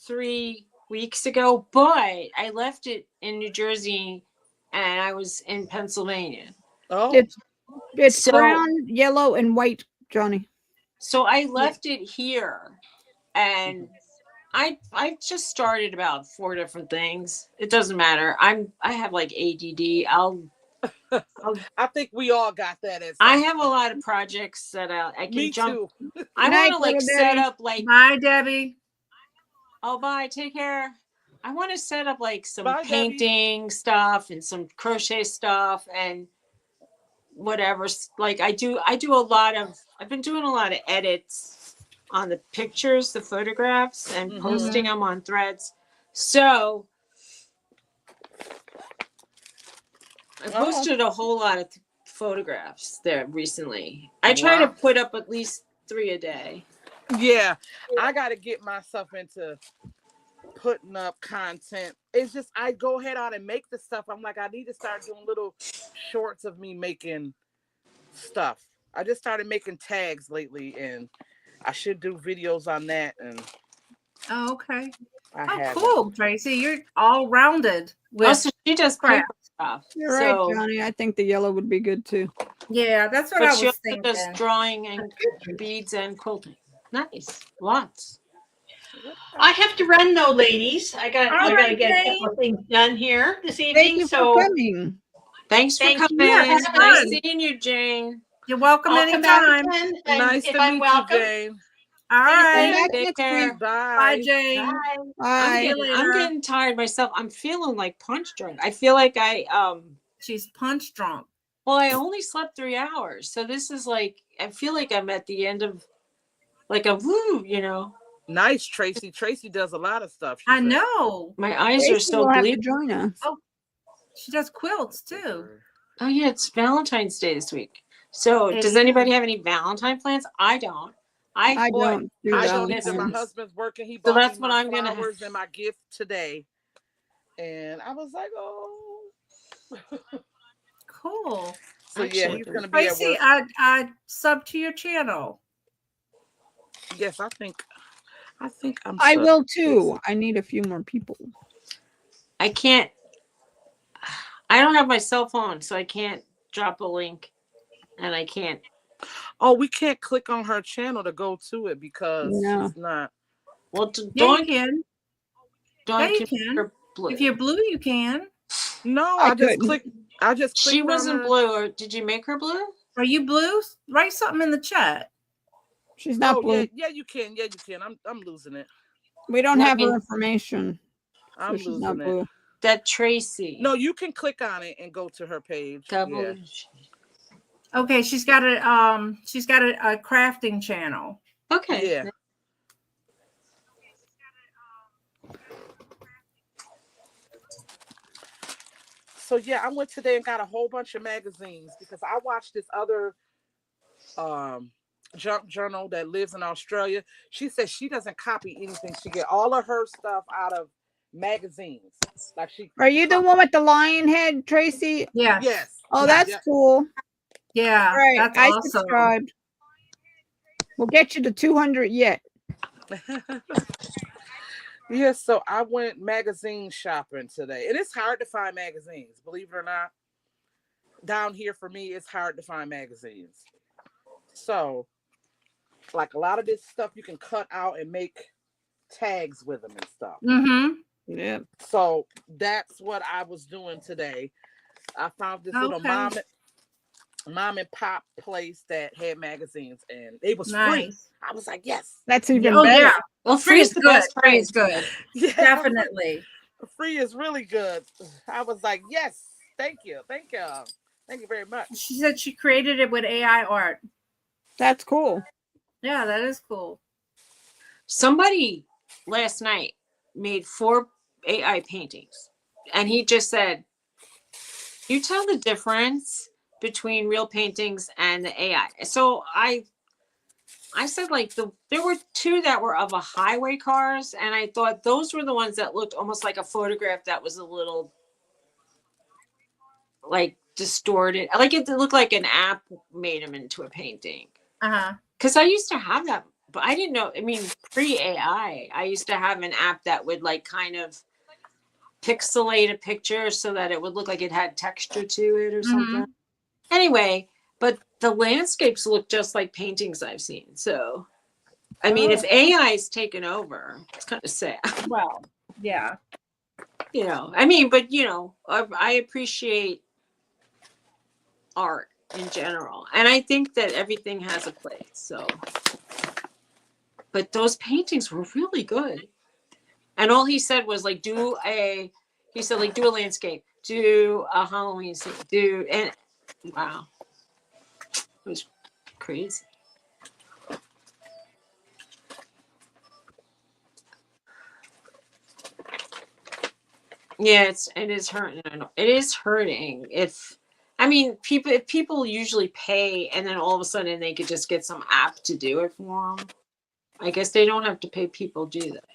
3 weeks ago, but I left it in New Jersey and I was in Pennsylvania. Oh, It's So- brown, yellow, and white, Johnny. So I left it here and I just started about 4 different things. It doesn't matter. I have like ADD. I think we all got that. I have a lot of projects that I can Me jump. too. I Night, want to like little set Debbie. up like, bye, Debbie. oh, bye, take care. I want to set up like some Bye, Debbie. painting stuff and some crochet stuff and whatever. Like I've been doing a lot of edits on the pictures, the photographs, and Mhm. posting them on Threads. So I Oh. posted a whole lot of photographs there recently. I try to Wow. put up at least 3 a day. Yeah, I got to get myself into putting up content. It's just I go ahead on and make the stuff. I'm like, I need to start doing little shorts of me making stuff. I just started making tags lately, and I should do videos on that. And Oh, okay. I Oh, haven't. cool, Tracy. You're all rounded with Also, she does craft. paper stuff. You're so, right, Johnny. I think the yellow would be good too. Yeah, that's what But I she was also thinking. does drawing and beads and quilting. Nice. Lots. I have to run though, ladies. I got All to right, get a Jane. couple of things done here this Thank evening. you So for coming. Thanks for Thank you. coming. Yeah, Nice fun. seeing you, Jane. You're welcome I'll come back anytime. again, and Nice if to I'm meet welcome. you, Jane. All right. Back Take next care. week. Bye. Bye, Jane. Bye. I'm Bye. getting, I'm later. getting tired myself. I'm feeling like punch drunk. I feel like She's punch drunk. well, I only slept 3 hours. So this is like, I feel like I'm at the end of like a woo, Nice, Tracy. Tracy does a lot of stuff. she I said. know. My eyes are Tracy so will have to bleeding. join us. She does quilts too. Oh yeah, it's Valentine's Day this week. So It does is. anybody have any Valentine plans? I don't. I bought- don't do I that. don't either. My Valentine's. husband's working. He So bought that's me what my I'm gonna- flowers and my gift today. And I was like, oh. Cool. So yeah, Actually, he's gonna be at Tracy, work. I sub to your channel. Yes, I think I'm. I sub- will too. I need a few more people. I can't. I don't have my cell phone, so I can't drop a link, and I can't. Oh, we can't click on her channel to go to it because No. it's not. Well, Yeah, you Dawn, can. Dawn Yeah, you can can. make her blue. If you're blue, you can. No, I I just couldn't. clicked. I just clicked She on wasn't her- blue, or did you make her blue? Are you blue? Write something in the chat. She's not Oh blue. yeah, you can. Yeah, you can. I'm losing it. We don't Let have me- her information. So I'm she's not losing it. blue. That Tracy. No, you can click on it and go to her page. Double. Yeah. Okay, she's got a crafting channel. Okay. Yeah. So yeah, I went today and got a whole bunch of magazines because I watched this other junk journal that lives in Australia. She says she doesn't copy anything. She get all of her stuff out of magazines. Like she Are you the one with the lion head, Tracy? Yeah. Yes. Oh, that's Yeah. cool. Yeah. All right, That's I awesome. subscribed. We'll get you to 200 yet. Yeah, so I went magazine shopping today. And it's hard to find magazines, believe it or not. Down here for me, it's hard to find magazines. So, like a lot of this stuff you can cut out and make tags with them and stuff. Mm-hmm. Yeah. So that's what I was doing today. I found this little Okay. mom and pop place that had magazines and it was free. Nice. I was like, yes. That's even Oh better. yeah. Well, Free free is is the good. best Free price. is good. Yeah, Definitely. free is really good. I was like, yes, thank you very much. She said she created it with AI art. That's cool. Yeah, that is cool. Somebody last night made 4 AI paintings, and he just said, "You tell the difference between real paintings and the AI." So I said, like, there were 2 that were of a highway cars, and I thought those were the ones that looked almost like a photograph that was a little like distorted, like it looked like an app made them into a painting. Uh-huh. Because I used to have that, but I didn't know. I mean, pre-AI, I used to have an app that would like kind of pixelate a picture so that it would look like it had texture to it or something. Anyway, but the landscapes look just like paintings I've seen. So, I mean, if AI is taken over, it's kind of sad. Well, yeah. You know, I mean, but you know, I appreciate art in general, and I think that everything has a place. So, but those paintings were really good, and all he said was like, do a landscape, do a Halloween scene, and wow, it was crazy. Yeah, it is hurting. I know. It is hurting. If people usually pay and then all of a sudden they could just get some app to do it for them. I guess they don't have to pay people do that.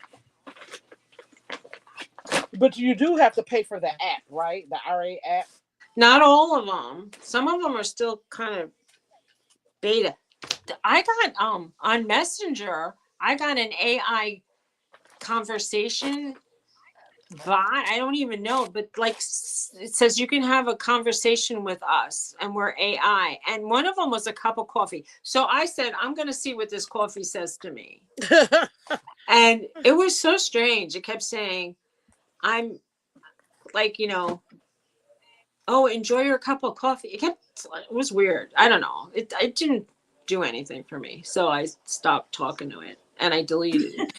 But you do have to pay for the app, right? The RA app. Not all of them. Some of them are still kind of beta. I got on Messenger, I got an AI conversation bot. I don't even know, but like it says you can have a conversation with us and we're AI. And one of them was a cup of coffee. So I said, I'm going to see what this coffee says to me. And it was so strange. It kept saying, I'm like, you know, oh, enjoy your cup of coffee. It was weird. I don't know. It didn't do anything for me. So I stopped talking to it and I deleted it.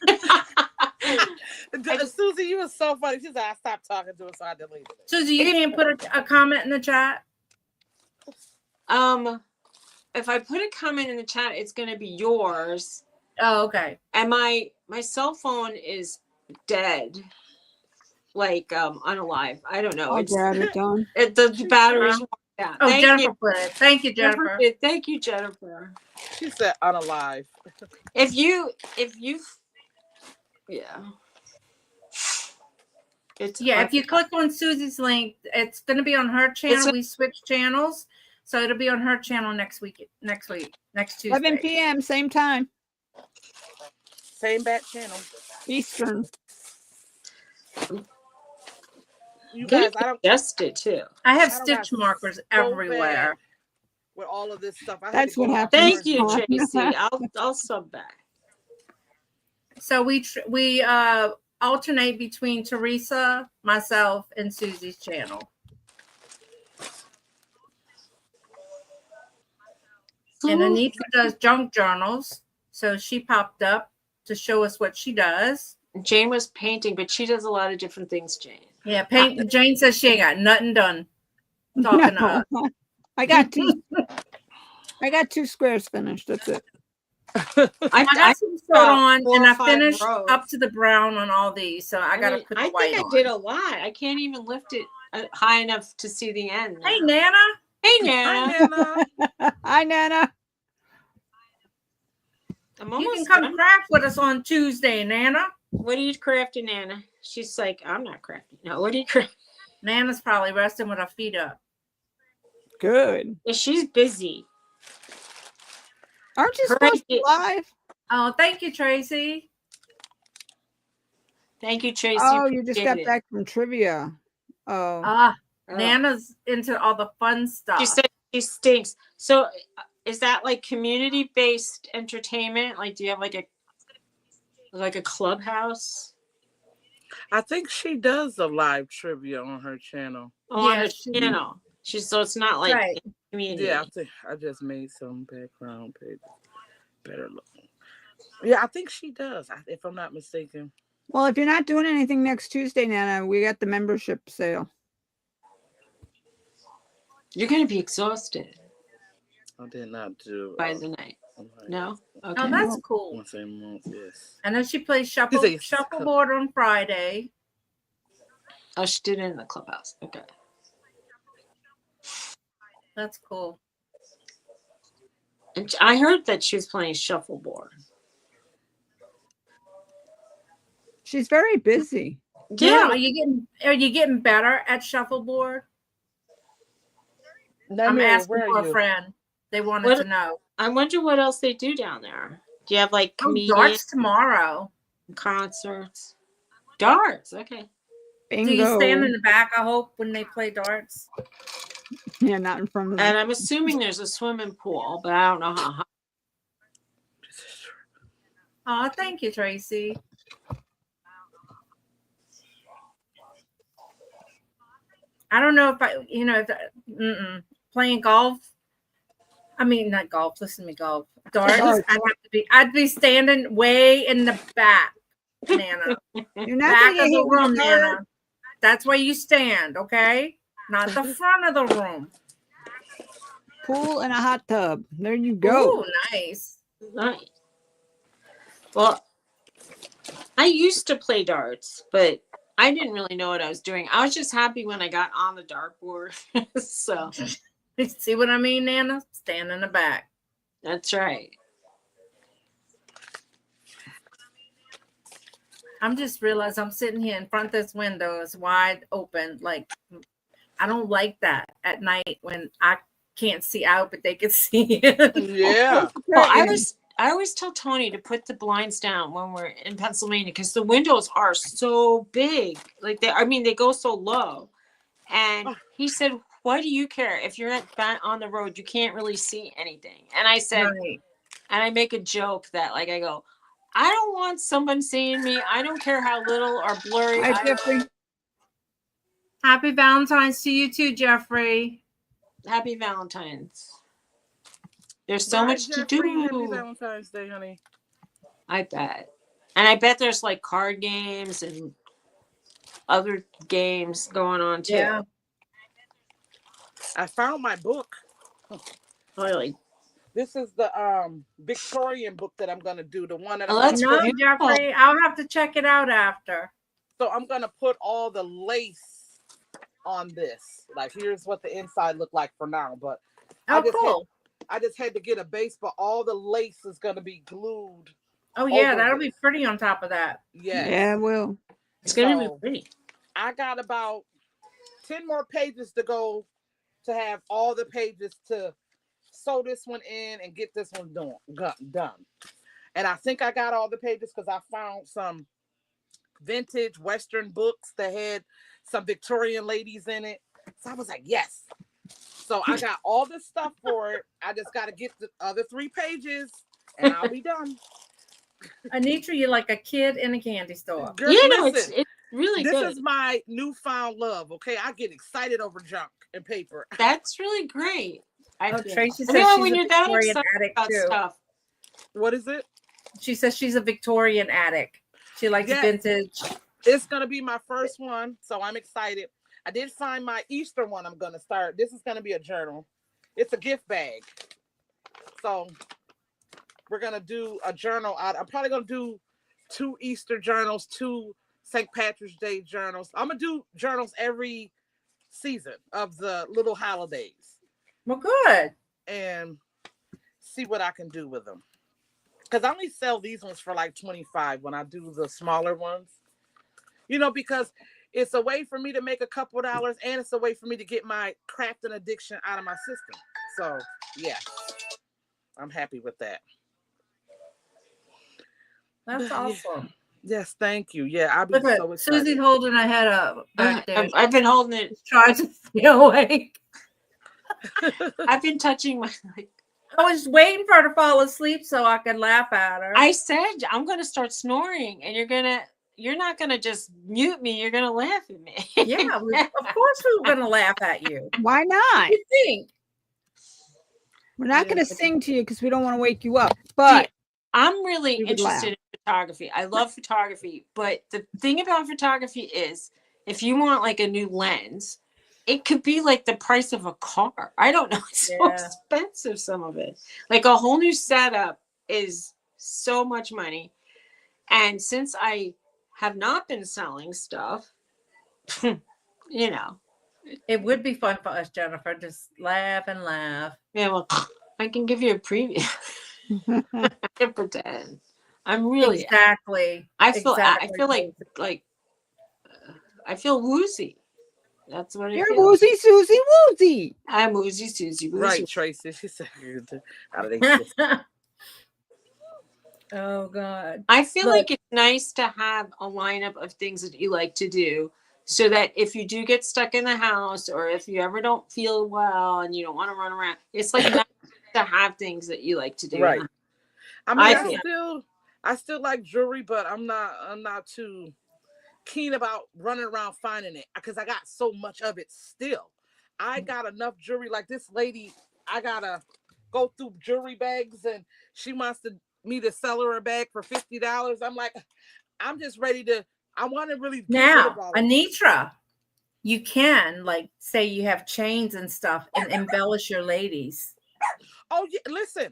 Susie, you were so funny. She said, I stopped talking to her, so I deleted it. Susie, you can't put a comment in the chat? If I put a comment in the chat, it's going to be yours. Oh, okay. And my cell phone is dead. Like, unalive. I don't know. I'll grab it, Dawn. The battery's down. Oh, Thank Jennifer you. put it. Thank you, Jennifer. Thank you, Jennifer. She said unalive. If you yeah. If you click on Susie's link, it's going to be on her channel. We switched channels, so it'll be on her channel next Tuesday. 11 p.m. same time. Same back channel. Eastern. You guys, I don't adjusted too. I have I don't stitch got so bad everywhere. with all of this stuff. That's what happened. Thank you, Tracy. I'll sub back. So we alternate between Teresa, myself, and Susie's channel. And Anitra does junk journals, so she popped up to show us what she does. Jane was painting, but she does a lot of different things, Jane. Yeah, Jane says she ain't got nothing done. Talking to us. I got two. I got 2 squares finished. That's it. I got some soda about on, 4 and or I 5 finished rows. up to the brown on all these, so I gotta mean, put the I white think I on. did a lot. I can't even lift it high enough to see the end. Hey, now. Nana. Hey, Hi, Nana. Nana. Hi, Nana. I'm You can almost come done. craft with us on Tuesday, Nana. What are you crafting, Nana? She's like, I'm not crafting. No, what are you crafting? Nana's probably resting with her feet up. Good. Yeah, she's busy. Aren't you Her supposed to be idea- live? Oh, thank you, Tracy. Thank you, Tracy. Oh, you just got Appreciate it. back from trivia. Oh, Ah, Oh. Nana's into all the fun stuff. She said she stinks. So is that like community-based entertainment? Like, do you have like a clubhouse? I think she does the live trivia on her channel. Oh, on Yeah, her she- channel. So it's not like Right. community. Yeah, I think I just made some background pages better looking. Yeah, I think she does, if I'm not mistaken. well, if you're not doing anything next Tuesday, Nana, we got the membership sale. You're gonna be exhausted I did not do. by the night. No? Okay. Oh, that's cool. Once a month, yes. And then she plays He's a- shuffleboard on Friday. Oh, she did it in the clubhouse. Okay. That's cool. And I heard that she was playing shuffleboard. She's very busy. Yeah, are you getting better at shuffleboard? I'm asking where for are a you? friend. They wanted What- to know. I wonder what else they do down there. Do you have like Oh, comedian darts tomorrow. concerts? Darts. Okay. Bingo. Do you stand in the back, I hope, when they play darts? Yeah, not in front of them. And I'm assuming there's a swimming pool, but I don't know how high. Oh, thank you, Tracy. I don't know if playing golf. I mean, not golf. Listen to me, golf. Darts. Darts. I'd be standing way in the back, Nana. You're not Back gonna of get the hit with room, a dart. Nana. That's where you stand, okay? Not the front of the room. Pool and a hot tub. There you go. Ooh, nice. Nice. Well, I used to play darts, but I didn't really know what I was doing. I was just happy when I got on the dartboard. So See what I mean, Nana? Stand in the back. that's right. I'm just realized I'm sitting here in front of this window. It's wide open. Like, I don't like that at night when I can't see out, but they can see it. Yeah. Well, I always tell Tony to put the blinds down when we're in Pennsylvania because the windows are so big. Like they go so low. And he said, "Why do you care? If you're not on the road, you can't really see anything." And I said, Right. and I make a joke that like I go, I don't want someone seeing me. I don't care how little or blurry. Hi, Jeffrey. Happy Valentine's to you too, Jeffrey. Happy Valentine's. There's so Bye, much to Jeffrey. Happy do. Valentine's Day, honey. I bet. And I bet there's like card games and other games going on too. Yeah. I found my book. Really. This is the Victorian book that I'm gonna do. The one that Oh, I'm that's gonna No, beautiful. Jeffrey, I'll have to check it out after. So I'm gonna put all the lace on this. Like here's what the inside looked like for now. But Oh, just cool. I just had to get a base, but all the lace is gonna be glued. Oh, yeah, over that'll this. be pretty on top of that. Yes. Yeah, well. It's gonna So, be pretty. I got about 10 more pages to go to have all the pages to sew this one in and get this one done. And I think I got all the pages because I found some vintage Western books that had some Victorian ladies in it. So I was like, yes. So I got all this stuff for it. I just got to get the other 3 pages and I'll be done. Anitra, you're like a kid in a candy store. Girl, Yeah, no, listen, it's really this good. is my newfound love. Okay, I get excited over junk and paper. That's really great. Oh, feel. Tracy I says mean, she's when a you're that Victorian excited addict about too. stuff. What is it? She says she's a Victorian addict. She likes Yes. vintage. It's gonna be my first one, so I'm excited. I did find my Easter one. I'm gonna start. This is gonna be a journal. It's a gift bag. So we're gonna do a journal out. I'm probably gonna do 2 Easter journals, 2 St. Patrick's Day journals. I'm gonna do journals every season of the little holidays Well, good. and see what I can do with them. Because I only sell these ones for like $25 when I do the smaller ones. You know, because it's a way for me to make a couple dollars and it's a way for me to get my crafting addiction out of my system. So, yeah, I'm happy with that. That's awesome. Yes, thank you. Yeah, I'll be Look at so excited. Susie's holding her head up back there. I've been holding it. Trying to stay awake. I've been touching my. I was waiting for her to fall asleep so I could laugh at her. I said I'm gonna start snoring, and you're not gonna just mute me. You're gonna laugh at me. Yeah, of course we were gonna laugh at you. Why not? You think? We're not going to sing to you because we don't want to wake you up. But I'm really We would laugh. interested in photography. I love photography, but the thing about photography is if you want like a new lens, it could be like the price of a car. I don't know. It's so Yeah. expensive, some of it. Like a whole new setup is so much money. And since I have not been selling stuff, you know, It would be fun for us, Jennifer. Just laugh and laugh. yeah, well, I can give you a preview. I can pretend. I'm really, Exactly. I feel Exactly. like I feel woozy. That's what I you're feel. woozy, Susie, woozy. I'm woozy, Susie, woozy. Right, Tracy. She said, how do they Oh God. I feel Look. like it's nice to have a lineup of things that you like to do so that if you do get stuck in the house or if you ever don't feel well and you don't want to run around, it's like nice to have things that you like to do. Right. I mean, I I, feel- still like jewelry, but I'm not too keen about running around finding it because I got so much of it still. I got enough jewelry. Like this lady, I gotta go through jewelry bags and she wants me to sell her a bag for $50. I'm like, I'm just ready to. I want to really get rid of Now, all of it. Anitra, you can like say you have chains and stuff and embellish your ladies. Oh yeah, listen,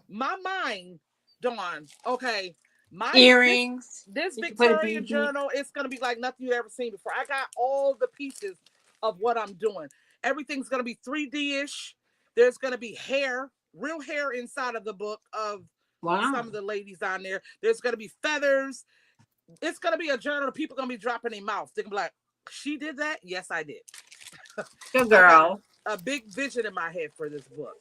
my mind, Dawn. Okay, my Earrings. This You can put a Victorian BB. journal, it's gonna be like nothing you've ever seen before. I got all the pieces of what I'm doing. Everything's gonna be 3D-ish. There's gonna be hair, real hair inside of the book of Wow. some of the ladies on there. There's gonna be feathers. It's gonna be a journal. People gonna be dropping their mouth. They're gonna be like, "She did that? Yes, I did." Good girl. A big vision in my head for this book.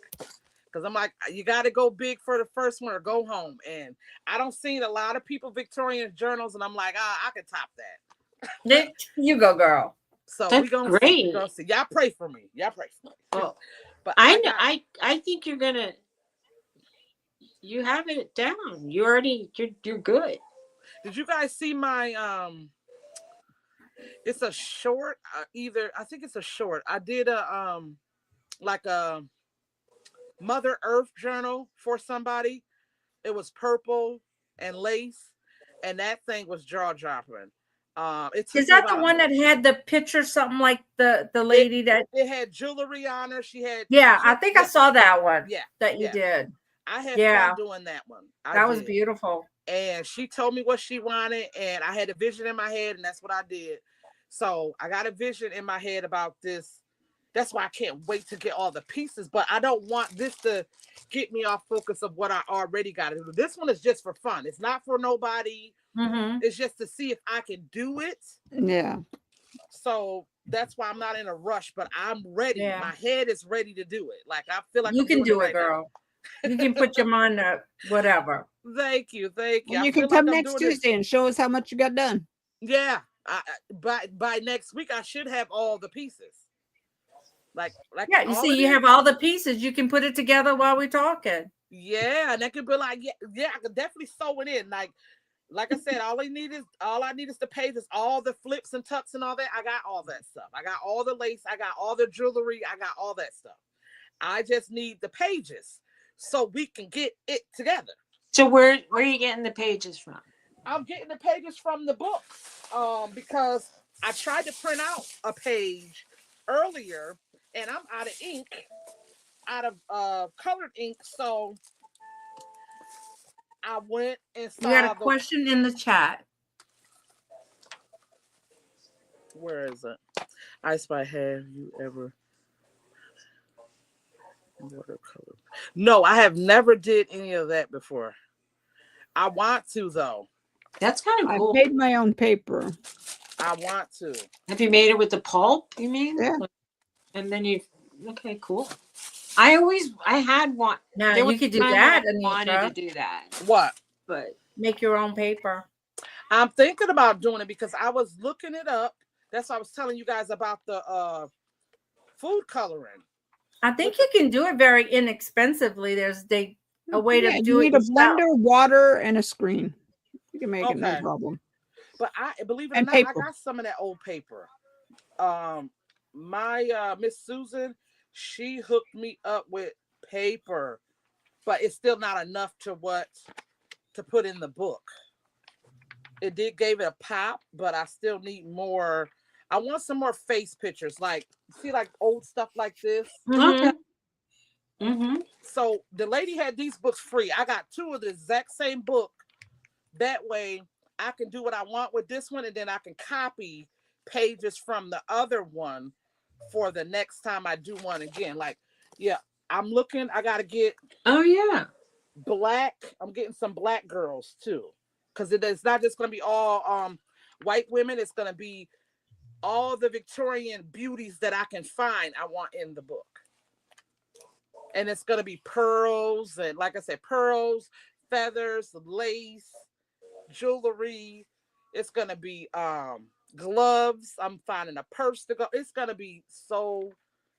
Because I'm like, you got to go big for the first one or go home. And I don't see a lot of people Victorian journals, and I'm like, I can top that. You go, girl. So That's we gonna great. see. We gonna see. Y'all pray for me. Y'all pray for me. Well, But I know. got- I think you're gonna. You have it down. You're good. Did you guys see my It's a short. I think it's a short. I did a like a Mother Earth journal for somebody. It was purple and lace, and that thing was jaw dropping. It took Is that me the about- one that had the picture, something like the lady that? It had jewelry on her. She had. Yeah, I think I saw that one. Yeah, that you yeah. did. I had Yeah. fun doing that one. That was did. beautiful. And she told me what she wanted, and I had a vision in my head, and that's what I did. So I got a vision in my head about this. That's why I can't wait to get all the pieces, but I don't want this to get me off focus of what I already got to do. This one is just for fun. It's not for nobody. Mm-hmm. It's just to see if I can do it. Yeah. So that's why I'm not in a rush, but I'm ready. Yeah. My head is ready to do it. Like I feel like You I'm can doing do it, right now. girl. You can put your mind up, whatever. Thank you. Thank you. And I you feel can like come I'm next doing this. Tuesday and show us how much you got done. Yeah. By next week, I should have all the pieces. Like Yeah, you all see, of you it. have all the pieces. You can put it together while we're talking. Yeah, and that could be like, yeah, I could definitely sew it in. Like I said, all I need is the pages, all the flips and tucks and all that. I got all that stuff. I got all the lace, I got all the jewelry, I got all that stuff. I just need the pages so we can get it together. So where are you getting the pages from? I'm getting the pages from the books because I tried to print out a page earlier and I'm out of ink, out of colored ink. So I went and saw We got a question in the chat. Where is it? I Spy, have you ever watercolor? No, I have never did any of that before. I want to though. That's kind of I cool. made my own paper. I want to. Have you made it with the pulp? You mean? Yeah. And then you. Okay, cool. I had one. Now There was you could do a time when that, I wanted to Anitra. do that, What? but Make your own paper. I'm thinking about doing it because I was looking it up. That's why I was telling you guys about the food coloring. I think you can do it very inexpensively. There's a way Yeah, to you do it need a yourself. blender, water, and a screen. You can make it no Okay. problem. But I believe it or And not, I paper. got some of that old paper. My Miss Susan, she hooked me up with paper, but it's still not enough to put in the book. It gave it a pop, but I still need more. I want some more face pictures, like old stuff like this. Mhm. okay. Mm-hmm. So the lady had these books free. I got 2 of the exact same book. That way I can do what I want with this one, and then I can copy pages from the other one for the next time I do one again. Like, yeah, I'm looking, I gotta get Oh yeah. black. I'm getting some black girls too. Because it's not just gonna be all white women, it's gonna be all the Victorian beauties that I can find I want in the book. And it's gonna be pearls, and like I said, pearls, feathers, lace, jewelry. It's gonna be gloves. I'm finding a purse to go. It's gonna be so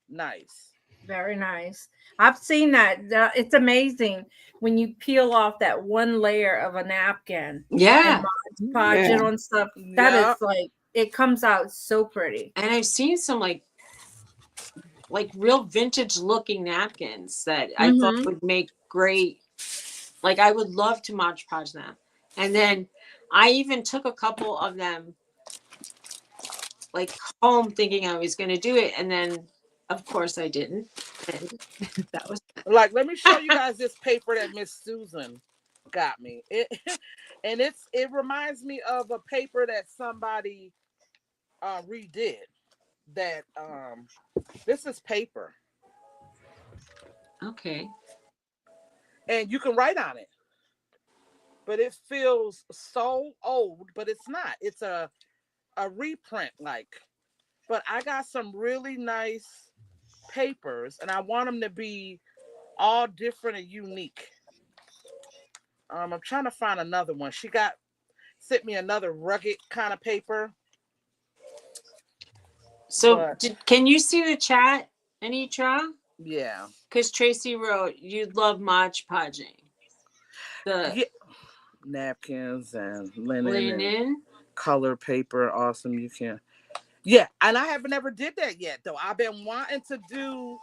nice. Very nice. I've seen that. It's amazing when you peel off that one layer of a napkin Yeah. and podge it on stuff. That Yeah. is like, it comes out so pretty. And I've seen some like real vintage looking napkins that I thought would make great. Like I would love to Mod Podge them. And then I even took a couple of them like home thinking I was going to do it. And then of course I didn't. And that was Like, let me show you guys this paper that Miss Susan got me. It reminds me of a paper that somebody redid. That this is paper. okay. And you can write on it. But it feels so old, but it's not. It's a reprint, like. But I got some really nice papers, and I want them to be all different and unique. I'm trying to find another one. She sent me another rugged kind of paper. So can you see the chat, Anitra? Yeah. Because Tracy wrote, you'd love Mod Podging. Napkins and linen. Linen. Color paper. Awesome. You can. Yeah. And I haven't ever did that yet, though. I've been wanting to do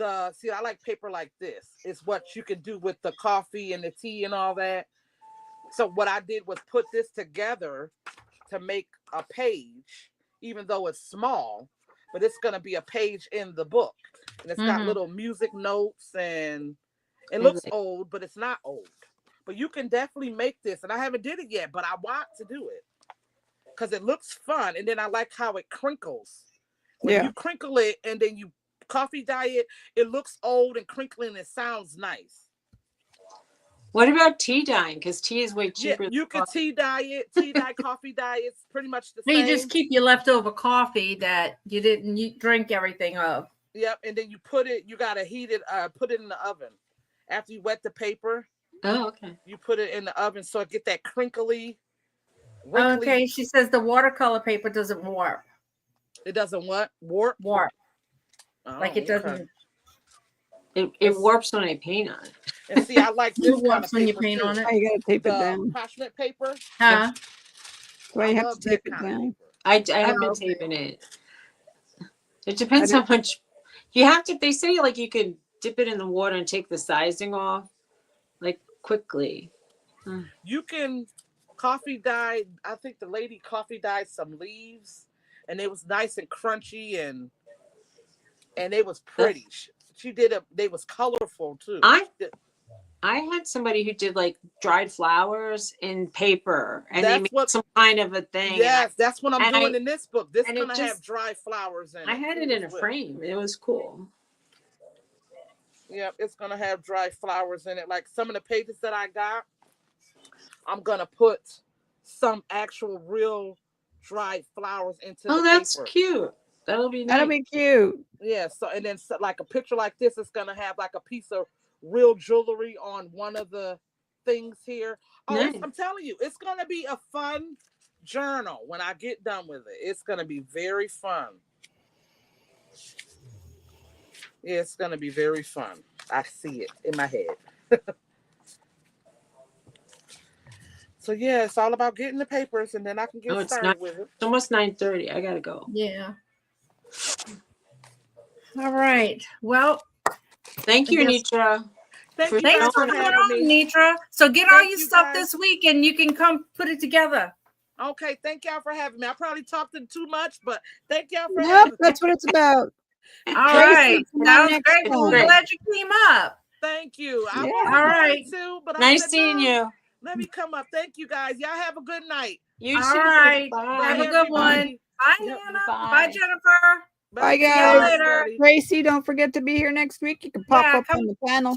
I like paper like this. It's what you can do with the coffee and the tea and all that. So what I did was put this together to make a page, even though it's small, but it's going to be a page in the book. And it's got little music notes, and it looks old, but it's not old. But you can definitely make this, and I haven't did it yet, but I want to do it because it looks fun. And then I like how it crinkles. When you crinkle it and then you coffee dye it, it looks old and crinkly, and it sounds nice. What about tea dyeing? Because tea is way cheaper. Yeah, you can tea dye it, tea dye, coffee dye. It's pretty much the So same. you just keep your leftover coffee that you didn't drink everything of. Yep, and then you gotta heat it, put it in the oven. After you wet the paper, Oh, okay. you put it in the oven so it get that crinkly. Okay, she says the watercolor paper doesn't warp. It doesn't what? Warp? Warp. Oh, Like it doesn't. It warps when I paint on it. And see, I like this It kind of warps when you paper paint too. on it. Oh, you gotta tape it The down. parchment paper. Huh? So you have love to tape that it kind of down. paper. I have been okay. taping it. It depends how much you have to. They say like you can dip it in the water and take the sizing off, like quickly. You can coffee dye. I think the lady coffee dyed some leaves, and it was nice and crunchy, and it was pretty. She did they was colorful too. I I had somebody who did like dried flowers in paper, and they That's made what- some kind of a thing. and Yes, that's what I'm and doing I- in this book. This and it gonna have just- dry flowers in it. I had it in a frame. It was cool. Yep, it's gonna have dry flowers in it. Like some of the pages that I got, I'm gonna put some actual real dried flowers into Oh, the that's paper. cute. That'll be nice. That'll be cute. Yeah, so and then so, like a picture like this is gonna have like a piece of real jewelry on one of the things here. Oh, Nice. I'm telling you, it's gonna be a fun journal when I get done with it. It's gonna be very fun. Yeah, it's gonna be very fun. I see it in my head. So yeah, it's all about getting the papers, and then I can get Oh, it's started not- with it. It's almost 9:30. I gotta go. Yeah. All right. Well, Thank you, I guess- Anitra. Thank For- you thanks guys for for coming having on, me. Nitra. So get all Thank your you, stuff guys. this week and you can come put it together. Okay, thank y'all for having me. I probably talked too much, but thank y'all for Nope, having me. that's what it's about. All Tracy, right. come on That was next great. Well, time. we're glad you came up. Thank you. I Yeah. was All going right. to, but I'm Nice gonna seeing do- you. Let me come up. Thank you guys. Y'all have a good night. You All too. right. Bye. Have a good one. everybody. Bye, Yep, Hannah. bye. Bye, Jennifer. Bye, See y'all guys. later. everybody. Tracy, don't forget to be here next week. You can pop Yeah, up on the panel.